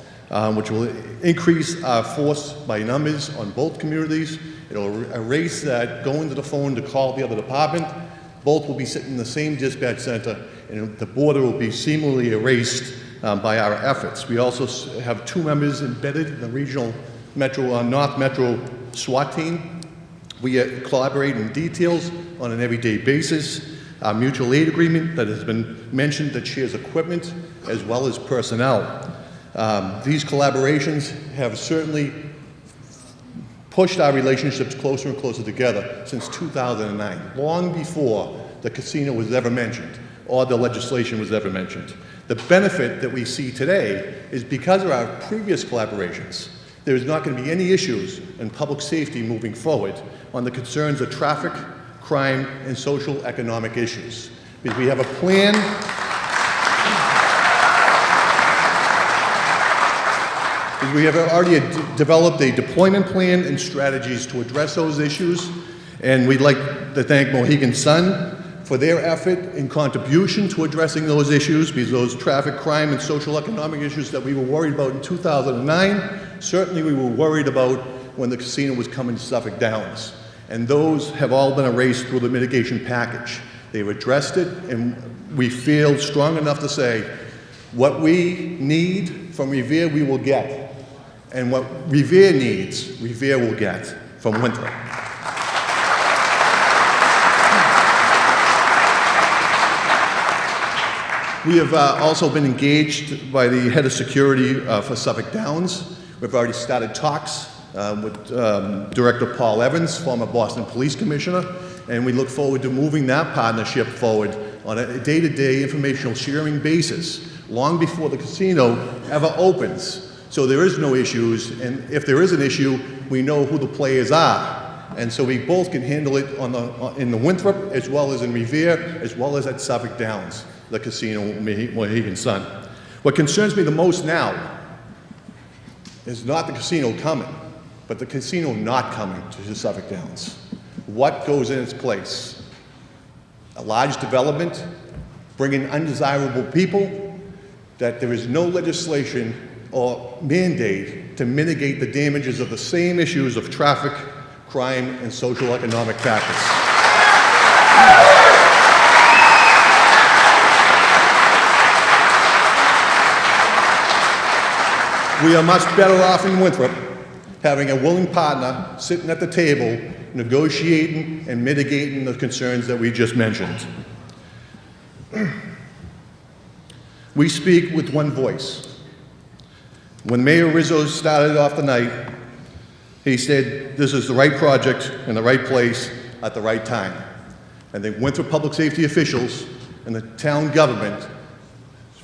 which will increase our force by numbers on both communities. It'll erase that going to the phone to call the other department. Both will be sitting in the same dispatch center, and the border will be seamlessly erased by our efforts. We also have 2 members embedded in the regional North Metro SWAT team. We collaborate in details on an everyday basis. Our mutual aid agreement that has been mentioned that shares equipment as well as personnel. These collaborations have certainly pushed our relationships closer and closer together since 2009, long before the casino was ever mentioned or the legislation was ever mentioned. The benefit that we see today is because of our previous collaborations. There's not going to be any issues in public safety moving forward on the concerns of traffic, crime, and social economic issues. Because we have a plan. Because we have already developed a deployment plan and strategies to address those issues. And we'd like to thank Mohegan Sun for their effort and contribution to addressing those issues, because those traffic, crime, and social economic issues that we were worried about in 2009, certainly we were worried about when the casino was coming to Suffolk Downs. And those have all been erased through the mitigation package. They've addressed it, and we feel strong enough to say, what we need from Revere, we will get. And what Revere needs, Revere will get from Winthrop. We have also been engaged by the head of security for Suffolk Downs. We've already started talks with Director Paul Evans, former Boston Police Commissioner, and we look forward to moving that partnership forward on a day-to-day informational sharing basis, long before the casino ever opens. So there is no issues, and if there is an issue, we know who the players are. And so we both can handle it in the Winthrop, as well as in Revere, as well as at Suffolk Downs, the casino, Mohegan Sun. What concerns me the most now is not the casino coming, but the casino not coming to Suffolk Downs. What goes in its place? A large development, bringing undesirable people, that there is no legislation or mandate to mitigate the damages of the same issues of traffic, crime, and social economic factors. We are much better off in Winthrop having a willing partner sitting at the table, negotiating and mitigating the concerns that we just mentioned. We speak with one voice. When Mayor Rizzo started off the night, he said, this is the right project in the right place at the right time. And the Winthrop public safety officials and the town government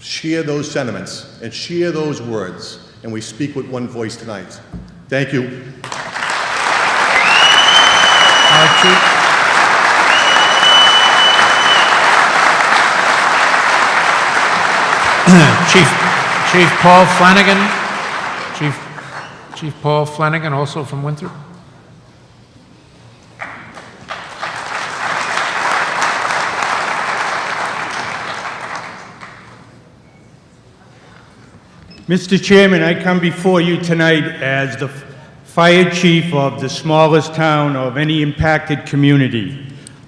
share those sentiments and share those words. And we speak with one voice tonight. Thank you. Chief Paul Flanagan. Chief Paul Flanagan, also from Winthrop. Mr. Chairman, I come before you tonight as the fire chief of the smallest town of any impacted community.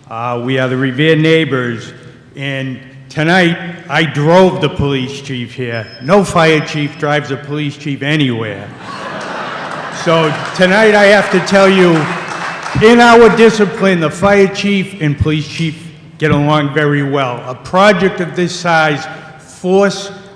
We are the Revere neighbors, and tonight I drove the police chief here. No fire chief drives a police chief anywhere. So tonight I have to tell you, in our discipline, the fire chief and police chief get along very well. A project of this size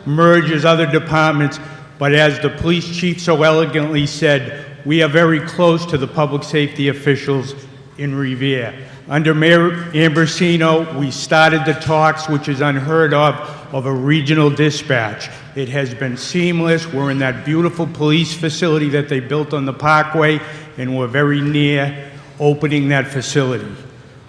merges other departments, but as the police chief so elegantly said, we are very close to the public safety officials in Revere. Under Mayor Ambrosino, we started the talks, which is unheard of a regional dispatch. It has been seamless. We're in that beautiful police facility that they built on the Parkway, and we're very near opening that facility.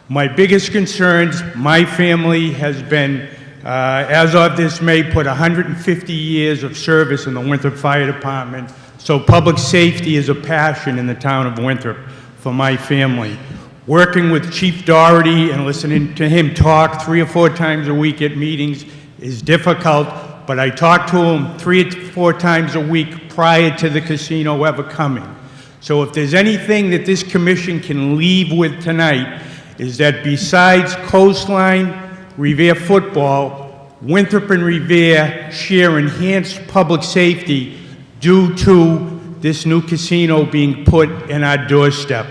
My biggest concerns, my family has been, as of this May, put 150 years of service in the Winthrop Fire Department, so public safety is a passion in the town of Winthrop for my family. Working with Chief Doherty and listening to him talk 3 or 4 times a week at meetings is difficult, but I talk to him 3 or 4 times a week prior to the casino ever coming. So if there's anything that this commission can leave with tonight, is that besides Coastline, Revere football, Winthrop and Revere share enhanced public safety due to this new casino being put in our doorstep.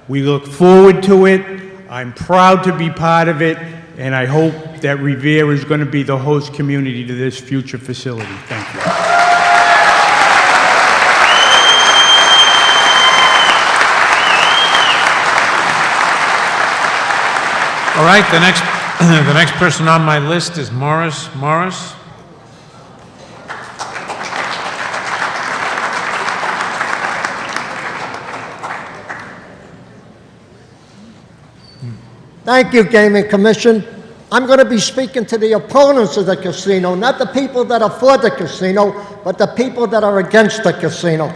We look forward to it. I'm proud to be part of it, and I hope that Revere is going to be the host community to this future facility. Thank you. All right, the next person on my list is Morris. Morris? Thank you, Gaming Commission. I'm going to be speaking to the opponents of the casino, not the people that are for the casino, but the people that are against the casino.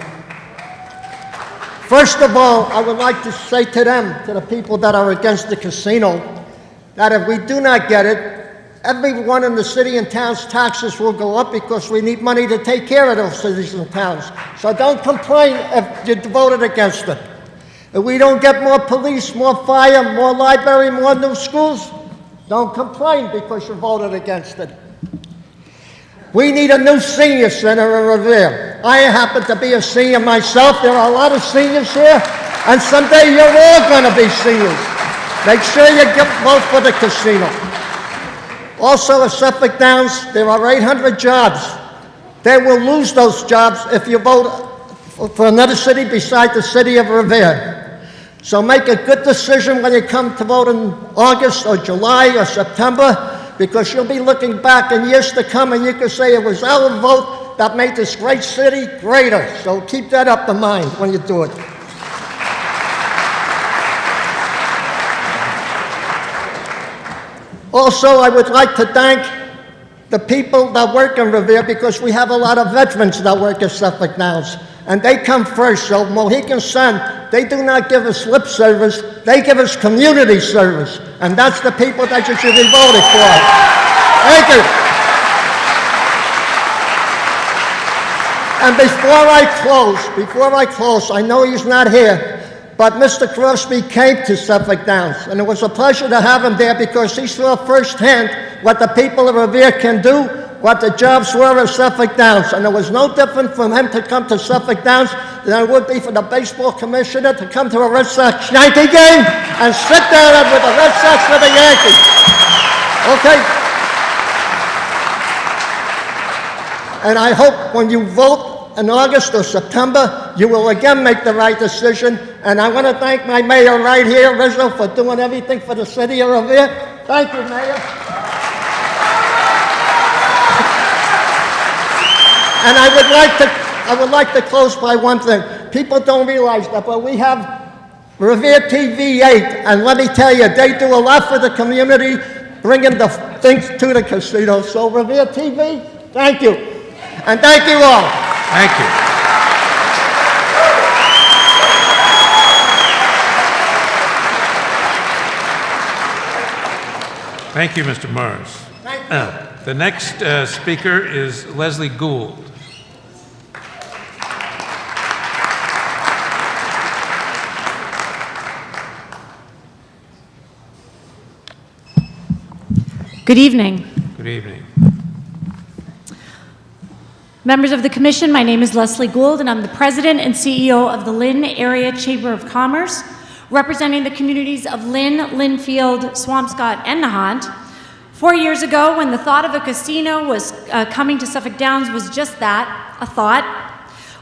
First of all, I would like to say to them, to the people that are against the casino, that if we do not get it, everyone in the city and town's taxes will go up because we need money to take care of those cities and towns. So don't complain if you voted against it. If we don't get more police, more fire, more library, more new schools, don't complain because you voted against it. We need a new senior center in Revere. I happen to be a senior myself. There are a lot of seniors here, and someday you're all going to be seniors. Make sure you vote for the casino. Also, at Suffolk Downs, there are 800 jobs. They will lose those jobs if you vote for another city beside the city of Revere. So make a good decision when you come to vote in August or July or September, because you'll be looking back in years to come and you can say it was our vote that made this great city greater. So keep that up in mind when you do it. Also, I would like to thank the people that work in Revere, because we have a lot of veterans that work at Suffolk Downs, and they come first. So Mohegan Sun, they do not give us lip service, they give us community service, and that's the people that you should be voting for. Thank you. And before I close, I know he's not here, but Mr. Crosby came to Suffolk Downs, and it was a pleasure to have him there because he saw firsthand what the people of Revere can do, what the jobs were at Suffolk Downs. And it was no different for him to come to Suffolk Downs than it would be for the baseball commissioner to come to a Red Sox-Yankee game and sit down with the Red Sox or the Yankees. Okay? And I hope when you vote in August or September, you will again make the right decision. And I want to thank my mayor right here, Rizzo, for doing everything for the city of Revere. Thank you, Mayor. And I would like to close by one thing. People don't realize that, but we have Revere TV 8, and let me tell you, they do a lot for the community, bringing the things to the casino. So Revere TV, thank you. And thank you all. Thank you. Thank you, Mr. Morris. The next speaker is Leslie Gould. Good evening. Good evening. Members of the Commission, my name is Leslie Gould, and I'm the President and CEO of the Lynn Area Chamber of Commerce, representing the communities of Lynn, Linfield, Swampscott, and Nahant. 4 years ago, when the thought of a casino was coming to Suffolk Downs was just that, a thought,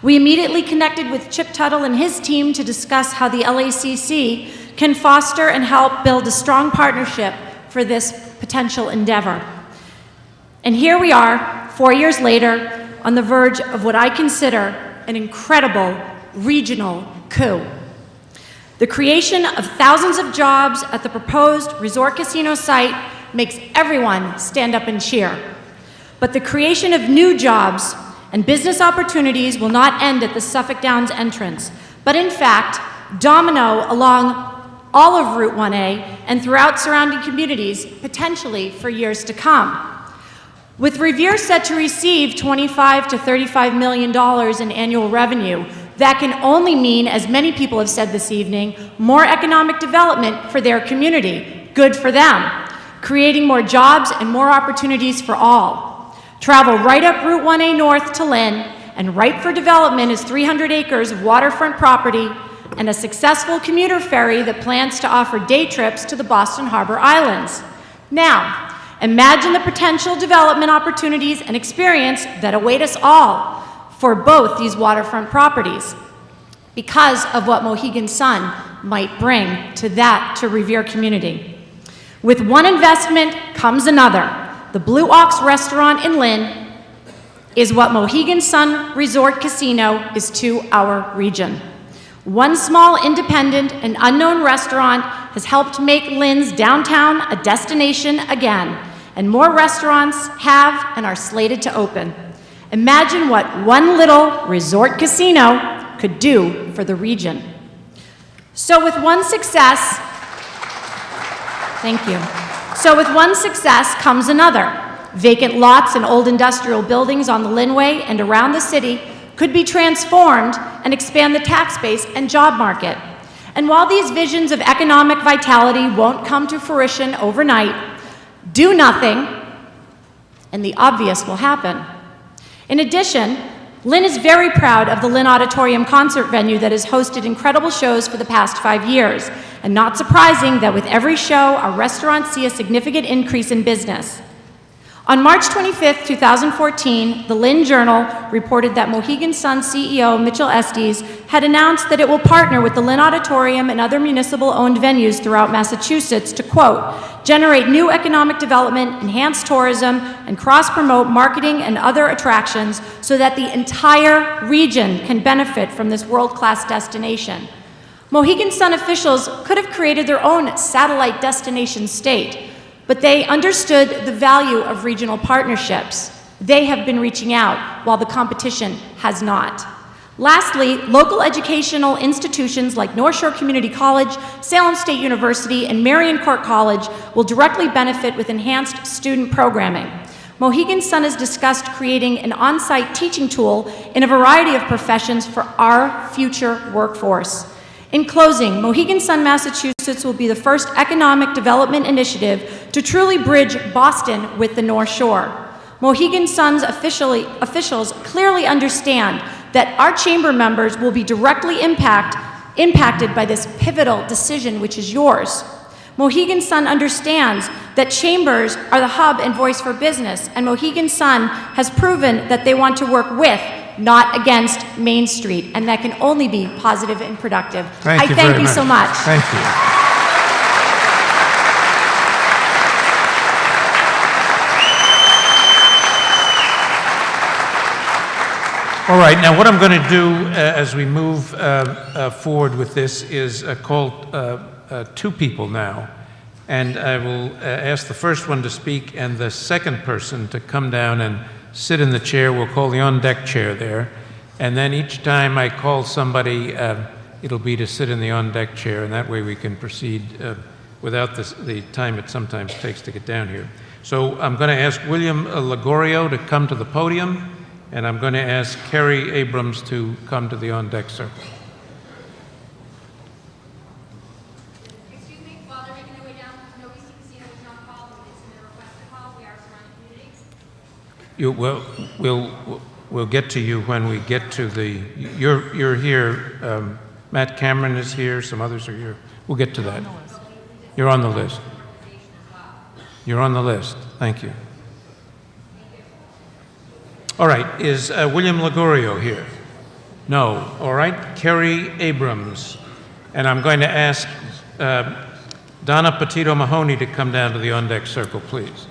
we immediately connected with Chip Tuttle and his team to discuss how the LACC can foster and help build a strong partnership for this potential endeavor. And here we are, 4 years later, on the verge of what I consider an incredible regional coup. The creation of thousands of jobs at the proposed resort casino site makes everyone stand up and cheer. But the creation of new jobs and business opportunities will not end at the Suffolk Downs entrance, but in fact, domino along all of Route 1A and throughout surrounding communities, potentially for years to come. With Revere set to receive $25 to $35 million in annual revenue, that can only mean, as many people have said this evening, more economic development for their community. Good for them. Creating more jobs and more opportunities for all. Travel right up Route 1A North to Lynn, and ripe for development is 300 acres of waterfront property and a successful commuter ferry that plans to offer day trips to the Boston Harbor Islands. Now, imagine the potential development opportunities and experience that await us all for both these waterfront properties because of what Mohegan Sun might bring to Revere community. With one investment comes another. The Blue Ox restaurant in Lynn is what Mohegan Sun Resort Casino is to our region. One small independent and unknown restaurant has helped make Lynn's downtown a destination again, and more restaurants have and are slated to open. Imagine what one little resort casino could do for the region. So with one success, thank you. So with one success comes another. Vacant lots and old industrial buildings on the Linway and around the city could be transformed and expand the tax base and job market. And while these visions of economic vitality won't come to fruition overnight, do nothing and the obvious will happen. In addition, Lynn is very proud of the Lynn Auditorium concert venue that has hosted incredible shows for the past 5 years. And not surprising that with every show, our restaurants see a significant increase in business. On March 25, 2014, the Lynn Journal reported that Mohegan Sun CEO Mitchell Estes had announced that it will partner with the Lynn Auditorium and other municipal-owned venues throughout Massachusetts to, quote, generate new economic development, enhance tourism, and cross-promote marketing and other attractions so that the entire region can benefit from this world-class destination. Mohegan Sun officials could have created their own satellite destination state, but they understood the value of regional partnerships. They have been reaching out, while the competition has not. Lastly, local educational institutions like North Shore Community College, Salem State University, and Marion Court College will directly benefit with enhanced student programming. Mohegan Sun has discussed creating an on-site teaching tool in a variety of professions for our future workforce. In closing, Mohegan Sun, Massachusetts will be the first economic development initiative to truly bridge Boston with the North Shore. Mohegan Sun's officials clearly understand that our chamber members will be directly impacted by this pivotal decision, which is yours. Mohegan Sun understands that chambers are the hub and voice for business, and Mohegan Sun has proven that they want to work with, not against Main Street, and that can only be positive and productive. I thank you so much. Thank you. All right, now what I'm going to do as we move forward with this is call two people now. And I will ask the first one to speak and the second person to come down and sit in the chair. We'll call the on-deck chair there. And then each time I call somebody, it'll be to sit in the on-deck chair, and that way we can proceed without the time it sometimes takes to get down here. So I'm going to ask William Lagorio to come to the podium, and I'm going to ask Kerry Abrams to come to the on-deck circle. Excuse me, while they're making their way down, no BC Casino was not called, it's in the request to call. We are surrounding communities. We'll get to you when we get to the, you're here Matt Cameron is here, some others are here. We'll get to that. You're on the list. You're on the list. Thank you. All right, is William Ligorio here? No. All right, Kerry Abrams. And I'm going to ask Donna Petito Mahoney to come down to the on-deck circle, please.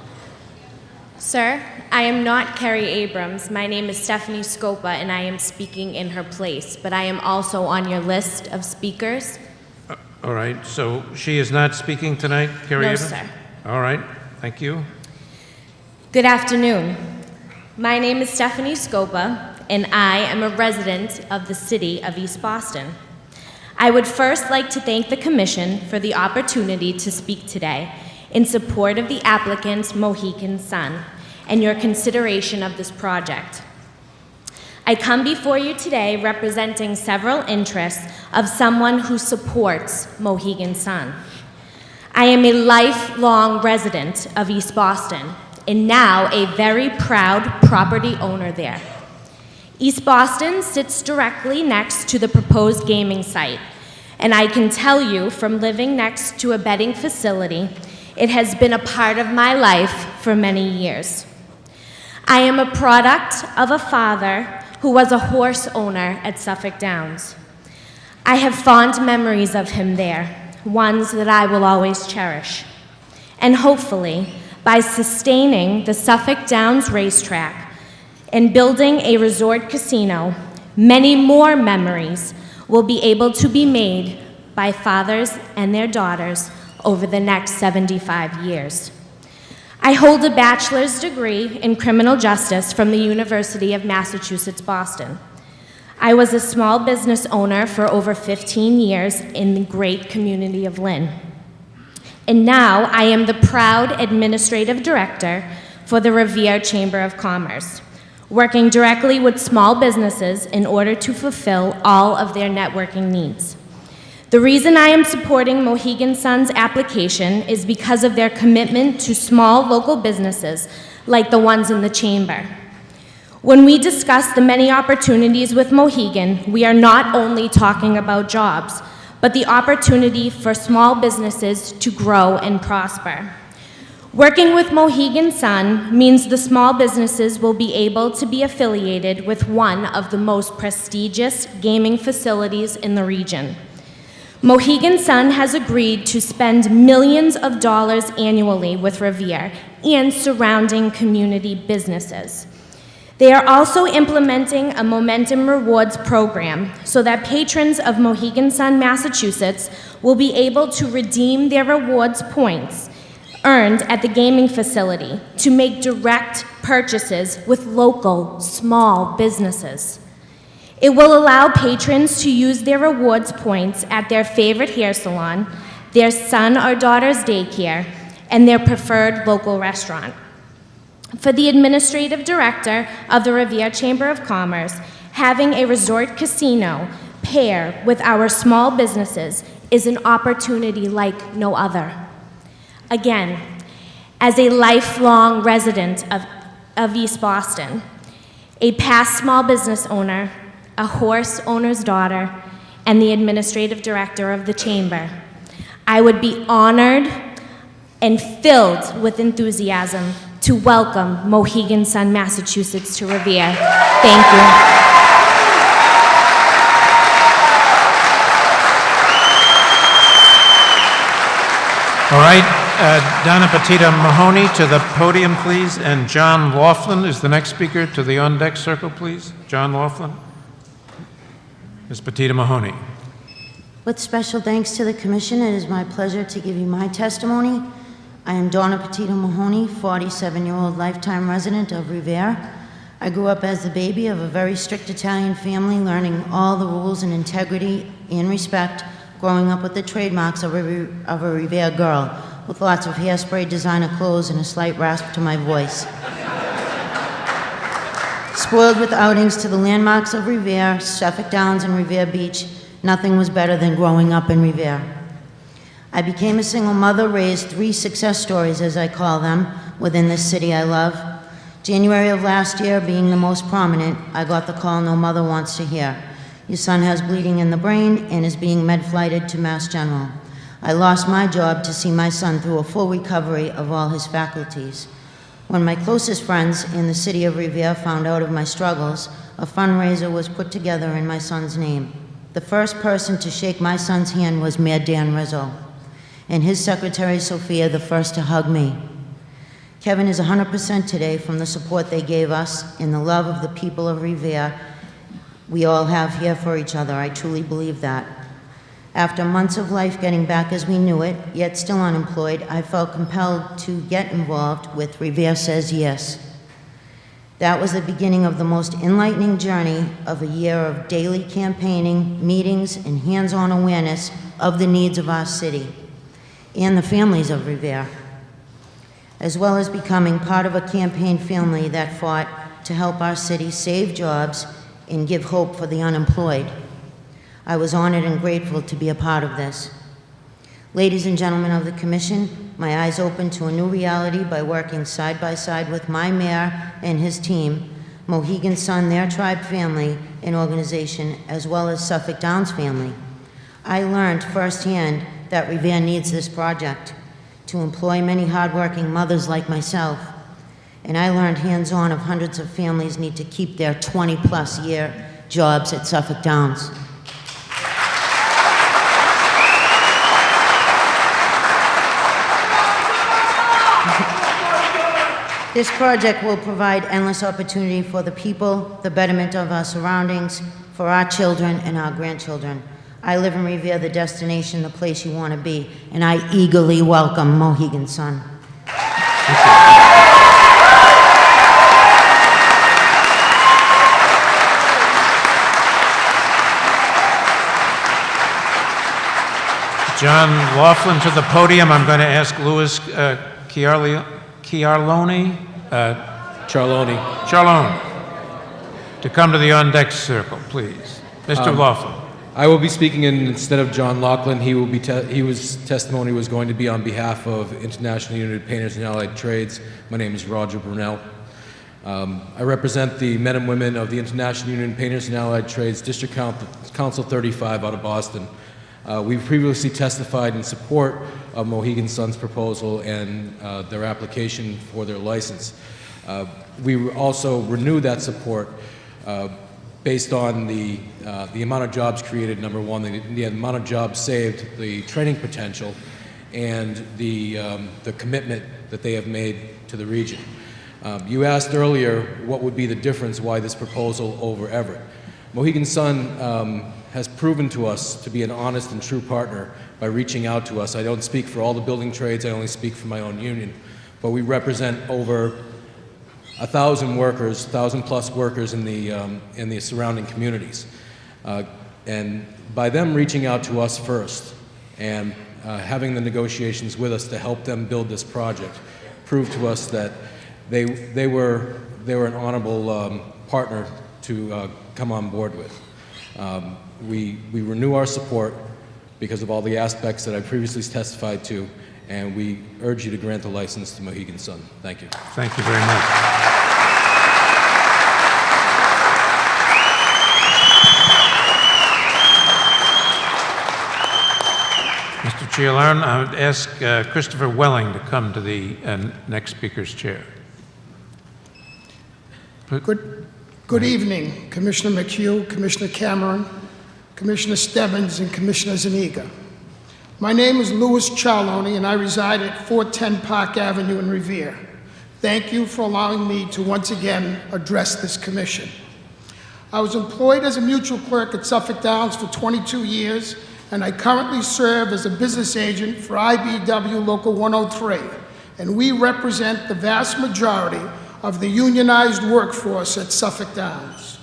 Sir, I am not Kerry Abrams. My name is Stephanie Scopa, and I am speaking in her place, but I am also on your list of speakers. All right, so she is not speaking tonight, Kerry No, Abrams? sir. All right, thank you. Good afternoon. My name is Stephanie Scopa, and I am a resident of the city of East Boston. I would first like to thank the Commission for the opportunity to speak today in support of the applicant Mohegan Sun and your consideration of this project. I come before you today representing several interests of someone who supports Mohegan Sun. I am a lifelong resident of East Boston and now a very proud property owner there. East Boston sits directly next to the proposed gaming site, and I can tell you from living next to a betting facility, it has been a part of my life for many years. I am a product of a father who was a horse owner at Suffolk Downs. I have fond memories of him there, ones that I will always cherish. And hopefully, by sustaining the Suffolk Downs racetrack and building a resort casino, many more memories will be able to be made by fathers and their daughters over the next 75 years. I hold a bachelor's degree in criminal justice from the University of Massachusetts, Boston. I was a small business owner for over 15 years in the great community of Lynn. And now I am the proud administrative director for the Revere Chamber of Commerce, working directly with small businesses in order to fulfill all of their networking needs. The reason I am supporting Mohegan Sun's application is because of their commitment to small local businesses like the ones in the Chamber. When we discuss the many opportunities with Mohegan, we are not only talking about jobs, but the opportunity for small businesses to grow and prosper. Working with Mohegan Sun means the small businesses will be able to be affiliated with one of the most prestigious gaming facilities in the region. Mohegan Sun has agreed to spend millions of dollars annually with Revere and surrounding community businesses. They are also implementing a Momentum Rewards program so that patrons of Mohegan Sun, Massachusetts will be able to redeem their rewards points earned at the gaming facility to make direct purchases with local small businesses. It will allow patrons to use their rewards points at their favorite hair salon, their son or daughter's daycare, and their preferred local restaurant. For the administrative director of the Revere Chamber of Commerce, having a resort casino pair with our small businesses is an opportunity like no other. Again, as a lifelong resident of East Boston, a past small business owner, a horse owner's daughter, and the administrative director of the Chamber, I would be honored and filled with enthusiasm to welcome Mohegan Sun, Massachusetts to Revere. Thank you. All right, Donna Petito Mahoney to the podium, please, and John Laughlin is the next speaker to the on-deck circle, please. John Laughlin. Ms. Petito Mahoney. With special thanks to the Commission, it is my pleasure to give you my testimony. I am Donna Petito Mahoney, 47-year-old lifetime resident of Revere. I grew up as the baby of a very strict Italian family, learning all the rules and integrity and respect, growing up with the trademarks of a Revere girl, with lots of hairspray, designer clothes, and a slight rasp to my voice. Spoiled with outings to the landmarks of Revere, Suffolk Downs, and Revere Beach, nothing was better than growing up in Revere. I became a single mother, raised 3 success stories, as I call them, within this city I love. January of last year being the most prominent, I got the call no mother wants to hear. Your son has bleeding in the brain and is being med-flighted to Mass General. I lost my job to see my son through a full recovery of all his faculties. When my closest friends in the city of Revere found out of my struggles, a fundraiser was put together in my son's name. The first person to shake my son's hand was Mayor Dan Rizzo, and his secretary, Sophia, the first to hug me. Kevin is 100% today from the support they gave us and the love of the people of Revere we all have here for each other. I truly believe that. After months of life getting back as we knew it, yet still unemployed, I felt compelled to get involved with Revere Says Yes. That was the beginning of the most enlightening journey of a year of daily campaigning, meetings, and hands-on awareness of the needs of our city and the families of Revere, as well as becoming part of a campaign family that fought to help our city save jobs and give hope for the unemployed. I was honored and grateful to be a part of this. Ladies and gentlemen of the Commission, my eyes opened to a new reality by working side by side with my mayor and his team, Mohegan Sun, their tribe family and organization, as well as Suffolk Downs family. I learned firsthand that Revere needs this project to employ many hardworking mothers like myself. And I learned hands-on of hundreds of families need to keep their 20-plus year jobs at Suffolk Downs. This project will provide endless opportunity for the people, the betterment of our surroundings, for our children and our grandchildren. I live in Revere, the destination, the place you want to be, and I eagerly welcome Mohegan Sun. John Laughlin to the podium. I'm going to ask Louis Charlone to come to the on-deck circle, please. Mr. Laughlin. I will be speaking instead of John Laughlin. His testimony was going to be on behalf of International Union of Painters and Allied Trades. My name is Roger Brunel. I represent the men and women of the International Union of Painters and Allied Trades District Council 35 out of Boston. We've previously testified in support of Mohegan Sun's proposal and their application for their license. We also renew that support based on the amount of jobs created, number one, the amount of jobs saved, the training potential, and the commitment that they have made to the region. You asked earlier what would be the difference, why this proposal over Everett. Mohegan Sun has proven to us to be an honest and true partner by reaching out to us. I don't speak for all the building trades, I only speak for my own union, but we represent over 1,000 workers, 1,000+ workers in the surrounding communities. And by them reaching out to us first and having the negotiations with us to help them build this project proved to us that they were an honorable partner to come on board with. We renew our support because of all the aspects that I previously testified to, and we urge you to grant the license to Mohegan Sun. Thank you. Thank you very much. Mr. Chialone, I would ask Christopher Welling to come to the next speaker's chair. Good evening, Commissioner McHugh, Commissioner Cameron, Commissioner Stebbins, and Commissioner Zuniga. My name is Louis Charlone, and I reside at 410 Park Avenue in Revere. Thank you for allowing me to once again address this commission. I was employed as a mutual clerk at Suffolk Downs for 22 years, and I currently serve as a business agent for IBW Local 103, and we represent the vast majority of the unionized workforce at Suffolk Downs.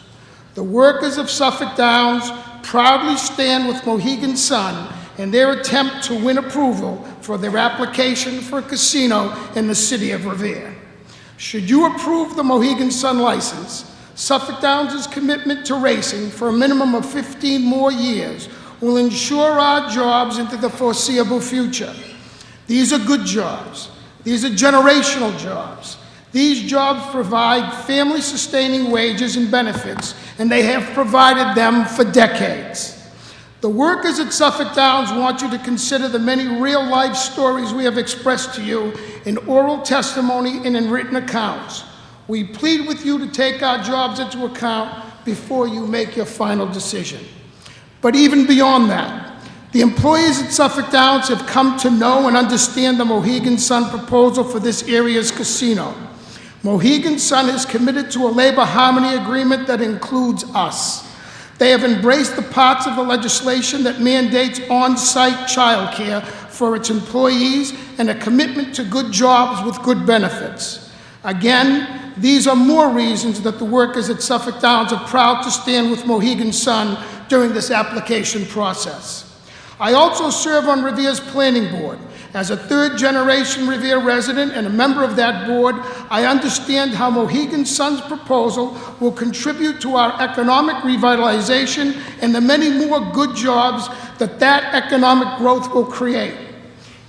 The workers of Suffolk Downs proudly stand with Mohegan Sun in their attempt to win approval for their application for a casino in the city of Revere. Should you approve the Mohegan Sun license, Suffolk Downs' commitment to racing for a minimum of 15 more years will ensure our jobs into the foreseeable future. These are good jobs. These are generational jobs. These jobs provide family-sustaining wages and benefits and they have provided them for decades. The workers at Suffolk Downs want you to consider the many real-life stories we have expressed to you in oral testimony and in written accounts. We plead with you to take our jobs into account before you make your final decision. But even beyond that, the employees at Suffolk Downs have come to know and understand the Mohegan Sun proposal for this area's casino. Mohegan Sun is committed to a labor harmony agreement that includes us. They have embraced the parts of the legislation that mandates on-site childcare for its employees and a commitment to good jobs with good benefits. Again, these are more reasons that the workers at Suffolk Downs are proud to stand with Mohegan Sun during this application process. I also serve on Revere's planning board. As a third-generation Revere resident and a member of that board, I understand how Mohegan Sun's proposal will contribute to our economic revitalization and the many more good jobs that economic growth will create.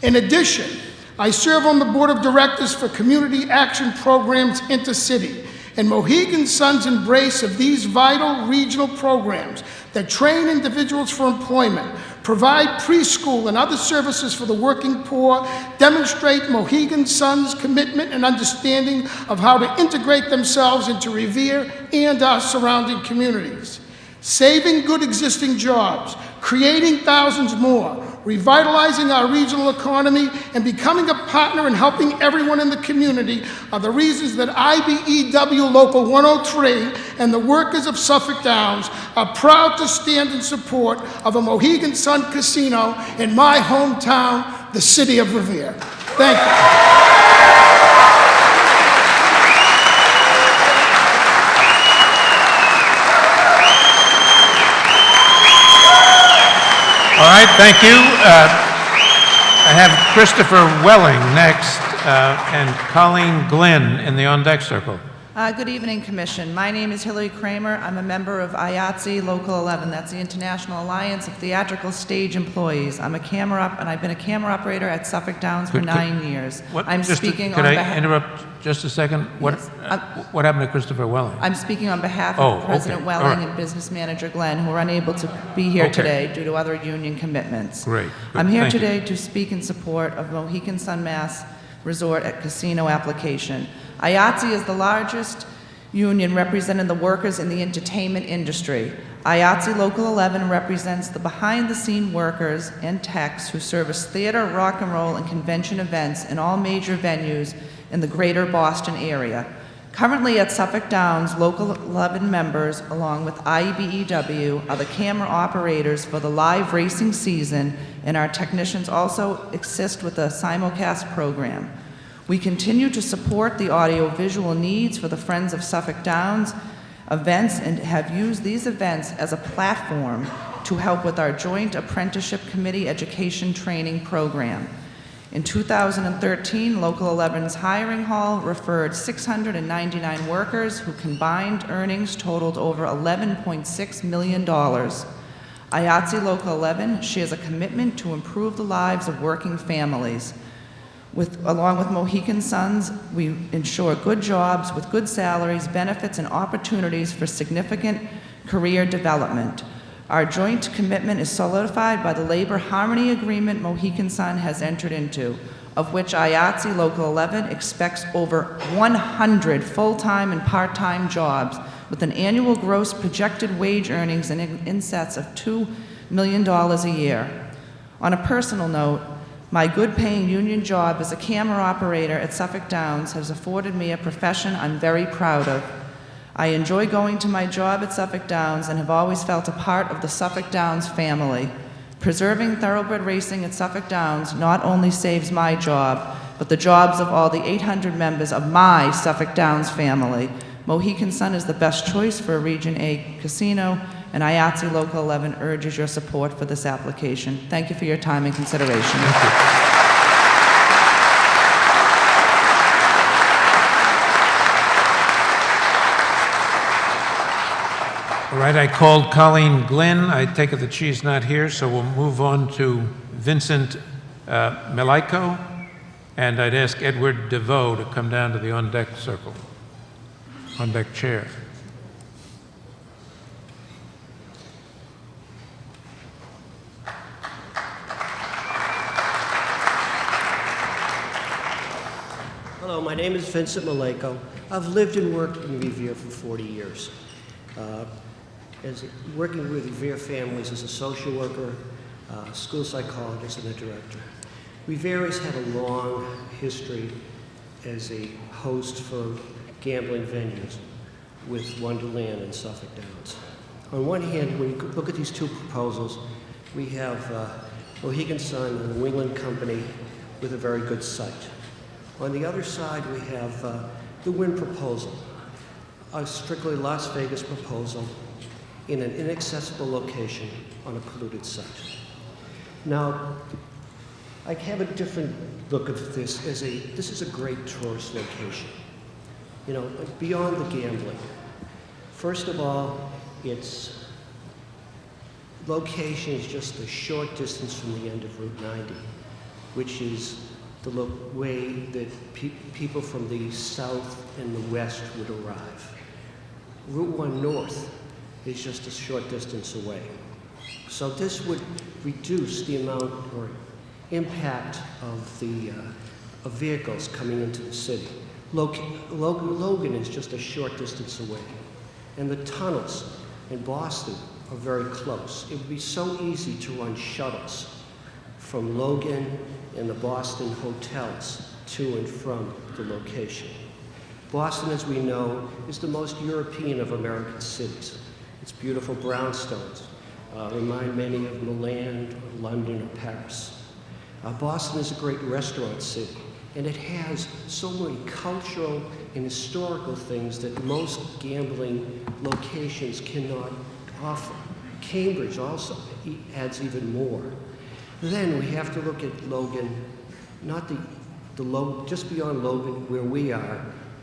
In addition, I serve on the board of directors for Community Action Programs Intercity, and Mohegan Sun's embrace of these vital regional programs that train individuals for employment, provide preschool and other services for the working poor, demonstrate Mohegan Sun's commitment and understanding of how to integrate themselves into Revere and our surrounding communities. Saving good existing jobs, creating thousands more, revitalizing our regional economy, and becoming a partner in helping everyone in the community are the reasons that IBEW Local 103 and the workers of Suffolk Downs are proud to stand in support of a Mohegan Sun casino in my hometown, the city of Revere. Thank you. All right, thank you. I have Christopher Welling next, and Colleen Glenn in the on-deck circle. Good evening, Commission. My name is Hillary Kramer. I'm a member of IATSE Local 11. That's the International Alliance of Theatrical Stage Employees. I'm a and I've been a camera operator at Suffolk Downs for 9 years. I'm speaking on behalf... Could I interrupt just a second? What happened to Christopher Welling? I'm speaking on behalf of President Welling and Business Manager Glenn, who are unable to be here today due to other union commitments. Great. I'm here today to speak in support of Mohegan Sun Mass Resort at Casino application. IATSE is the largest union representing the workers in the entertainment industry. IATSE Local 11 represents the behind-the-scene workers and techs who service theater, rock and roll, and convention events in all major venues in the greater Boston area. Currently at Suffolk Downs, Local 11 members, along with IBEW, are the camera operators for the live racing season, and our technicians also assist with the simulcast program. We continue to support the audio-visual needs for the Friends of Suffolk Downs events and have used these events as a platform to help with our Joint Apprenticeship Committee Education Training Program. In 2013, Local 11's hiring hall referred 699 workers who combined earnings totaled over $11.6 million. IATSE Local 11 shares a commitment to improve the lives of working families. Along with Mohegan Suns, we ensure good jobs with good salaries, benefits, and opportunities for significant career development. Our joint commitment is solidified by the labor harmony agreement Mohegan Sun has entered into, of which IATSE Local 11 expects over 100 full-time and part-time jobs with an annual gross projected wage earnings in excess of $2 million a year. On a personal note, my good-paying union job as a camera operator at Suffolk Downs has afforded me a profession I'm very proud of. I enjoy going to my job at Suffolk Downs and have always felt a part of the Suffolk Downs family. Preserving thoroughbred racing at Suffolk Downs not only saves my job, but the jobs of all the 800 members of my Suffolk Downs family. Mohegan Sun is the best choice for a Region A casino, and IATSE Local 11 urges your support for this application. Thank you for your time and consideration. Thank you. All right, I called Colleen Glenn. I take it that she's not here, so we'll move on to Vincent Melaiko, and I'd ask Edward DeVoe to come down to the on-deck circle, on-deck chair. Hello, my name is Vincent Maleko. I've lived and worked in Revere for 40 years. Working with Revere families as a social worker, school psychologist, and a director. Revere has had a long history as a host for gambling venues with Wonderland and Suffolk Downs. On one hand, when you look at these two proposals, we have Mohegan Sun and the Wingland Company with a very good site. On the other side, we have the Wynn proposal, a strictly Las Vegas proposal in an inaccessible location on a polluted site. Now, I have a different look at this as this is a great tourist location. You know, beyond the gambling. First of all, its location is just a short distance from the end of Route 90, which is the way that people from the south and the west would arrive. Route 1 North is just a short distance away. So this would reduce the amount or impact of the of vehicles coming into the city. Logan is just a short distance away. And the tunnels in Boston are very close. It would be so easy to run shuttles from Logan and the Boston hotels to and from the location. Boston, as we know, is the most European of American cities. Its beautiful brownstones remind many of Milan, or London, or Paris. Boston is a great restaurant city, and it has so many cultural and historical things that most gambling locations cannot offer. Cambridge also adds even more. Then we have to look at Logan, not just beyond Logan where we are,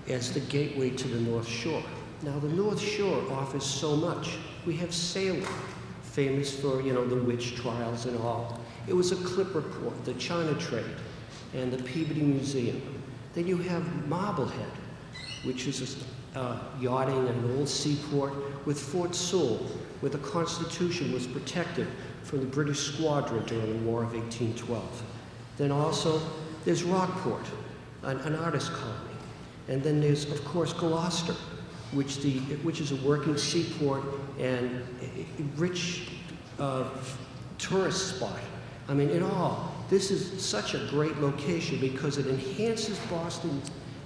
as the gateway to the North Shore. Now the North Shore offers so much. We have Salem, famous for, you know, the witch trials and all. It was a clipper port, the China trade, and the Peabody Museum. Then you have Marblehead, which is yachting and an old seaport, with Fort Sewell, where the Constitution was protected from the British squadron during the War of 1812. Then also, there's Rockport, an artist colony. And then there's, of course, Gloucester, which is a working seaport and a rich tourist spot. I mean, in all, this is such a great location because it enhances Boston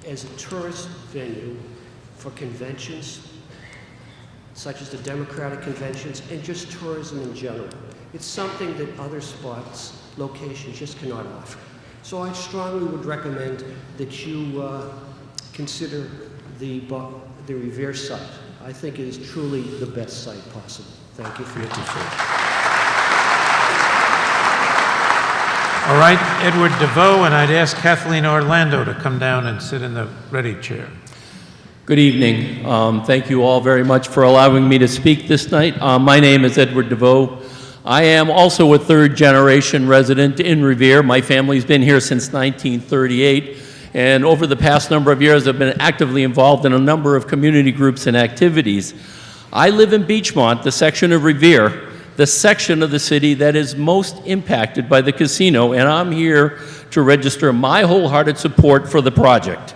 as a tourist venue for conventions, such as the Democratic conventions, and just tourism in general. It's something that other spots, locations, just cannot offer. So I strongly would recommend that you consider the Revere site. I think it is truly the best site possible. Thank you for your attention. All right, Edward DeVoe, and I'd ask Kathleen Orlando to come down and sit in the ready chair. Good evening. Thank you all very much for allowing me to speak this night. My name is Edward DeVoe. I am also a third-generation resident in Revere. My family's been here since 1938, and over the past number of years, I've been actively involved in a number of community groups and activities. I live in Beachmont, the section of Revere, the section of the city that is most impacted by the casino, and I'm here to register my wholehearted support for the project.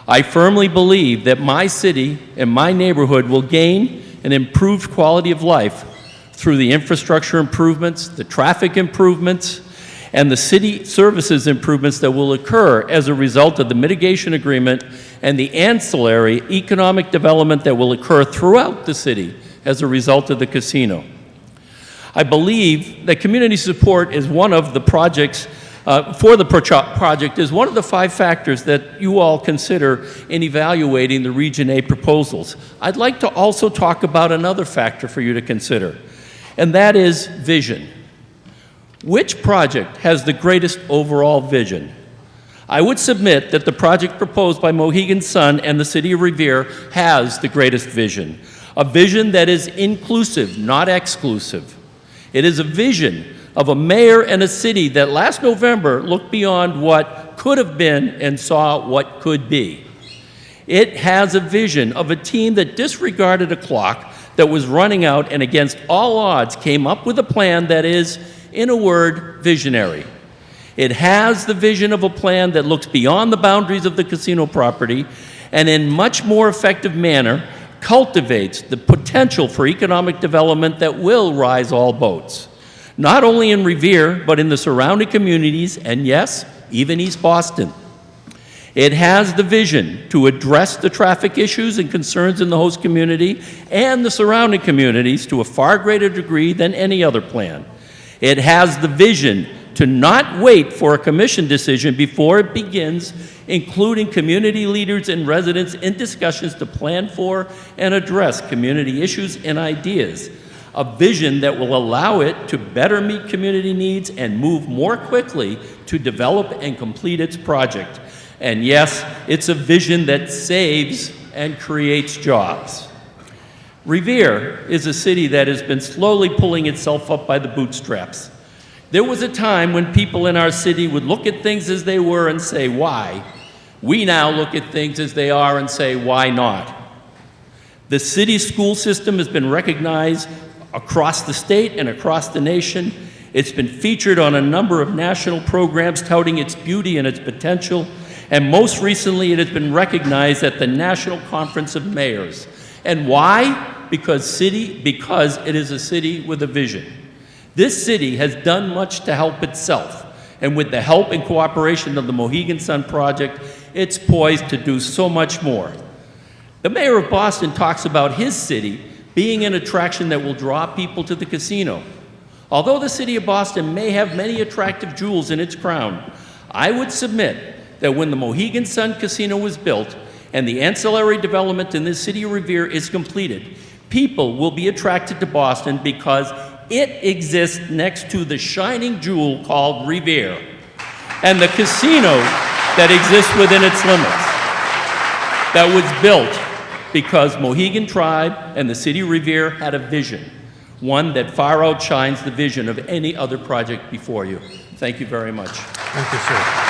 I firmly believe that my city and my neighborhood will gain an improved quality of life through the infrastructure improvements, the traffic improvements, and the city services improvements that will occur as a result of the mitigation agreement and the ancillary economic development that will occur throughout the city as a result of the casino. I believe that community support is one of the projects, for the project is one of the 5 factors that you all consider in evaluating the Region A proposals. I'd like to also talk about another factor for you to consider, and that is vision. Which project has the greatest overall vision? I would submit that the project proposed by Mohegan Sun and the City of Revere has the greatest vision, a vision that is inclusive, not exclusive. It is a vision of a mayor and a city that last November looked beyond what could have been and saw what could be. It has a vision of a team that disregarded a clock that was running out and against all odds came up with a plan that is, in a word, visionary. It has the vision of a plan that looks beyond the boundaries of the casino property and in much more effective manner cultivates the potential for economic development that will rise all boats, not only in Revere, but in the surrounding communities, and yes, even East Boston. It has the vision to address the traffic issues and concerns in the host community and the surrounding communities to a far greater degree than any other plan. It has the vision to not wait for a commission decision before it begins, including community leaders and residents in discussions to plan for and address community issues and ideas. A vision that will allow it to better meet community needs and move more quickly to develop and complete its project. And yes, it's a vision that saves and creates jobs. Revere is a city that has been slowly pulling itself up by the bootstraps. There was a time when people in our city would look at things as they were and say, why? We now look at things as they are and say, why not? The city school system has been recognized across the state and across the nation. It's been featured on a number of national programs touting its beauty and its potential. And most recently, it has been recognized at the National Conference of Mayors. And why? Because it is a city with a vision. This city has done much to help itself, and with the help and cooperation of the Mohegan Sun Project, it's poised to do so much more. The mayor of Boston talks about his city being an attraction that will draw people to the casino. Although the city of Boston may have many attractive jewels in its crown, I would submit that when the Mohegan Sun Casino was built and the ancillary development in this city of Revere is completed, people will be attracted to Boston because it exists next to the shining jewel called Revere and the casino that exists within its limits. That was built because Mohegan Tribe and the city of Revere had a vision, one that far outshines the vision of any other project before you. Thank you very much. Thank you, sir.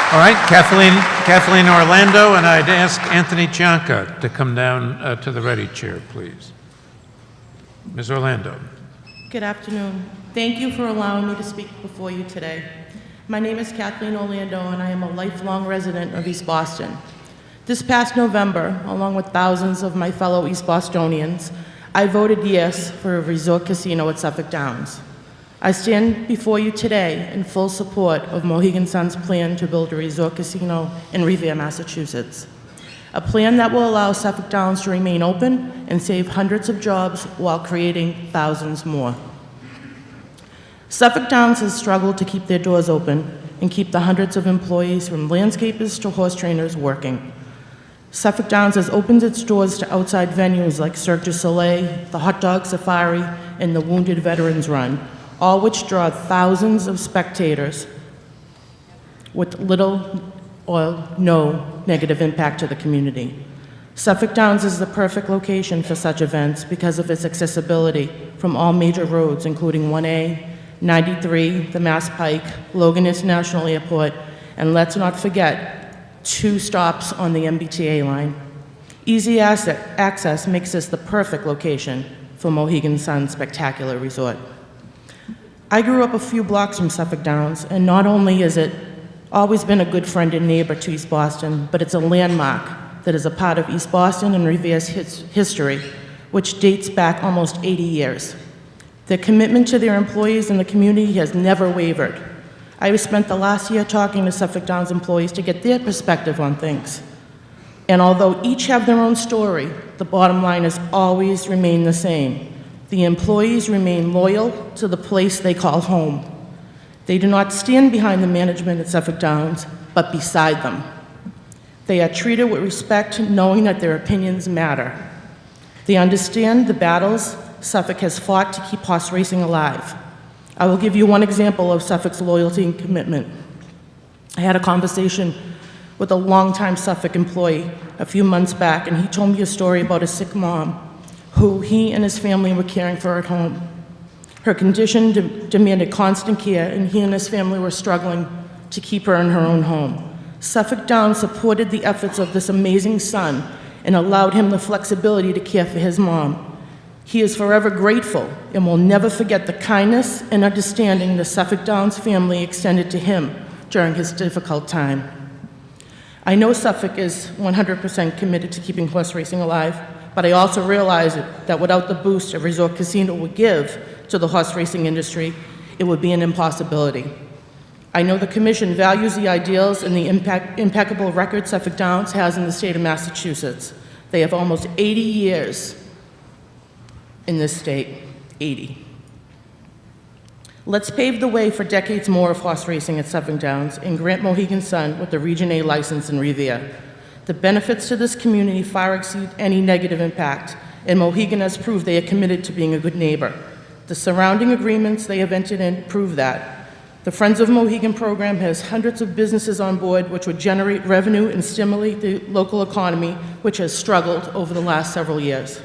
All right, Kathleen Orlando, and I'd ask Anthony Cianca to come down to the ready chair, please. Ms. Orlando. Good afternoon. Thank you for allowing me to speak before you today. My name is Kathleen Orlando, and I am a lifelong resident of East Boston. This past November, along with thousands of my fellow East Bostonians, I voted yes for a resort casino at Suffolk Downs. I stand before you today in full support of Mohegan Sun's plan to build a resort casino in Revere, Massachusetts. A plan that will allow Suffolk Downs to remain open and save hundreds of jobs while creating thousands more. Suffolk Downs has struggled to keep their doors open and keep the hundreds of employees from landscapers to horse trainers working. Suffolk Downs has opened its doors to outside venues like Cirque du Soleil, the Hot Dog Safari, and the Wounded Veterans Run, all which draw thousands of spectators with little or no negative impact to the community. Suffolk Downs is the perfect location for such events because of its accessibility from all major roads, including 1A, 93, the Mass Pike, Logan International Airport, and let's not forget 2 stops on the MBTA line. Easy access makes this the perfect location for Mohegan Sun's spectacular resort. I grew up a few blocks from Suffolk Downs, and not only is it always been a good friend and neighbor to East Boston, but it's a landmark that is a part of East Boston and Revere's history, which dates back almost 80 years. Their commitment to their employees and the community has never wavered. I spent the last year talking to Suffolk Downs employees to get their perspective on things. And although each have their own story, the bottom line has always remained the same. The employees remain loyal to the place they call home. They do not stand behind the management at Suffolk Downs, but beside them. They are treated with respect, knowing that their opinions matter. They understand the battles Suffolk has fought to keep horse racing alive. I will give you one example of Suffolk's loyalty and commitment. I had a conversation with a longtime Suffolk employee a few months back, and he told me a story about a sick mom who he and his family were caring for at home. Her condition demanded constant care, and he and his family were struggling to keep her in her own home. Suffolk Downs supported the efforts of this amazing son and allowed him the flexibility to care for his mom. He is forever grateful and will never forget the kindness and understanding the Suffolk Downs family extended to him during his difficult time. I know Suffolk is 100% committed to keeping horse racing alive, but I also realize that without the boost a resort casino would give to the horse racing industry, it would be an impossibility. I know the Commission values the ideals and the impeccable record Suffolk Downs has in the state of Massachusetts. They have almost 80 years in this state, 80. Let's pave the way for decades more of horse racing at Suffolk Downs and grant Mohegan Sun with the Region A license in Revere. The benefits to this community far exceed any negative impact, and Mohegan has proved they are committed to being a good neighbor. The surrounding agreements they have entered in prove that. The Friends of Mohegan program has hundreds of businesses on board which would generate revenue and stimulate the local economy, which has struggled over the last several years.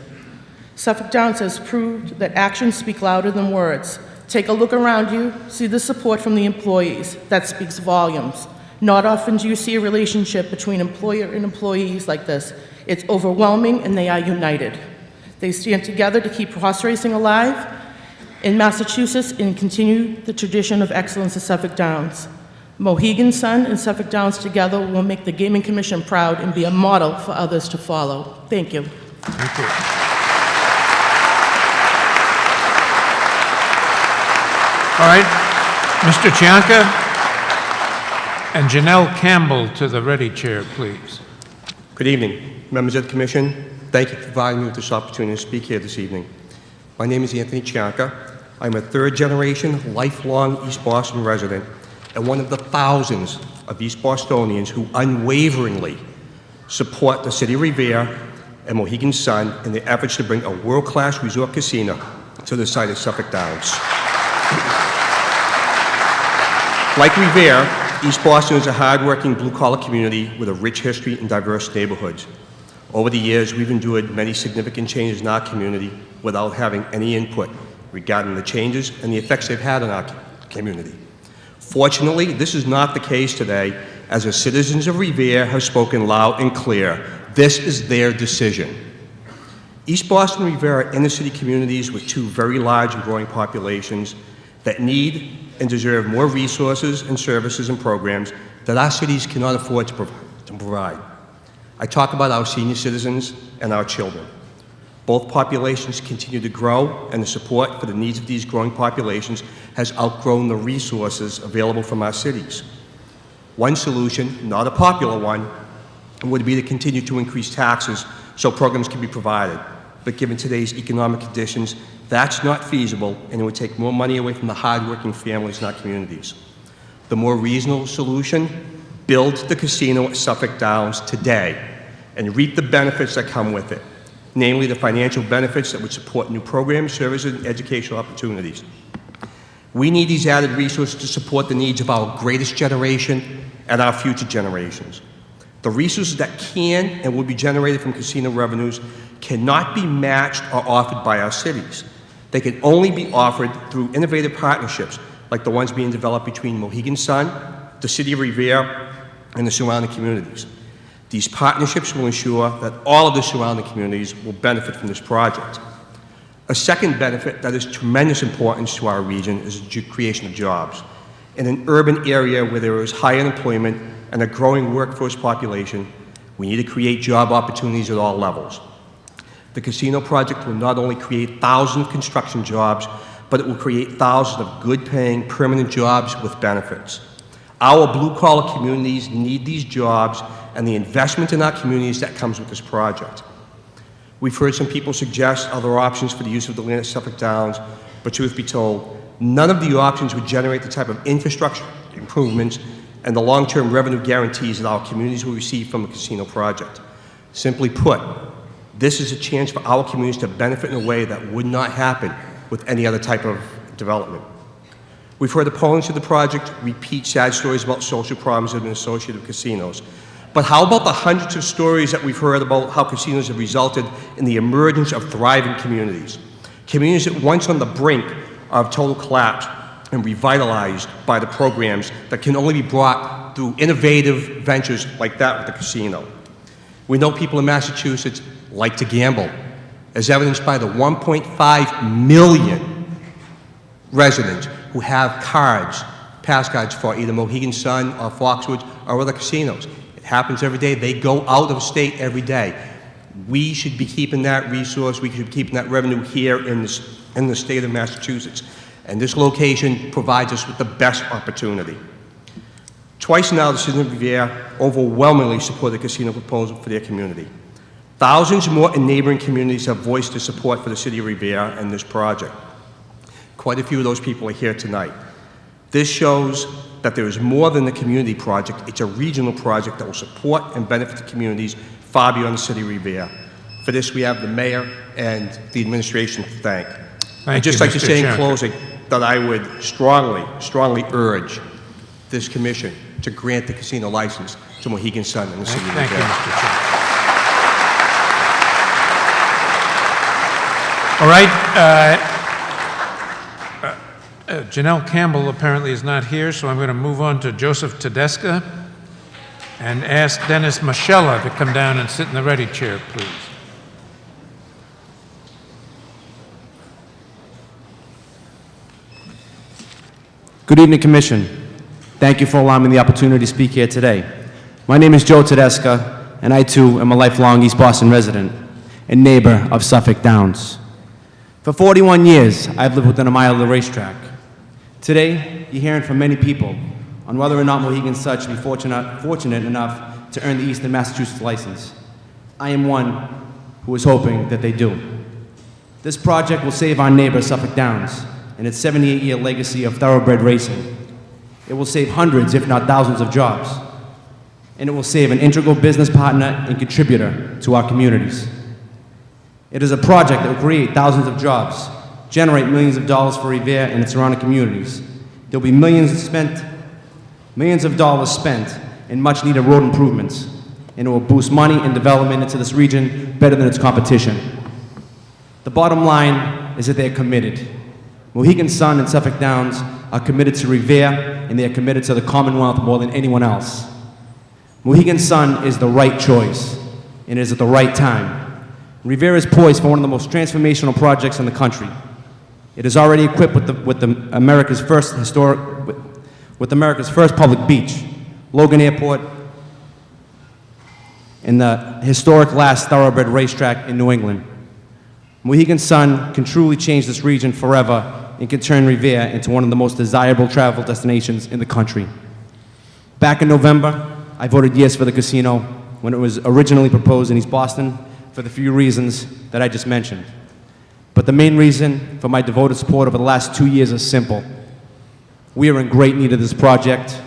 Suffolk Downs has proved that actions speak louder than words. Take a look around you, see the support from the employees. That speaks volumes. Not often do you see a relationship between employer and employees like this. It's overwhelming and they are united. They stand together to keep horse racing alive in Massachusetts and continue the tradition of excellence at Suffolk Downs. Mohegan Sun and Suffolk Downs together will make the Gaming Commission proud and be a model for others to follow. Thank you. Thank you. All right, Mr. Chianca and Janelle Campbell to the ready chair, please. Good evening, members of the Commission. Thank you for providing me with this opportunity to speak here this evening. My name is Anthony Chianca. I'm a third-generation, lifelong East Boston resident and one of the thousands of East Bostonians who unwaveringly support the City of Revere and Mohegan Sun in their efforts to bring a world-class resort casino to the site of Suffolk Downs. Like Revere, East Boston is a hard-working blue-collar community with a rich history and diverse neighborhoods. Over the years, we've endured many significant changes in our community without having any input regarding the changes and the effects they've had on our community. Fortunately, this is not the case today, as the citizens of Revere have spoken loud and clear. This is their decision. East Boston and Revere are inner-city communities with two very large and growing populations that need and deserve more resources and services and programs that our cities cannot afford to provide. I talk about our senior citizens and our children. Both populations continue to grow, and the support for the needs of these growing populations has outgrown the resources available from our cities. One solution, not a popular one, would be to continue to increase taxes so programs can be provided. But given today's economic conditions, that's not feasible, and it would take more money away from the hard-working families in our communities. The more reasonable solution, build the casino at Suffolk Downs today and reap the benefits that come with it, namely the financial benefits that would support new programs, services, and educational opportunities. We need these added resources to support the needs of our greatest generation and our future generations. The resources that can and will be generated from casino revenues cannot be matched or offered by our cities. They can only be offered through innovative partnerships like the ones being developed between Mohegan Sun, the City of Revere, and the surrounding communities. These partnerships will ensure that all of the surrounding communities will benefit from this project. A second benefit that is tremendous importance to our region is the creation of jobs. In an urban area where there is high unemployment and a growing workforce population, we need to create job opportunities at all levels. The casino project will not only create thousands of construction jobs, but it will create thousands of good-paying, permanent jobs with benefits. Our blue-collar communities need these jobs and the investment in our communities that comes with this project. We've heard some people suggest other options for the use of the land at Suffolk Downs, but truth be told, none of the options would generate the type of infrastructure improvements and the long-term revenue guarantees that our communities will receive from the casino project. Simply put, this is a chance for our communities to benefit in a way that would not happen with any other type of development. We've heard opponents of the project repeat sad stories about social problems that have been associated with casinos. But how about the hundreds of stories that we've heard about how casinos have resulted in the emergence of thriving communities? Communities that once on the brink of total collapse and revitalized by the programs that can only be brought through innovative ventures like that with the casino. We know people in Massachusetts like to gamble. as evidenced by the 1.5 million residents who have cards, pass cards for either Mohegan Sun or Foxwoods or other casinos. It happens every day. They go out of state every day. We should be keeping that resource, we should be keeping that revenue here in the state of Massachusetts. And this location provides us with the best opportunity. Twice now, the city of Revere overwhelmingly supported the casino proposal for their community. Thousands more in neighboring communities have voiced their support for the city of Revere and this project. Quite a few of those people are here tonight. This shows that there is more than a community project. It's a regional project that will support and benefit the communities far beyond the city of Revere. For this, we have the mayor and the administration to thank. I'd just like to say in closing that I would strongly urge this commission to grant the casino license to Mohegan Sun in the city of Revere. Thank you, Mr. Chair. All right. Janelle Campbell apparently is not here, so I'm going to move on to Joseph Tedesca and ask Dennis Machella to come down and sit in the ready chair, please. Good evening, Commission. Thank you for allowing me the opportunity to speak here today. My name is Joe Tedesca, and I too am a lifelong East Boston resident and neighbor of Suffolk Downs. For 41 years, I've lived within a mile of the racetrack. Today, you're hearing from many people on whether or not Mohegan Sun should be fortunate enough to earn the Eastern Massachusetts license. I am one who is hoping that they do. This project will save our neighbor Suffolk Downs and its 78-year legacy of thoroughbred racing. It will save hundreds, if not thousands, of jobs. And it will save an integral business partner and contributor to our communities. It is a project that will create thousands of jobs, generate millions of dollars for Revere and its surrounding communities. There will be millions of dollars spent in much-needed road improvements, and it will boost money and development into this region better than its competition. The bottom line is that they are committed. Mohegan Sun and Suffolk Downs are committed to Revere, and they are committed to the Commonwealth more than anyone else. Mohegan Sun is the right choice, and it is at the right time. Revere is poised for one of the most transformational projects in the country. It is already equipped with America's first public beach, Logan Airport, and the historic last thoroughbred racetrack in New England. Mohegan Sun can truly change this region forever and can turn Revere into one of the most desirable travel destinations in the country. Back in November, I voted yes for the casino when it was originally proposed in East Boston for the few reasons that I just mentioned. But the main reason for my devoted support over the last 2 years is simple. We are in great need of this project.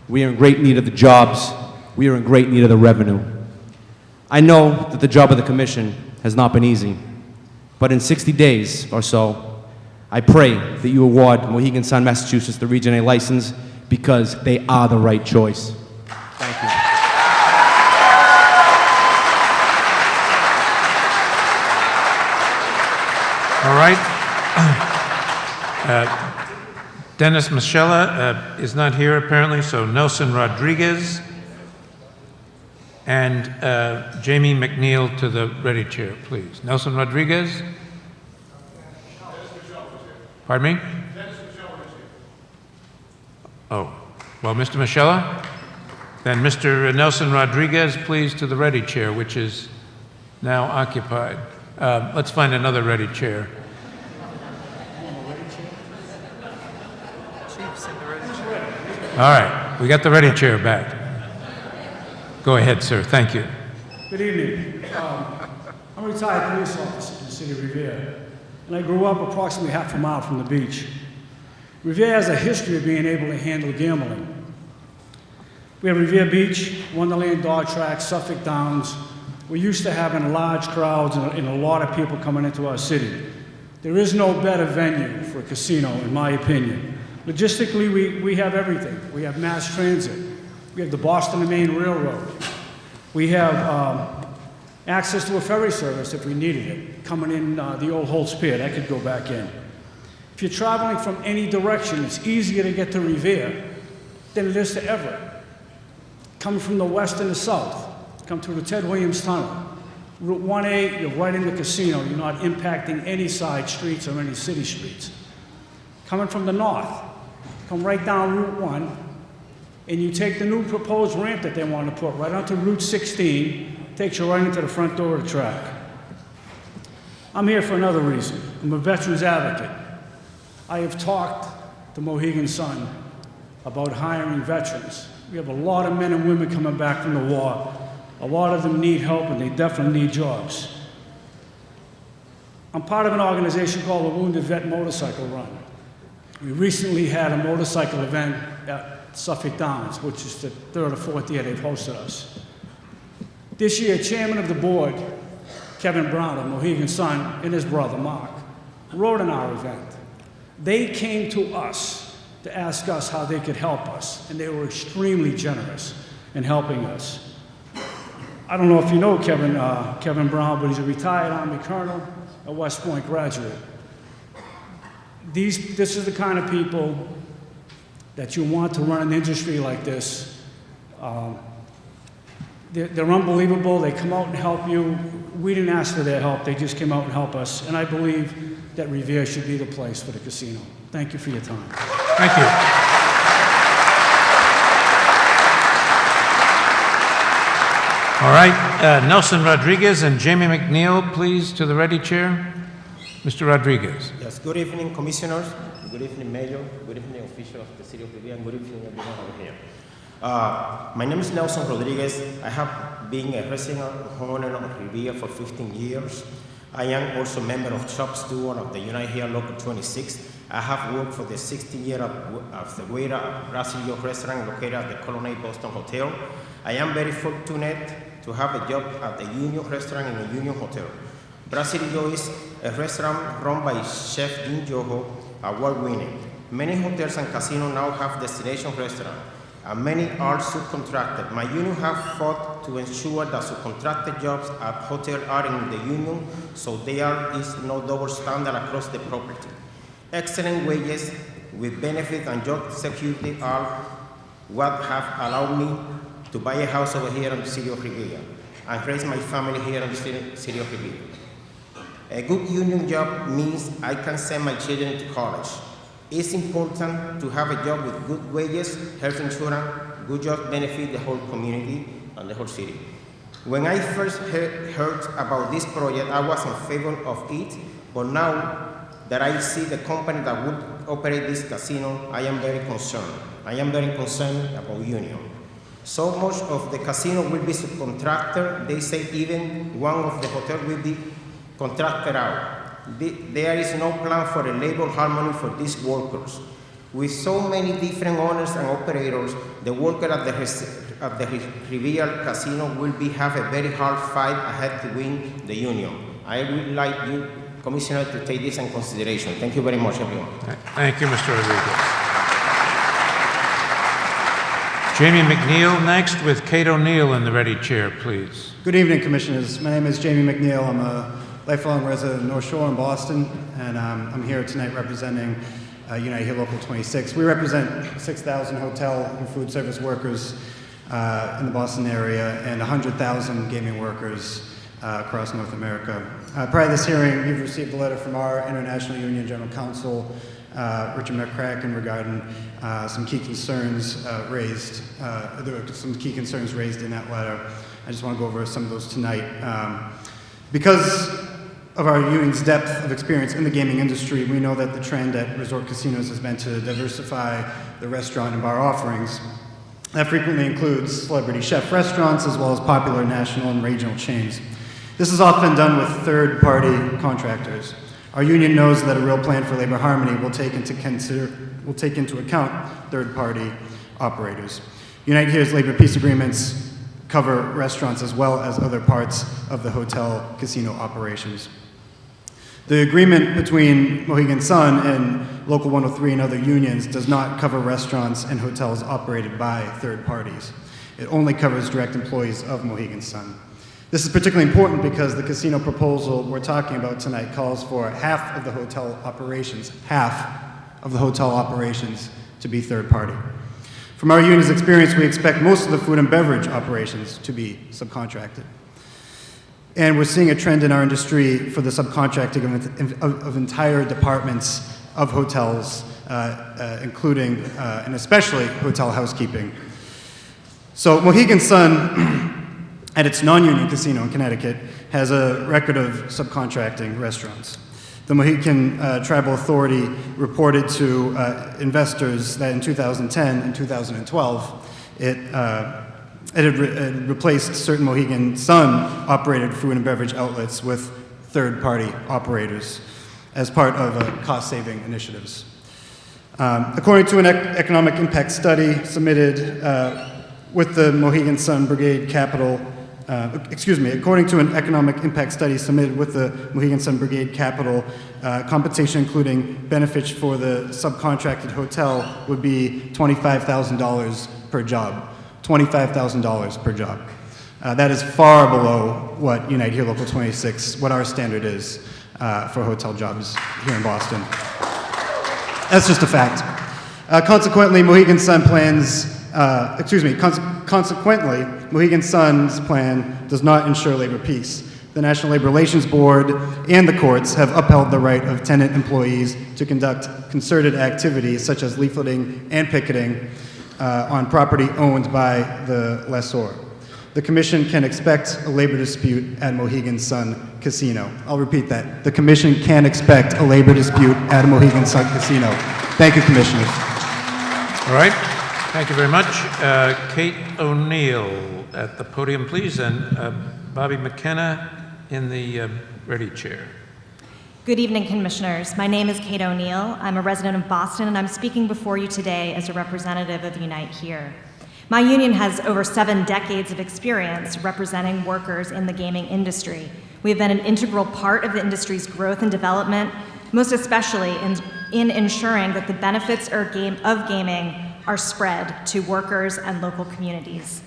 We are in great need of the jobs. We are in great need of the revenue. I know that the job of the Commission has not been easy, but in 60 days or so, I pray that you award Mohegan Sun, Massachusetts, the Region A license because they are the right choice. Thank you. All right. Dennis Machella is not here apparently, so Nelson Rodriguez and Jamie McNeil to the ready chair, please. Nelson Rodriguez. Pardon me? Oh, well, Mr. Machella? Then Mr. Nelson Rodriguez, please, to the ready chair, which is now occupied. Let's find another ready chair. All right, we got the ready chair back. Go ahead, sir. Thank you. Good evening. I'm a retired police officer in the city of Revere, and I grew up approximately half a mile from the beach. Revere has a history of being able to handle gambling. We have Revere Beach, Wonderland Dog Track, Suffolk Downs. We're used to having large crowds and a lot of people coming into our city. There is no better venue for a casino, in my opinion. Logistically, we have everything. We have mass transit. We have the Boston to Maine Railroad. We have access to a ferry service if we needed it, coming in the old Holtz Pier. That could go back in. If you're traveling from any direction, it's easier to get to Revere than it is to Everett. Coming from the west and the south, come through the Ted Williams Tunnel. Route 1A, you're right in the casino. You're not impacting any side streets or any city streets. Coming from the north, come right down Route 1, and you take the new proposed ramp that they want to put right onto Route 16, takes you right into the front door of the track. I'm here for another reason. I'm a veterans advocate. I have talked to Mohegan Sun about hiring veterans. We have a lot of men and women coming back from the war. A lot of them need help, and they definitely need jobs. I'm part of an organization called the Wounded Vet Motorcycle Run. We recently had a motorcycle event at Suffolk Downs, which is the third or fourth year they've hosted us. This year, chairman of the board, Kevin Brown of Mohegan Sun, and his brother, Mark, rode in our event. They came to us to ask us how they could help us, and they were extremely generous in helping us. I don't know if you know Kevin Brown, but he's a retired Army colonel, a West Point graduate. This is the kind of people that you want to run an industry like this. They're unbelievable. They come out and help you. We didn't ask for their help. They just came out and helped us. And I believe that Revere should be the place for the casino. Thank you for your time. Thank you. All right, Nelson Rodriguez and Jamie McNeil, please, to the ready chair. Mr. Rodriguez. Yes, good evening, commissioners. Good evening, mayor. Good evening, officials of the city of Revere, and good evening, everyone over here. My name is Nelson Rodriguez. I have been a resident homeowner of Revere for 15 years. I am also a member of Shop Steward of the United Here Local 26. I have worked for the 16-year of the waiter at Brasilio restaurant located at the Colonnade Boston Hotel. I am very fortunate to have a job at the Union restaurant in the Union Hotel. Brasilio is a restaurant run by Chef Jim Yoho, award-winning. Many hotels and casinos now have destination restaurants, and many are subcontracted. My union have fought to ensure that subcontracted jobs at hotels are in the union, so there is no double standard across the property. Excellent wages with benefits and job security are what have allowed me to buy a house over here in the city of Revere and raise my family here in the city of Revere. A good union job means I can send my children to college. It's important to have a job with good wages, health insurance, good job benefit the whole community and the whole city. When I first heard about this project, I was in favor of it, but now that I see the company that would operate this casino, I am very concerned. I am very concerned about union. So much of the casino will be subcontracted. They say even one of the hotels will be contracted out. There is no plan for a labor harmony for these workers. With so many different owners and operators, the workers at the Revere Casino will have a very hard fight ahead to win the union. I would like you, Commissioner, to take this in consideration. Thank you very much, everyone. Thank you, Mr. Rodriguez. Jamie McNeil next with Kate O'Neill in the ready chair, please. Good evening, Commissioners. My name is Jamie McNeil. I'm a lifelong resident of North Shore in Boston, and I'm here tonight representing United Here Local 26. We represent 6,000 hotel and food service workers in the Boston area and 100,000 gaming workers across North America. Prior to this hearing, we've received a letter from our International Union General Counsel, Richard McCracken, regarding some key concerns raised. There were some key concerns raised in that letter. I just want to go over some of those tonight. Because of our union's depth of experience in the gaming industry, we know that the trend at resort casinos has been to diversify the restaurant and bar offerings. That frequently includes celebrity chef restaurants as well as popular national and regional chains. This is often done with third-party contractors. Our union knows that a real plan for labor harmony will take into account third-party operators. Unite Here's labor peace agreements cover restaurants as well as other parts of the hotel casino operations. The agreement between Mohegan Sun and Local 103 and other unions does not cover restaurants and hotels operated by third parties. It only covers direct employees of Mohegan Sun. This is particularly important because the casino proposal we're talking about tonight calls for half of the hotel operations to be third party. From our union's experience, we expect most of the food and beverage operations to be subcontracted. And we're seeing a trend in our industry for the subcontracting of entire departments of hotels, including and especially hotel housekeeping. So Mohegan Sun, at its non-union casino in Connecticut, has a record of subcontracting restaurants. The Mohegan Tribal Authority reported to investors that in 2010 and 2012, it had replaced certain Mohegan Sun-operated food and beverage outlets with third-party operators as part of cost-saving initiatives. According to an economic impact study submitted with the Mohegan Sun Brigade Capital, according to an economic impact study submitted with the Mohegan Sun Brigade Capital, compensation including benefits for the subcontracted hotel would be $25,000 per job. $25,000 per job. That is far below what Unite Here Local 26, what our standard is for hotel jobs here in Boston. That's just a fact. Consequently, Mohegan Sun Mohegan Sun's plan does not ensure labor peace. The National Labor Relations Board and the courts have upheld the right of tenant employees to conduct concerted activities such as leafleting and picketing on property owned by the lessor. The Commission can expect a labor dispute at Mohegan Sun Casino. I'll repeat that. The Commission can expect a labor dispute at Mohegan Sun Casino. Thank you, Commissioners. All right. Thank you very much. Kate O'Neill at the podium, please, and Bobby McKenna in the ready chair. Good evening, Commissioners. My name is Kate O'Neill. I'm a resident of Boston, and I'm speaking before you today as a representative of Unite Here. My union has over 7 decades of experience representing workers in the gaming industry. We have been an integral part of the industry's growth and development, most especially in ensuring that the benefits of gaming are spread to workers and local communities.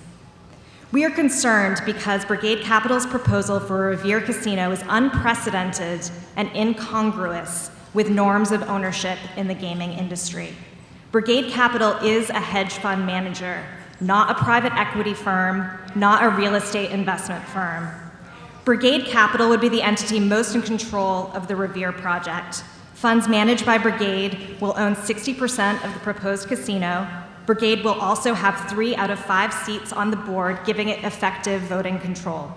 We are concerned because Brigade Capital's proposal for a Revere casino is unprecedented and incongruous with norms of ownership in the gaming industry. Brigade Capital is a hedge fund manager, not a private equity firm, not a real estate investment firm. Brigade Capital would be the entity most in control of the Revere project. Funds managed by Brigade will own 60% of the proposed casino. Brigade will also have 3 out of 5 seats on the board, giving it effective voting control.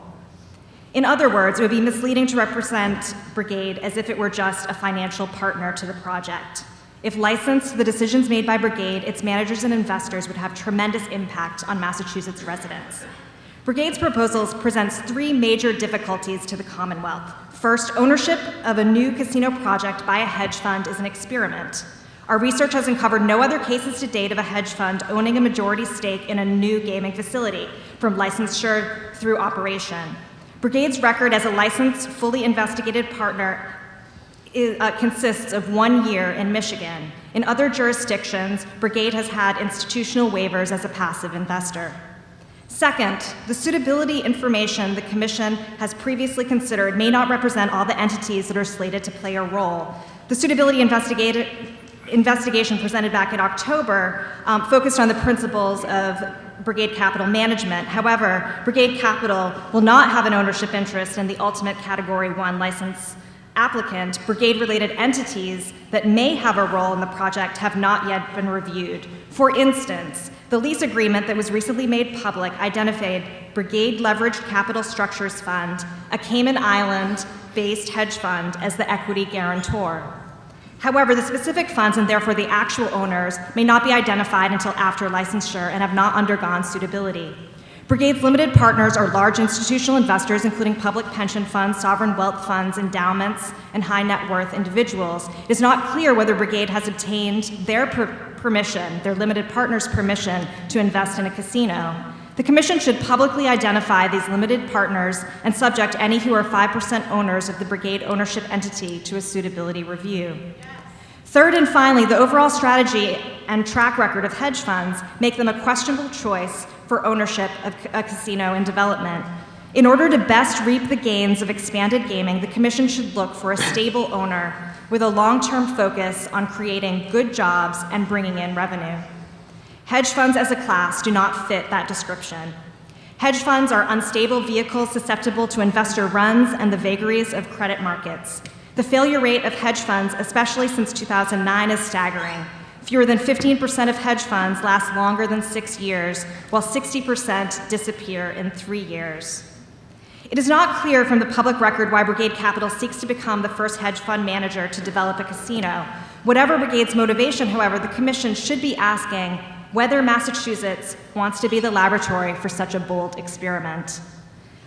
In other words, it would be misleading to represent Brigade as if it were just a financial partner to the project. If licensed, the decisions made by Brigade, its managers and investors would have tremendous impact on Massachusetts residents. Brigade's proposals presents 3 major difficulties to the Commonwealth. First, ownership of a new casino project by a hedge fund is an experiment. Our research has uncovered no other cases to date of a hedge fund owning a majority stake in a new gaming facility, from licensure through operation. Brigade's record as a licensed, fully investigated partner consists of 1 year in Michigan. In other jurisdictions, Brigade has had institutional waivers as a passive investor. Second, the suitability information the Commission has previously considered may not represent all the entities that are slated to play a role. The suitability investigation presented back in October focused on the principles of Brigade Capital management. However, Brigade Capital will not have an ownership interest in the ultimate Category 1 license applicant. Brigade-related entities that may have a role in the project have not yet been reviewed. For instance, the lease agreement that was recently made public identified Brigade Leveraged Capital Structures Fund, a Cayman Island-based hedge fund, as the equity guarantor. However, the specific funds, and therefore the actual owners, may not be identified until after licensure and have not undergone suitability. Brigade's limited partners are large institutional investors, including public pension funds, sovereign wealth funds, endowments, and high net worth individuals. It is not clear whether Brigade has obtained their permission, their limited partners' permission, to invest in a casino. The Commission should publicly identify these limited partners and subject any who are 5% owners of the Brigade ownership entity to a suitability review. Third and finally, the overall strategy and track record of hedge funds make them a questionable choice for ownership of a casino in development. In order to best reap the gains of expanded gaming, the Commission should look for a stable owner with a long-term focus on creating good jobs and bringing in revenue. Hedge funds as a class do not fit that description. Hedge funds are unstable vehicles susceptible to investor runs and the vagaries of credit markets. The failure rate of hedge funds, especially since 2009, is staggering. Fewer than 15% of hedge funds last longer than 6 years, while 60% disappear in 3 years. It is not clear from the public record why Brigade Capital seeks to become the first hedge fund manager to develop a casino. Whatever Brigade's motivation, however, the Commission should be asking whether Massachusetts wants to be the laboratory for such a bold experiment.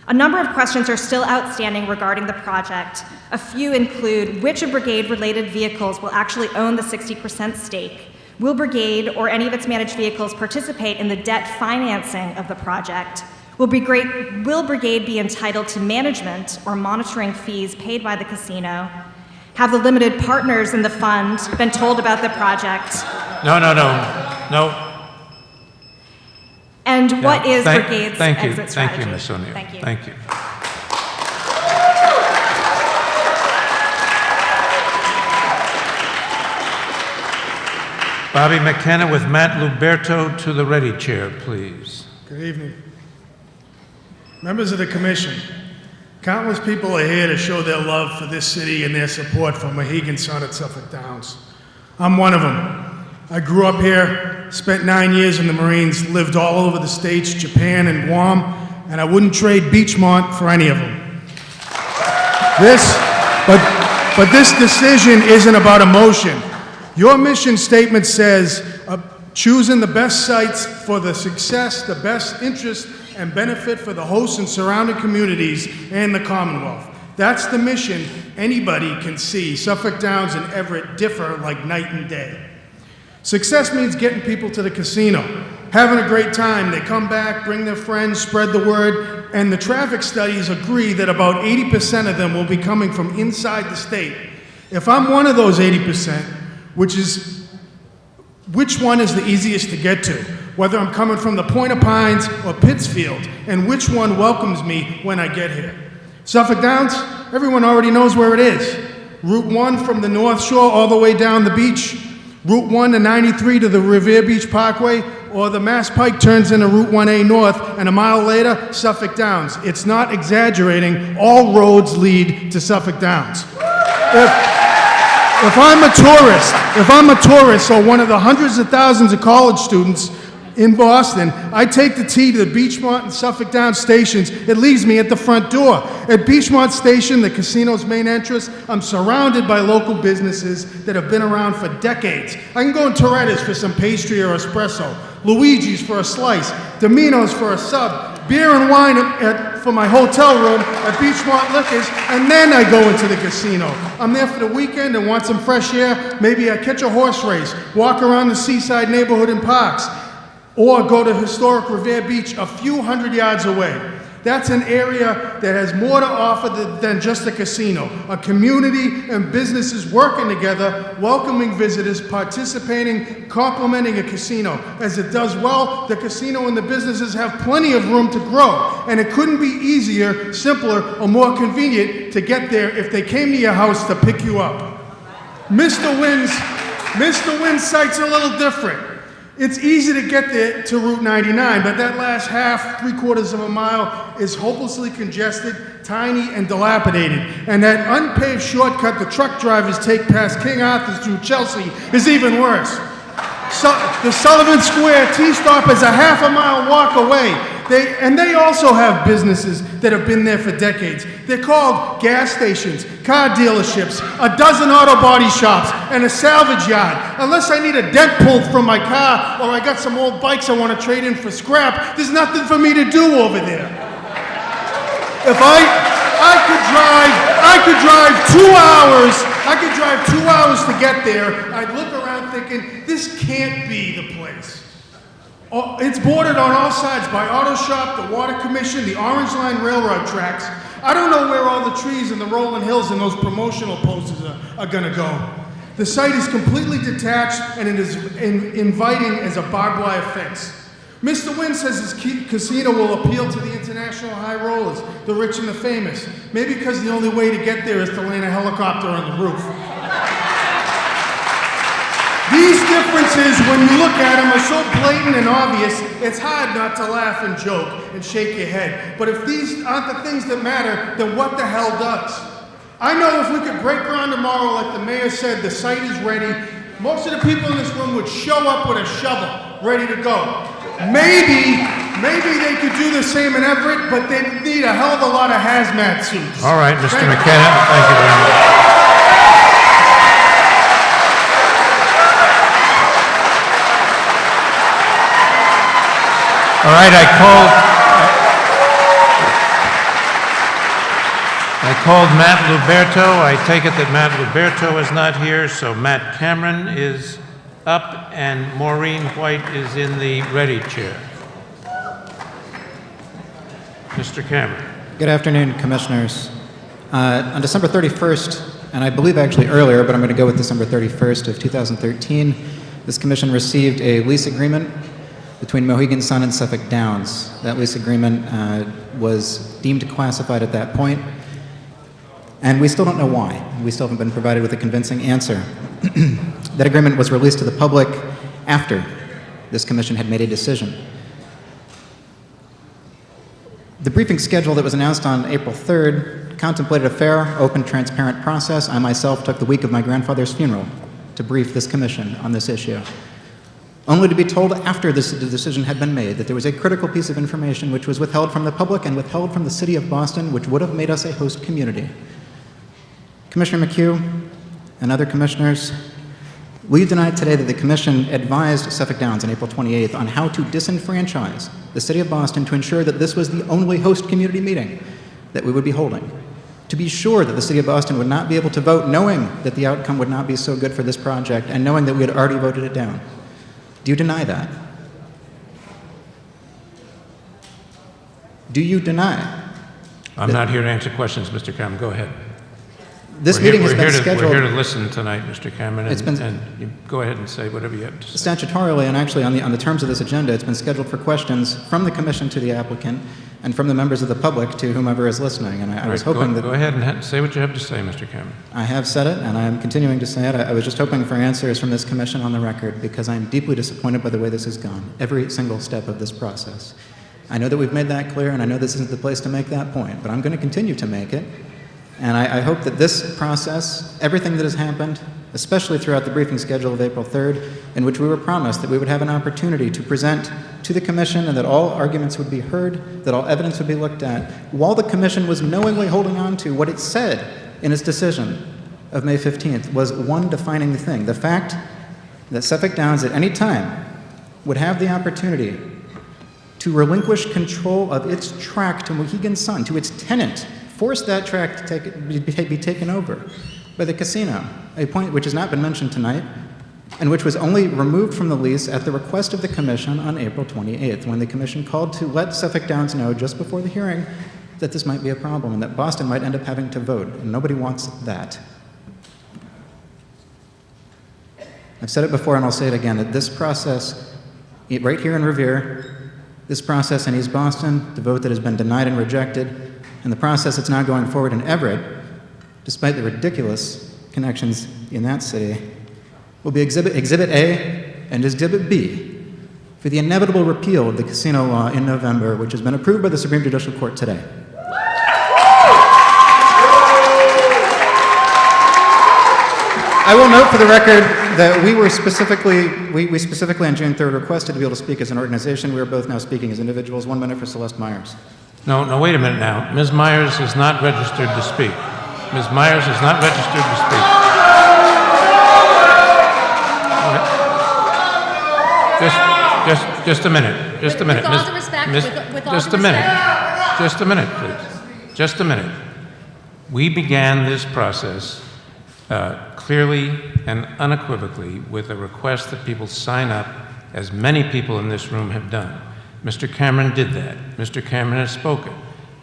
A number of questions are still outstanding regarding the project. A few include which of Brigade-related vehicles will actually own the 60% stake? Will Brigade or any of its managed vehicles participate in the debt financing of the project? Will Brigade be entitled to management or monitoring fees paid by the casino? Have the limited partners in the fund been told about the project? No. And what is Brigade's exit strategy? Thank you, Ms. O'Neill. Thank you. Thank you. Bobby McKenna with Matt Luberto to the ready chair, please. Good evening. Members of the Commission, countless people are here to show their love for this city and their support for Mohegan Sun at Suffolk Downs. I'm one of them. I grew up here, spent 9 years in the Marines, lived all over the States, Japan, and Guam, and I wouldn't trade Beachmont for any of them. But this decision isn't about emotion. Your mission statement says, choosing the best sites for the success, the best interest, and benefit for the hosts and surrounding communities and the Commonwealth. That's the mission anybody can see. Suffolk Downs and Everett differ like night and day. Success means getting people to the casino, having a great time. They come back, bring their friends, spread the word, and the traffic studies agree that about 80% of them will be coming from inside the state. If I'm one of those 80%, which one is the easiest to get to? Whether I'm coming from the Point of Pines or Pittsfield, and which one welcomes me when I get here? Suffolk Downs, everyone already knows where it is. Route 1 from the North Shore all the way down the beach, Route 1 to 93 to the Revere Beach Parkway, or the Mass Pike turns into Route 1A North, and a mile later, Suffolk Downs. It's not exaggerating, all roads lead to Suffolk Downs. If I'm a tourist, or one of the hundreds of thousands of college students in Boston, I take the T to the Beachmont and Suffolk Downs stations. It leaves me at the front door. At Beachmont Station, the casino's main entrance, I'm surrounded by local businesses that have been around for decades. I can go to Toretta's for some pastry or espresso, Luigi's for a slice, Domino's for a sub, beer and wine for my hotel room at Beachmont Liquors, and then I go into the casino. I'm there for the weekend and want some fresh air. Maybe I catch a horse race, walk around the seaside neighborhood and parks, or go to historic Revere Beach a few hundred yards away. That's an area that has more to offer than just a casino. A community and businesses working together, welcoming visitors, participating, complimenting a casino. As it does well, the casino and the businesses have plenty of room to grow. And it couldn't be easier, simpler, or more convenient to get there if they came to your house to pick you up. Mr. Wynn's site's a little different. It's easy to get there to Route 99, but that last half, 3/4 of a mile is hopelessly congested, tiny, and dilapidated. And that unpaved shortcut the truck drivers take past King Arthur's through Chelsea is even worse. The Sullivan Square T-stop is a half a mile walk away. They also have businesses that have been there for decades. They're called gas stations, car dealerships, a dozen auto body shops, and a salvage yard. Unless I need a dent pulled from my car or I got some old bikes I want to trade in for scrap, there's nothing for me to do over there. If I could drive 2 hours. I could drive 2 hours to get there. I'd look around thinking, this can't be the place. It's bordered on all sides by Auto Shop, the Water Commission, the Orange Line Railroad tracks. I don't know where all the trees and the rolling hills and those promotional posters are gonna go. The site is completely detached and it is inviting as a barbed wire fence. Mr. Wynn says his casino will appeal to the international high rollers, the rich and the famous. Maybe because the only way to get there is to land a helicopter on the roof. These differences, when you look at them, are so blatant and obvious, it's hard not to laugh and joke and shake your head. But if these aren't the things that matter, then what the hell does? I know if we could break ground tomorrow, like the mayor said, the site is ready, most of the people in this room would show up with a shovel, ready to go. Maybe they could do the same in Everett, but they'd need a hell of a lot of hazmat suits. All right, Mr. McKenna, thank you very much. All right, I called Matt Luberto. I take it that Matt Luberto is not here, so Matt Cameron is up and Maureen White is in the ready chair. Mr. Cameron. Good afternoon, Commissioners. On December 31st, and I believe actually earlier, but I'm going to go with December 31st of 2013, this Commission received a lease agreement between Mohegan Sun and Suffolk Downs. That lease agreement was deemed classified at that point, and we still don't know why. We still haven't been provided with a convincing answer. That agreement was released to the public after this Commission had made a decision. The briefing schedule that was announced on April 3rd contemplated a fair, open, transparent process. I myself took the week of my grandfather's funeral to brief this Commission on this issue, only to be told after the decision had been made that there was a critical piece of information which was withheld from the public and withheld from the City of Boston, which would have made us a host community. Commissioner McHugh and other commissioners, will you deny today that the Commission advised Suffolk Downs on April 28th on how to disenfranchise the City of Boston to ensure that this was the only host community meeting that we would be holding? To be sure that the City of Boston would not be able to vote knowing that the outcome would not be so good for this project and knowing that we had already voted it down? Do you deny that? Do you deny? I'm not here to answer questions, Mr. Cameron. Go ahead. This meeting has been scheduled. We're here to listen tonight, Mr. Cameron, and you go ahead and say whatever you have to say. Statutorily, and actually on the terms of this agenda, it's been scheduled for questions from the Commission to the applicant and from the members of the public to whomever is listening. And I was hoping that... Go ahead and say what you have to say, Mr. Cameron. I have said it, and I am continuing to say it. I was just hoping for answers from this Commission on the record because I'm deeply disappointed by the way this has gone, every single step of this process. I know that we've made that clear, and I know this isn't the place to make that point, but I'm going to continue to make it. And I hope that this process, everything that has happened, especially throughout the briefing schedule of April 3rd, in which we were promised that we would have an opportunity to present to the Commission and that all arguments would be heard, that all evidence would be looked at, while the Commission was knowingly holding on to what it said in its decision of May 15th, was one defining thing. The fact that Suffolk Downs at any time would have the opportunity to relinquish control of its track to Mohegan Sun, to its tenant, force that track to be taken over by the casino, a point which has not been mentioned tonight, and which was only removed from the lease at the request of the Commission on April 28th, when the Commission called to let Suffolk Downs know just before the hearing that this might be a problem and that Boston might end up having to vote, and nobody wants that. I've said it before and I'll say it again, that this process, right here in Revere, this process in East Boston, the vote that has been denied and rejected, and the process that's now going forward in Everett, despite the ridiculous connections in that city, will be Exhibit A and Exhibit B for the inevitable repeal of the casino law in November, which has been approved by the Supreme Judicial Court today. I will note for the record that we specifically on June 3rd requested to be able to speak as an organization. We are both now speaking as individuals. 1 minute for Celeste Myers. No, wait a minute now. Ms. Myers is not registered to speak. Ms. Myers is not registered to speak. Just a minute. Just a minute. With all due respect, Just a minute. Just a minute, please. Just a minute. We began this process clearly and unequivocally with a request that people sign up, as many people in this room have done. Mr. Cameron did that. Mr. Cameron has spoken.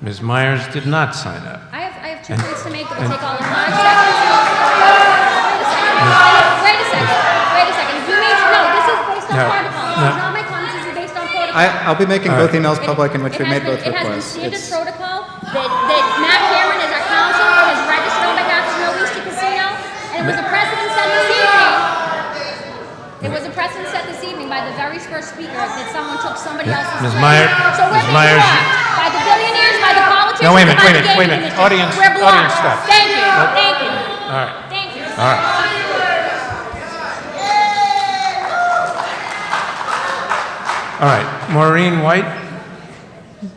Ms. Myers did not sign up. I have 2 points to make that will take all of 5 seconds. Wait a second. You need to know, this is based on protocol. This is not my comments, this is based on protocol. I'll be making both emails public in which we made both requests. It has been standard protocol that Matt Cameron, as our counsel, has registered on behalf of No Lease to Casino, and it was the president said this evening. precedent set this evening by the very first speaker that someone took somebody else's Ms. place. Meyer, So we're Ms. being Myers. blocked by the billionaires, by the politicians, No, wait a minute, and by wait a the minute, wait a gaming minute. industry. Audience, We're blocked. audience, stop. Thank you, thank you. All right. Thank you. All right. All right. Maureen White?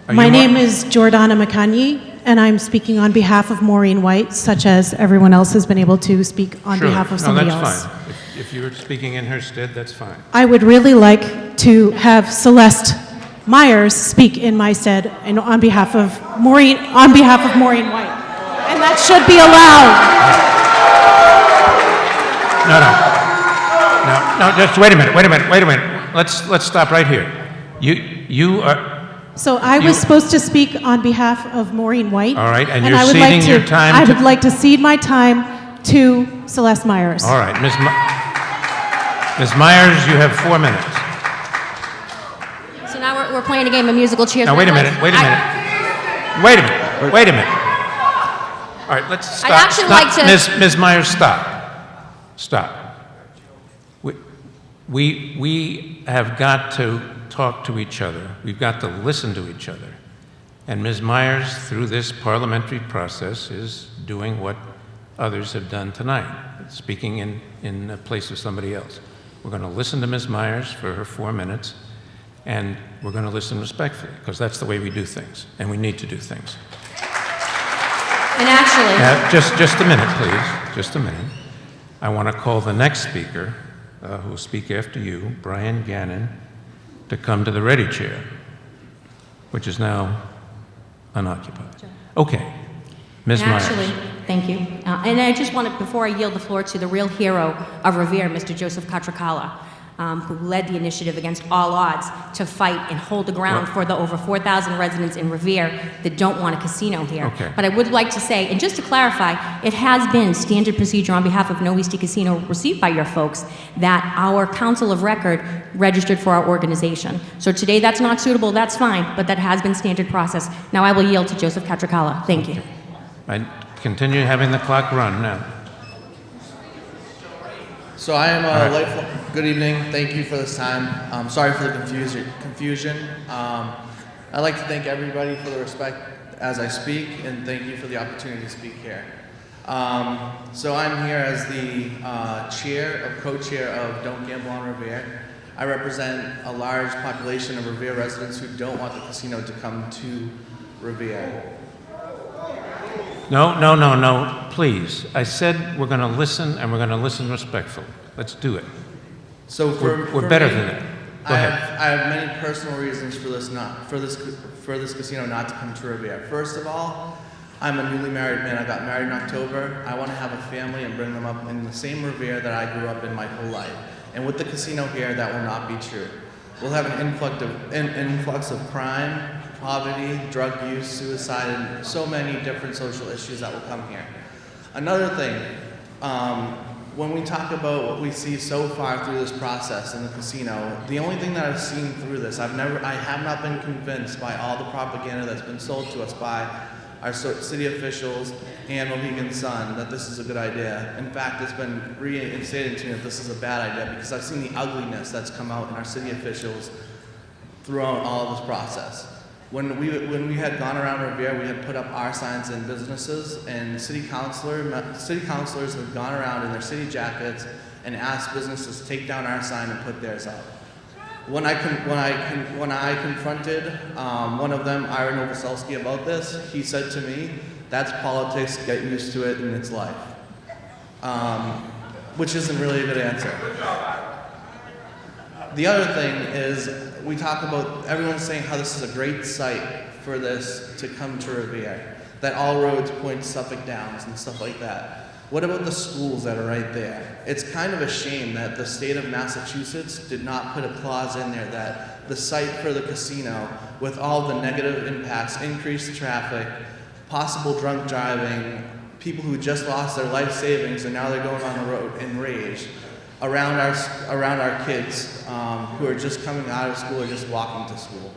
My name is Jordana McConye, and I'm speaking on behalf of Maureen White, such as everyone else has been able to speak on behalf of somebody else. No, that's fine. If you were speaking in her stead, that's fine. I would really like to have Celeste Myers speak in my stead and on behalf of Maureen White. And that should be allowed. No, just wait a minute. Let's stop right here. You are... So I was supposed to speak on behalf of Maureen White. All right, and I you're would like ceding your time I to... would like to cede my time to Celeste Myers. All right, Ms. Myers, you have 4 minutes. So now we're playing a game of musical chairs. Now, wait a minute. All right, let's stop. I'd actually like to... Ms. Myers, stop. We have got to talk to each other. We've got to listen to each other. And Ms. Myers, through this parliamentary process, is doing what others have done tonight, speaking in the place of somebody else. We're going to listen to Ms. Myers for her 4 minutes, and we're going to listen respectfully, because that's the way we do things, and we need to do things. And actually... Just a minute, please. Just a minute. I want to call the next speaker, who will speak after you, Brian Gannon, to come to the ready chair, which is now unoccupied. Okay. Ms. Myers. Actually, thank you. And I just wanted, before I yield the floor to the real hero of Revere, Mr. Joseph Catracala, who led the initiative against all odds to fight and hold the ground for the over 4,000 residents in Revere that don't want a casino here. Okay. But I would like to say, and just to clarify, it has been standard procedure on behalf of No Eastie Casino received by your folks that our council of record registered for our organization. So today that's not suitable, that's fine, but that has been standard process. Now I will yield to Joseph Catracala. Thank you. I continue having the clock run now. So I am lifelong. Good evening. Thank you for this time. Sorry for the confusion. I'd like to thank everybody for the respect as I speak, and thank you for the opportunity to speak here. So I'm here as the co-chair of Don't Gamble on Revere. I represent a large population of Revere residents who don't want the casino to come to Revere. No, please. I said we're going to listen, and we're going to listen respectfully. Let's do it. So we're better than that. Go ahead. I have many personal reasons for this casino not to come to Revere. First of all, I'm a newly married man. I got married in October. I want to have a family and bring them up in the same Revere that I grew up in my whole life. And with the casino here, that will not be true. We'll have an influx of crime, poverty, drug use, suicide, and so many different social issues that will come here. Another thing, when we talk about what we see so far through this process in the casino, the only thing that I've seen through this, I have not been convinced by all the propaganda that's been sold to us by our city officials and Mohegan Sun that this is a good idea. In fact, it's been reinstated to me that this is a bad idea because I've seen the ugliness that's come out in our city officials throughout all of this process. When we had gone around Revere, we had put up our signs in businesses, and city councilors had gone around in their city jackets and asked businesses to take down our sign and put theirs up. When I confronted one of them, Ira Novoselsky, about this, he said to me, "That's politics. Get used to it, and it's life," which isn't really a good answer. The other thing is, we talk about everyone's saying how this is a great site for this to come to Revere, that all roads point to Suffolk Downs and stuff like that. What about the schools that are right there? It's kind of a shame that the state of Massachusetts did not put a clause in there that the site for the casino, with all the negative impacts, increased traffic, possible drunk driving, people who just lost their life savings and now they're going on the road in rage, around our kids who are just coming out of school or just walking to school.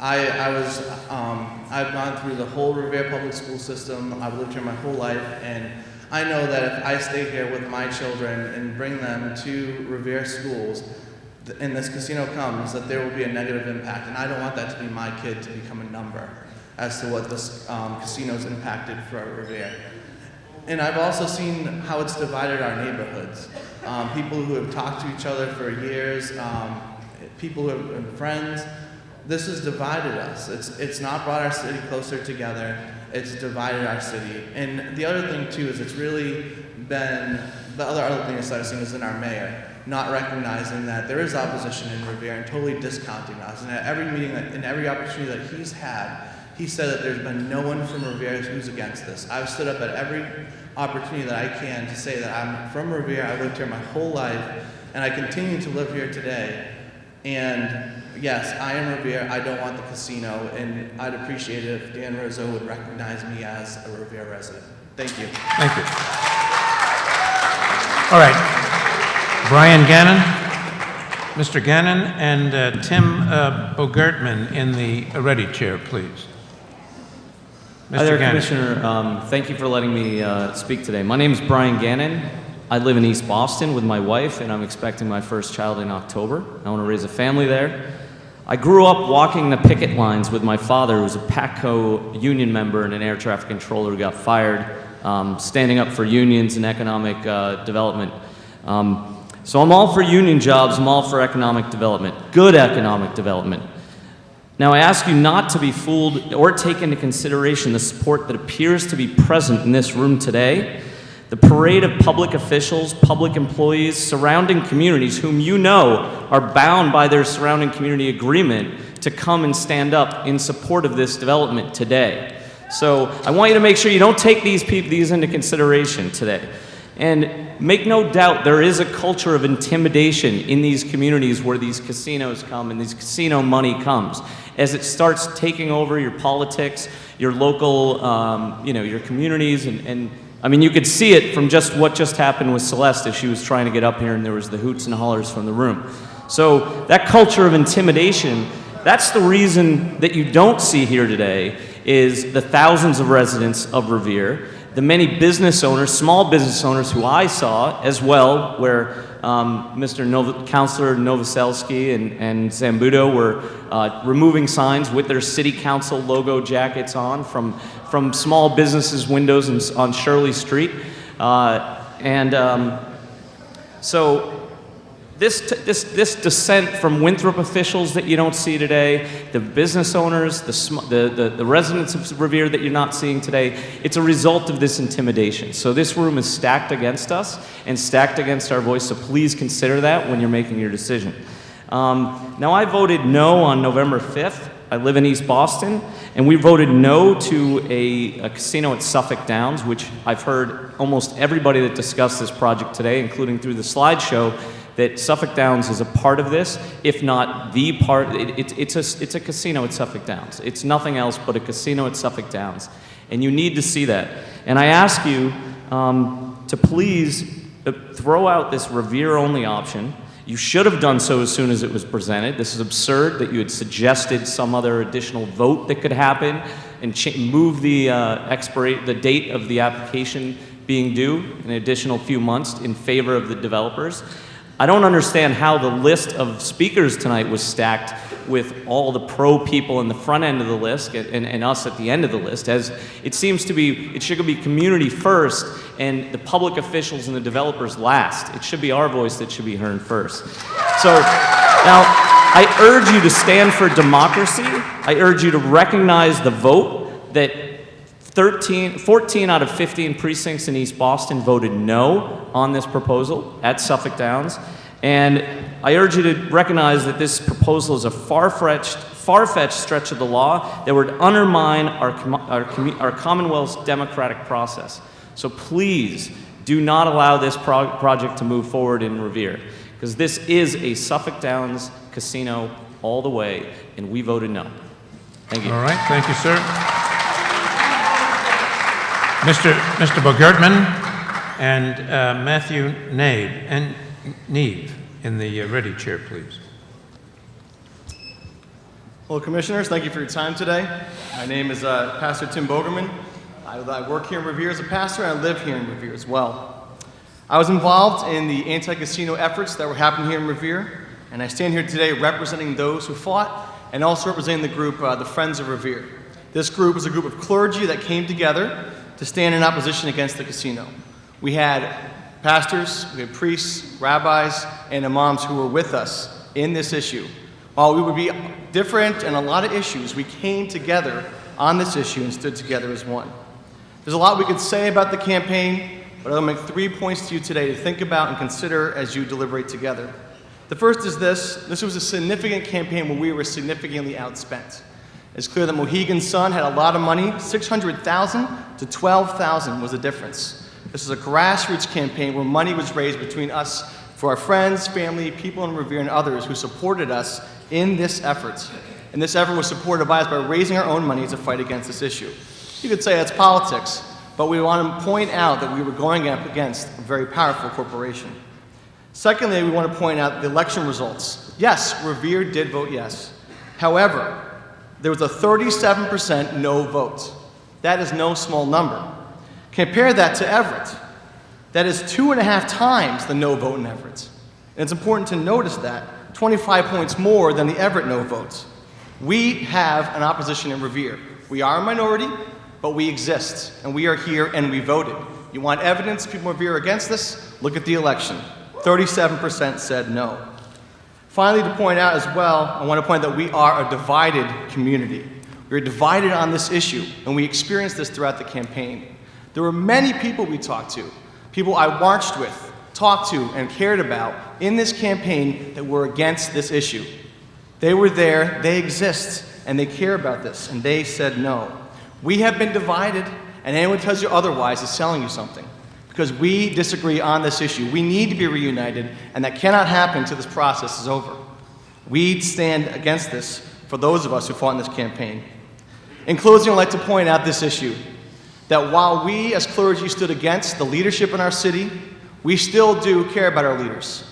I've gone through the whole Revere public school system. I've lived here my whole life, and I know that if I stay here with my children and bring them to Revere schools, and this casino comes, that there will be a negative impact, and I don't want that to be my kid to become a number as to what this casino's impacted for Revere. And I've also seen how it's divided our neighborhoods. People who have talked to each other for years, people who have been friends. This has divided us. It's not brought our city closer together. It's divided our city. And the other thing too is it's really been, the other thing I've seen is in our mayor, not recognizing that there is opposition in Revere and totally discounting us. And at every meeting, in every opportunity that he's had, he said that there's been no one from Revere who's against this. I've stood up at every opportunity that I can to say that I'm from Revere, I lived here my whole life, and I continue to live here today. And yes, I am Revere, I don't want the casino, and I'd appreciate it if Dan Rizzo would recognize me as a Revere resident. Thank you. Thank you. All right. Brian Gannon, Mr. Gannon, and Tim Bogertman in the ready chair, please. Hi there, Gannon. Commissioner. Thank you for letting me speak today. My name is Brian Gannon. I live in East Boston with my wife, and I'm expecting my first child in October. I want to raise a family there. I grew up walking the picket lines with my father, who was a PATCO union member and an air traffic controller who got fired, standing up for unions and economic development. So I'm all for union jobs, I'm all for economic development, good economic development. Now I ask you not to be fooled or take into consideration the support that appears to be present in this room today. The parade of public officials, public employees, surrounding communities whom you know are bound by their surrounding community agreement to come and stand up in support of this development today. So I want you to make sure you don't take these into consideration today. And make no doubt, there is a culture of intimidation in these communities where these casinos come and these casino money comes. As it starts taking over your politics, your local, your communities, and I mean, you could see it from just what just happened with Celeste as she was trying to get up here and there was the hoots and hollers from the room. So that culture of intimidation, that's the reason that you don't see here today is the thousands of residents of Revere, the many business owners, small business owners who I saw as well, where Councilor Novoselsky and Zambudo were removing signs with their city council logo jackets on from small businesses' windows on Shirley Street. So this dissent from Winthrop officials that you don't see today, the business owners, the residents of Revere that you're not seeing today, it's a result of this intimidation. So this room is stacked against us and stacked against our voice, so please consider that when you're making your decision. Now I voted no on November 5th. I live in East Boston, and we voted no to a casino at Suffolk Downs, which I've heard almost everybody that discussed this project today, including through the slideshow, that Suffolk Downs is a part of this, if not the part. It's a casino at Suffolk Downs. It's nothing else but a casino at Suffolk Downs. And you need to see that. And I ask you to please throw out this Revere-only option. You should have done so as soon as it was presented. This is absurd that you had suggested some other additional vote that could happen and move the date of the application being due an additional few months in favor of the developers. I don't understand how the list of speakers tonight was stacked with all the pro people in the front end of the list and us at the end of the list, as it seems to be, it should be community first and the public officials and the developers last. It should be our voice that should be heard first. So now, I urge you to stand for democracy. I urge you to recognize the vote that 14 out of 15 precincts in East Boston voted no on this proposal at Suffolk Downs. And I urge you to recognize that this proposal is a far-fetched stretch of the law that would undermine our Commonwealth's democratic process. So please do not allow this project to move forward in Revere, because this is a Suffolk Downs casino all the way, and we voted no. Thank you. All right, thank you, sir. Mr. Bogertman and Matthew Neve in the ready chair, please. Hello, Commissioners. Thank you for your time today. My name is Pastor Tim Bogerman. I work here in Revere as a pastor, and I live here in Revere as well. I was involved in the anti-casino efforts that were happening here in Revere, And I stand here today representing those who fought and also representing the group, the Friends of Revere. This group is a group of clergy that came together to stand in opposition against the casino. We had pastors, we had priests, rabbis, and imams who were with us in this issue. While we would be different in a lot of issues, we came together on this issue and stood together as one. There's a lot we could say about the campaign, but I'll make 3 points to you today to think about and consider as you deliberate together. The first is this. This was a significant campaign where we were significantly outspent. It's clear that Mohegan Sun had a lot of money. $600,000 to $12,000 was the difference. This is a grassroots campaign where money was raised between us for our friends, family, people in Revere, and others who supported us in this effort. And this effort was supported by us by raising our own money to fight against this issue. You could say that's politics, but we want to point out that we were going up against a very powerful corporation. Secondly, we want to point out the election results. Yes, Revere did vote yes. However, there was a 37% no vote. That is no small number. Compare that to Everett. That is 2.5 times the no vote in Everett. And it's important to notice that, 25 points more than the Everett no votes. We have an opposition in Revere. We are a minority, but we exist, and we are here, and we voted. You want evidence people in Revere are against this? Look at the election. 37% said no. Finally, to point out as well, I want to point out that we are a divided community. We're divided on this issue, and we experienced this throughout the campaign. There were many people we talked to, people I marched with, talked to, and cared about in this campaign that were against this issue. They were there, they exist, and they care about this, and they said no. We have been divided, and anyone who tells you otherwise is selling you something, because we disagree on this issue. We need to be reunited, and that cannot happen until this process is over. We stand against this for those of us who fought in this campaign. In closing, I'd like to point out this issue, that while we as clergy stood against the leadership in our city, we still do care about our leaders.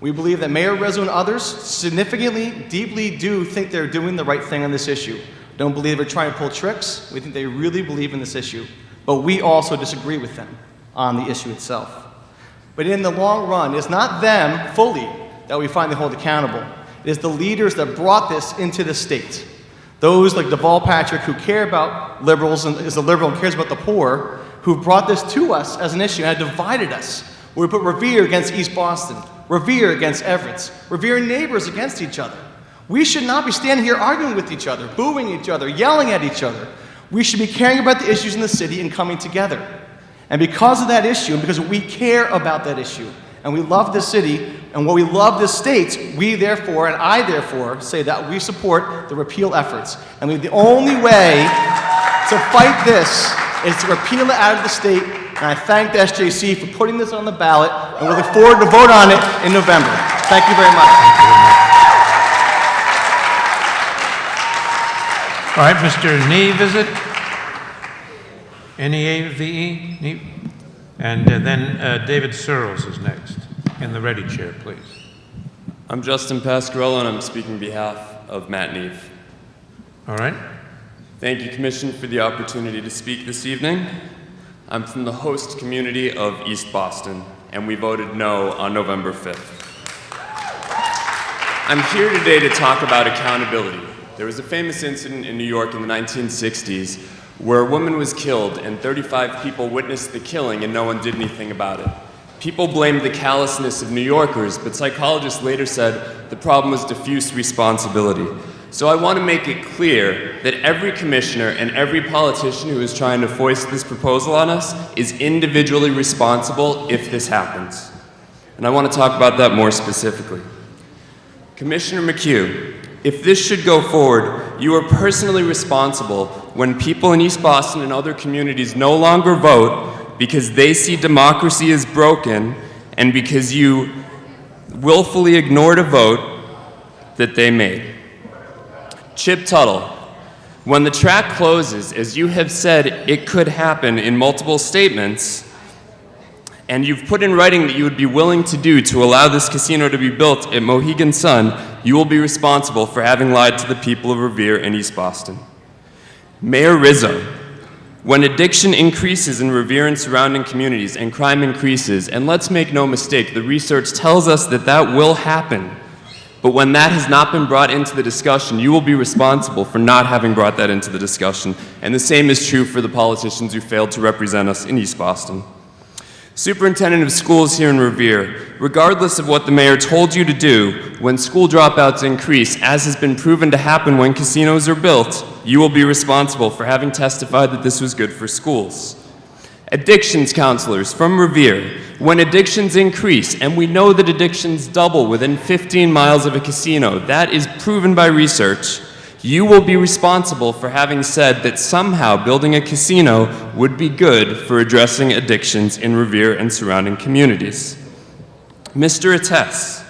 We believe that Mayor Rizzo and others significantly, deeply do think they're doing the right thing on this issue. Don't believe they're trying to pull tricks. We think they really believe in this issue. But we also disagree with them on the issue itself. But in the long run, it's not them fully that we finally hold accountable. It is the leaders that brought this into the state. Those like Deval Patrick who care about liberals and is a liberal and cares about the poor, who brought this to us as an issue and had divided us. Where we put Revere against East Boston, Revere against Everett, Revere neighbors against each other. We should not be standing here arguing with each other, booing each other, yelling at each other. We should be caring about the issues in the city and coming together. And because of that issue, and because we care about that issue, and we love this city, and what we love this state, we therefore, and I therefore, say that we support the repeal efforts. And the only way to fight this is to repeal it out of the state. And I thank the SJC for putting this on the ballot, and we look forward to vote on it in November. Thank you very much. All right, Mr. Neve, is it? N-E-A-V-E? Neve? And then David Searles is next. In the ready chair, please. I'm Justin Pasquarello, and I'm speaking on behalf of Matt Neve. All right. Thank you, Commission, for the opportunity to speak this evening. I'm from the host community of East Boston, and we voted no on November 5th. I'm here today to talk about accountability. There was a famous incident in New York in the 1960s where a woman was killed and 35 people witnessed the killing and no one did anything about it. People blamed the callousness of New Yorkers, but psychologists later said the problem was diffuse responsibility. So I want to make it clear that every commissioner and every politician who is trying to foist this proposal on us is individually responsible if this happens. And I want to talk about that more specifically. Commissioner McHugh, if this should go forward, you are personally responsible when people in East Boston and other communities no longer vote because they see democracy as broken and because you willfully ignored a vote that they made. Chip Tuttle, when the track closes, as you have said it could happen in multiple statements, and you've put in writing that you would be willing to do to allow this casino to be built at Mohegan Sun, you will be responsible for having lied to the people of Revere and East Boston. Mayor Rizzo, when addiction increases in Revere and surrounding communities and crime increases, and let's make no mistake, the research tells us that that will happen, But when that has not been brought into the discussion, you will be responsible for not having brought that into the discussion. And the same is true for the politicians who failed to represent us in East Boston. Superintendent of schools here in Revere, regardless of what the mayor told you to do, when school dropouts increase, as has been proven to happen when casinos are built, you will be responsible for having testified that this was good for schools. Addictions counselors from Revere, when addictions increase, and we know that addictions double within 15 miles of a casino, that is proven by research, you will be responsible for having said that somehow building a casino would be good for addressing addictions in Revere and surrounding communities. Mr. Attess,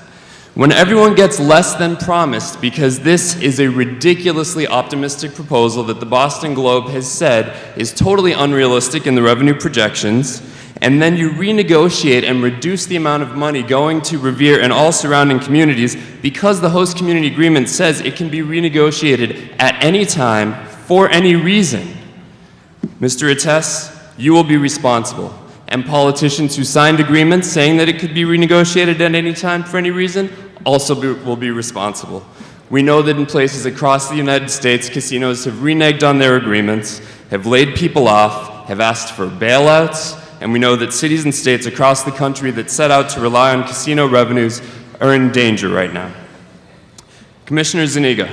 when everyone gets less than promised because this is a ridiculously optimistic proposal that the Boston Globe has said is totally unrealistic in the revenue projections, and then you renegotiate and reduce the amount of money going to Revere and all surrounding communities because the host community agreement says it can be renegotiated at any time for any reason. Mr. Attess, you will be responsible. And politicians who signed agreements saying that it could be renegotiated at any time for any reason also will be responsible. We know that in places across the United States, casinos have reneged on their agreements, have laid people off, have asked for bailouts, and we know that cities and states across the country that set out to rely on casino revenues are in danger right now. Commissioner Zuniga,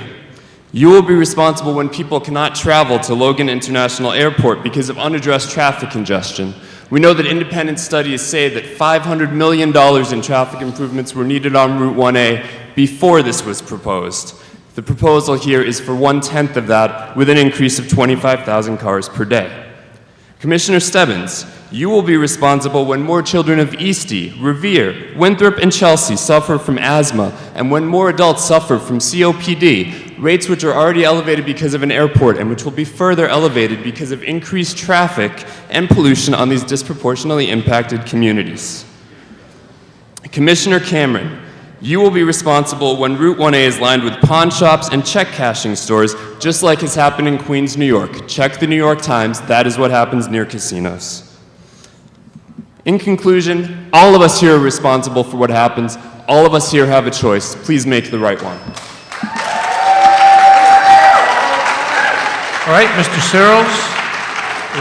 you will be responsible when people cannot travel to Logan International Airport because of unaddressed traffic congestion. We know that independent studies say that $500 million in traffic improvements were needed on Route 1A before this was proposed. The proposal here is for 1/10 of that with an increase of 25,000 cars per day. Commissioner Stebbins, you will be responsible when more children of Eastie, Revere, Winthrop, and Chelsea suffer from asthma, and when more adults suffer from COPD, rates which are already elevated because of an airport and which will be further elevated because of increased traffic and pollution on these disproportionately impacted communities. Commissioner Cameron, you will be responsible when Route 1A is lined with pawn shops and check cashing stores, just like has happened in Queens, New York. Check the New York Times, that is what happens near casinos. In conclusion, all of us here are responsible for what happens. All of us here have a choice. Please make the right one. All right, Mr. Searles,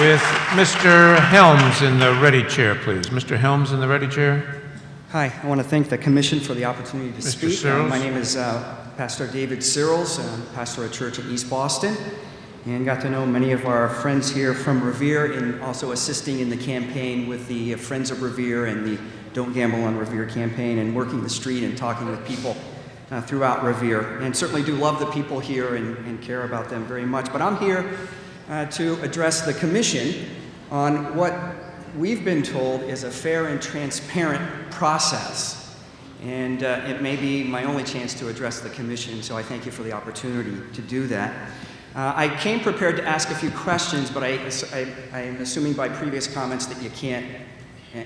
with Mr. Helms in the ready chair, please. Mr. Helms in the ready chair. Hi, I want to thank the Commission for the opportunity to Mr. speak. Searles. My name is Pastor David Searles. I'm pastor at a church in East Boston, and got to know many of our friends here from Revere and also assisting in the campaign with the Friends of Revere and the Don't Gamble on Revere campaign, and working the street and talking with people throughout Revere. And certainly do love the people here and care about them very much. But I'm here to address the Commission on what we've been told is a fair and transparent process. And it may be my only chance to address the Commission, so I thank you for the opportunity to do that. I came prepared to ask a few questions, but I'm assuming by previous comments that you can't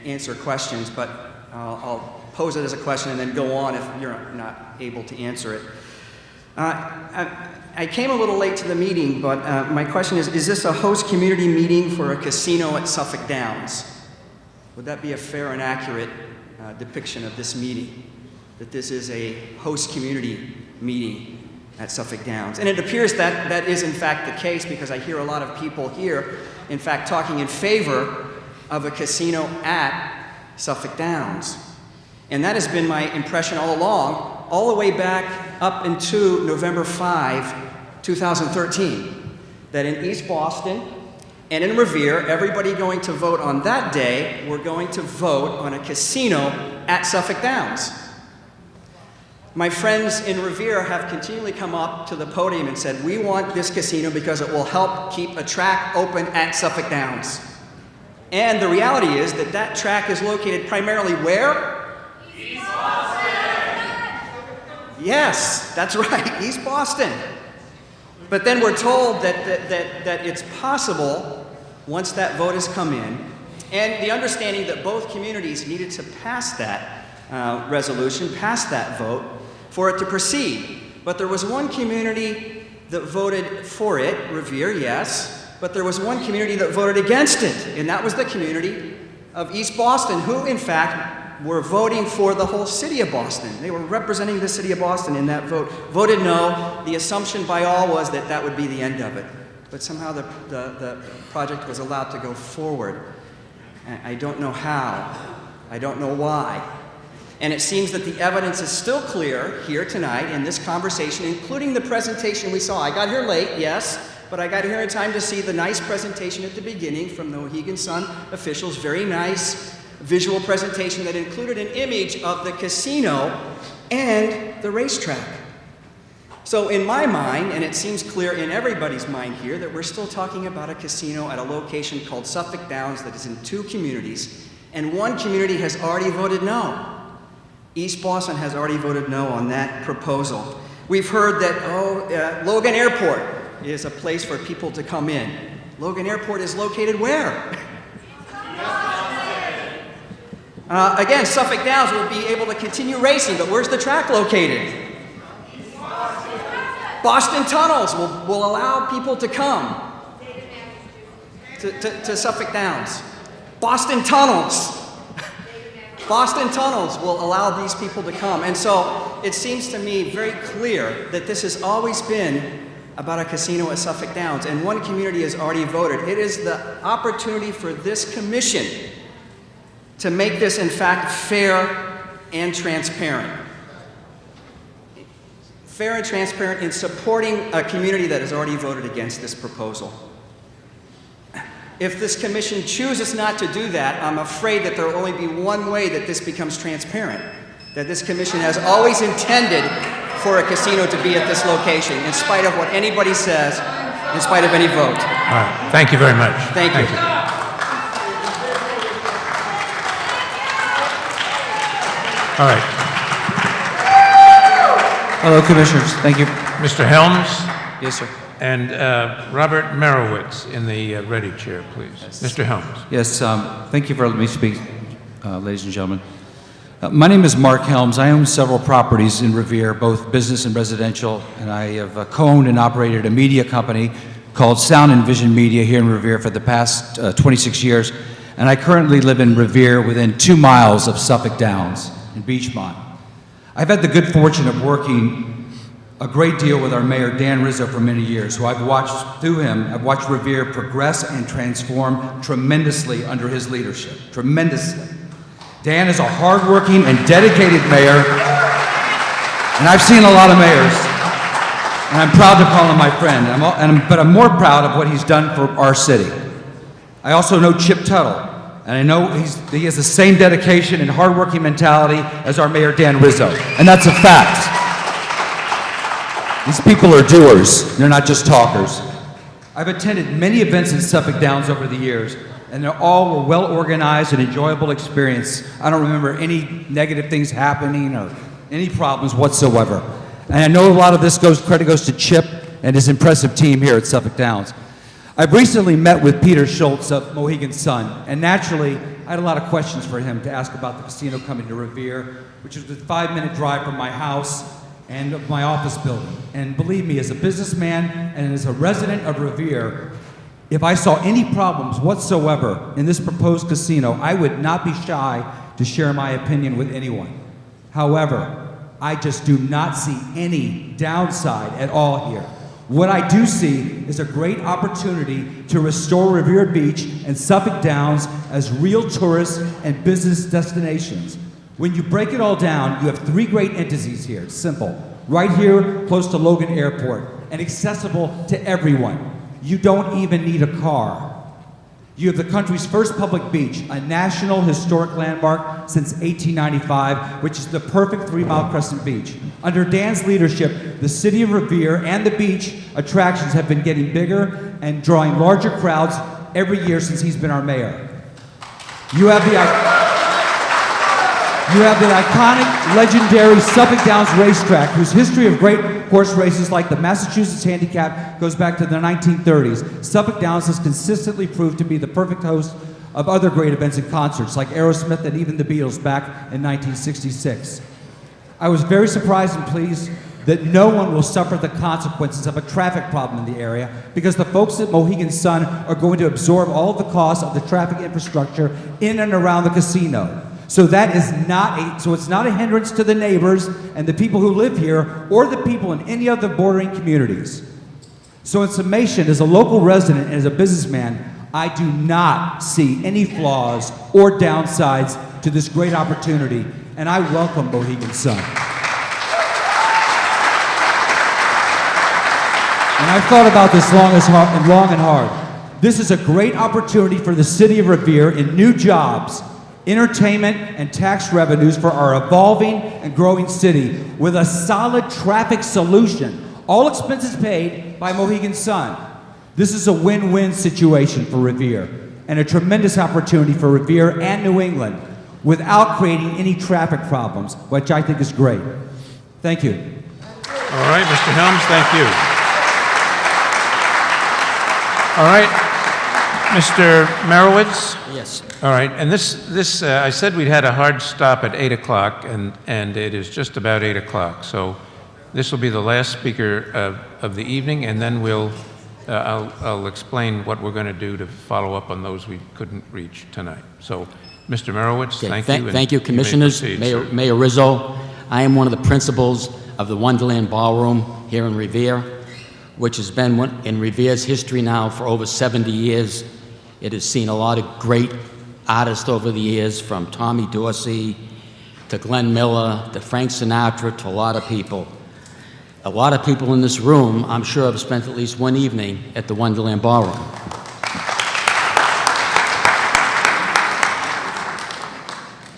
answer questions, but I'll pose it as a question and then go on if you're not able to answer it. I came a little late to the meeting, but my question is this a host community meeting for a casino at Suffolk Downs? Would that be a fair and accurate depiction of this meeting? That this is a host community meeting at Suffolk Downs? And it appears that that is in fact the case, because I hear a lot of people here, in fact, talking in favor of a casino at Suffolk Downs. And that has been my impression all along, all the way back up into November 5, 2013, that in East Boston and in Revere, everybody going to vote on that day, we're going to vote on a casino at Suffolk Downs. My friends in Revere have continually come up to the podium and said, we want this casino because it will help keep a track open at Suffolk Downs. And the reality is that that track is located primarily where? East Boston! Yes, that's right, East Boston. But then we're told that it's possible, once that vote has come in, and the understanding that both communities needed to pass that resolution, pass that vote, for it to proceed. But there was one community that voted for it, Revere, yes, but there was one community that voted against it, and that was the community of East Boston, who in fact were voting for the whole city of Boston. They were representing the city of Boston in that vote. Voted no. The assumption by all was that that would be the end of it. But somehow the project was allowed to go forward. I don't know how. I don't know why. And it seems that the evidence is still clear here tonight in this conversation, including the presentation we saw. I got here late, yes, but I got here in time to see the nice presentation at the beginning from the Mohegan Sun officials. Very nice visual presentation that included an image of the casino and the racetrack. So in my mind, and it seems clear in everybody's mind here, that we're still talking about a casino at a location called Suffolk Downs that is in 2 communities, and 1 community has already voted no. East Boston has already voted no on that proposal. We've heard that, Logan Airport is a place for people to come in. Logan Airport is located where? Again, Suffolk Downs will be able to continue racing, but where's the track located? Boston Tunnels will allow people to come to Suffolk Downs. Boston Tunnels. Boston Tunnels will allow these people to come. And so it seems to me very clear that this has always been about a casino at Suffolk Downs, and 1 community has already voted. It is the opportunity for this commission to make this, in fact, fair and transparent. Fair and transparent in supporting a community that has already voted against this proposal. If this commission chooses not to do that, I'm afraid that there will only be one way that this becomes transparent. That this commission has always intended for a casino to be at this location, in spite of what anybody says, in spite of any vote. All right. Thank you very much. Thank you. All right. Hello, Commissioners. Thank you. Mr. Helms? Yes, sir. And Robert Merowitz in the ready chair, please. Yes. Mr. Helms. Yes, thank you for letting me speak, ladies and gentlemen. My name is Mark Helms. I own several properties in Revere, both business and residential, and I have co-owned and operated a media company called Sound and Vision Media here in Revere for the past 26 years, and I currently live in Revere within 2 miles of Suffolk Downs in Beachmont. I've had the good fortune of working a great deal with our mayor, Dan Rizzo, for many years, who I've watched through him. I've watched Revere progress and transform tremendously under his leadership, tremendously. Dan is a hardworking and dedicated mayor, and I've seen a lot of mayors, and I'm proud to call him my friend, but I'm more proud of what he's done for our city. I also know Chip Tuttle, and I know he has the same dedication and hardworking mentality as our mayor, Dan Rizzo, and that's a fact. These people are doers, they're not just talkers. I've attended many events in Suffolk Downs over the years, and they all were well organized and enjoyable experience. I don't remember any negative things happening or any problems whatsoever. And I know a lot of this credit goes to Chip and his impressive team here at Suffolk Downs. I've recently met with Peter Schultz of Mohegan Sun, and naturally, I had a lot of questions for him to ask about the casino coming to Revere, which is a 5-minute drive from my house and of my office building. And believe me, as a businessman and as a resident of Revere, if I saw any problems whatsoever in this proposed casino, I would not be shy to share my opinion with anyone. However, I just do not see any downside at all here. What I do see is a great opportunity to restore Revere Beach and Suffolk Downs as real tourist and business destinations. When you break it all down, you have 3 great entities here. It's simple. Right here, close to Logan Airport, and accessible to everyone. You don't even need a car. You have the country's first public beach, a national historic landmark since 1895, which is the perfect 3-mile crescent beach. Under Dan's leadership, the city of Revere and the beach attractions have been getting bigger and drawing larger crowds every year since he's been our mayor. You have the iconic, legendary Suffolk Downs racetrack, whose history of great horse races like the Massachusetts Handicap goes back to the 1930s. Suffolk Downs has consistently proved to be the perfect host of other great events and concerts, like Aerosmith and even the Beatles back in 1966. I was very surprised and pleased that no one will suffer the consequences of a traffic problem in the area, because the folks at Mohegan Sun are going to absorb all of the costs of the traffic infrastructure in and around the casino. So that is so it's not a hindrance to the neighbors and the people who live here or the people in any other bordering communities. So in summation, as a local resident and as a businessman, I do not see any flaws or downsides to this great opportunity, and I welcome Mohegan Sun. And I've thought about this long and hard. This is a great opportunity for the city of Revere in new jobs, entertainment, and tax revenues for our evolving and growing city with a solid traffic solution, all expenses paid by Mohegan Sun. This is a win-win situation for Revere and a tremendous opportunity for Revere and New England without creating any traffic problems, which I think is great. Thank you. All right, Mr. Helms, thank you. All right, Mr. Merowitz? Yes. All right, and this I said we'd had a hard stop at 8 o'clock, and it is just about 8 o'clock. So this will be the last speaker of the evening, and then I'll explain what we're going to do to follow up on those we couldn't reach tonight. So, Mr. Merowitz, thank you. Thank you, Commissioners. Mayor Rizzo. I am one of the principals of the Wonderland Ballroom here in Revere, which has been in Revere's history now for over 70 years. It has seen a lot of great artists over the years, from Tommy Dorsey to Glenn Miller to Frank Sinatra to a lot of people. A lot of people in this room, I'm sure, have spent at least one evening at the Wonderland Ballroom.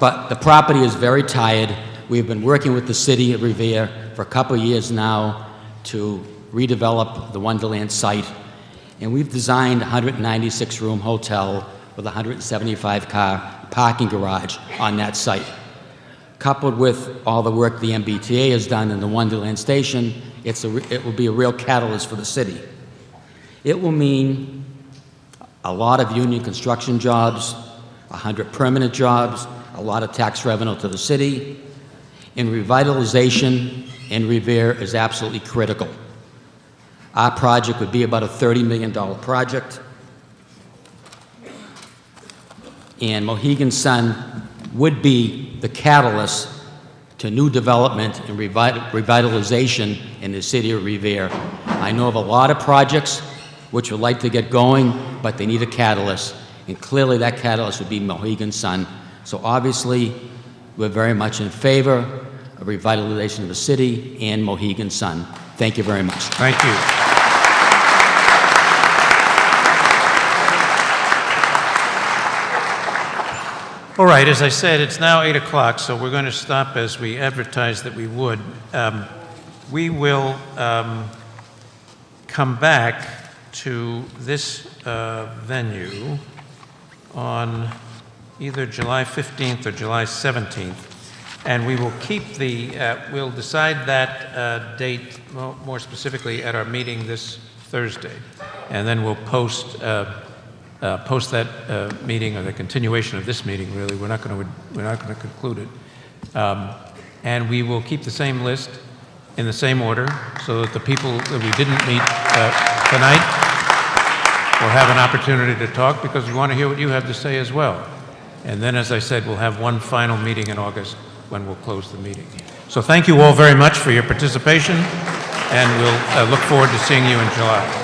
But the property is very tired. We've been working with the city of Revere for a couple of years now to redevelop the Wonderland site. And we've designed a 196-room hotel with a 175-car parking garage on that site. Coupled with all the work the MBTA has done in the Wonderland Station, it will be a real catalyst for the city. It will mean a lot of union construction jobs, 100 permanent jobs, a lot of tax revenue to the city, and revitalization in Revere is absolutely critical. Our project would be about a $30 million project, and Mohegan Sun would be the catalyst to new development and revitalization in the city of Revere. I know of a lot of projects which would like to get going, but they need a catalyst, and clearly that catalyst would be Mohegan Sun. So obviously, we're very much in favor of revitalization of the city and Mohegan Sun. Thank you very much. Thank you. All right, as I said, it's now 8 o'clock, so we're going to stop as we advertised that we would. We will come back to this venue on either July 15th or July 17th, and we will keep we'll decide that date more specifically at our meeting this Thursday, and then we'll post that meeting, or the continuation of this meeting. Really, we're not going to conclude it, and we will keep the same list in the same order, so that the people that we didn't meet tonight will have an opportunity to talk, because we want to hear what you have to say as well. And then, as I said, we'll have one final meeting in August when we'll close the meeting. So thank you all very much for your participation, and we'll look forward to seeing you in July.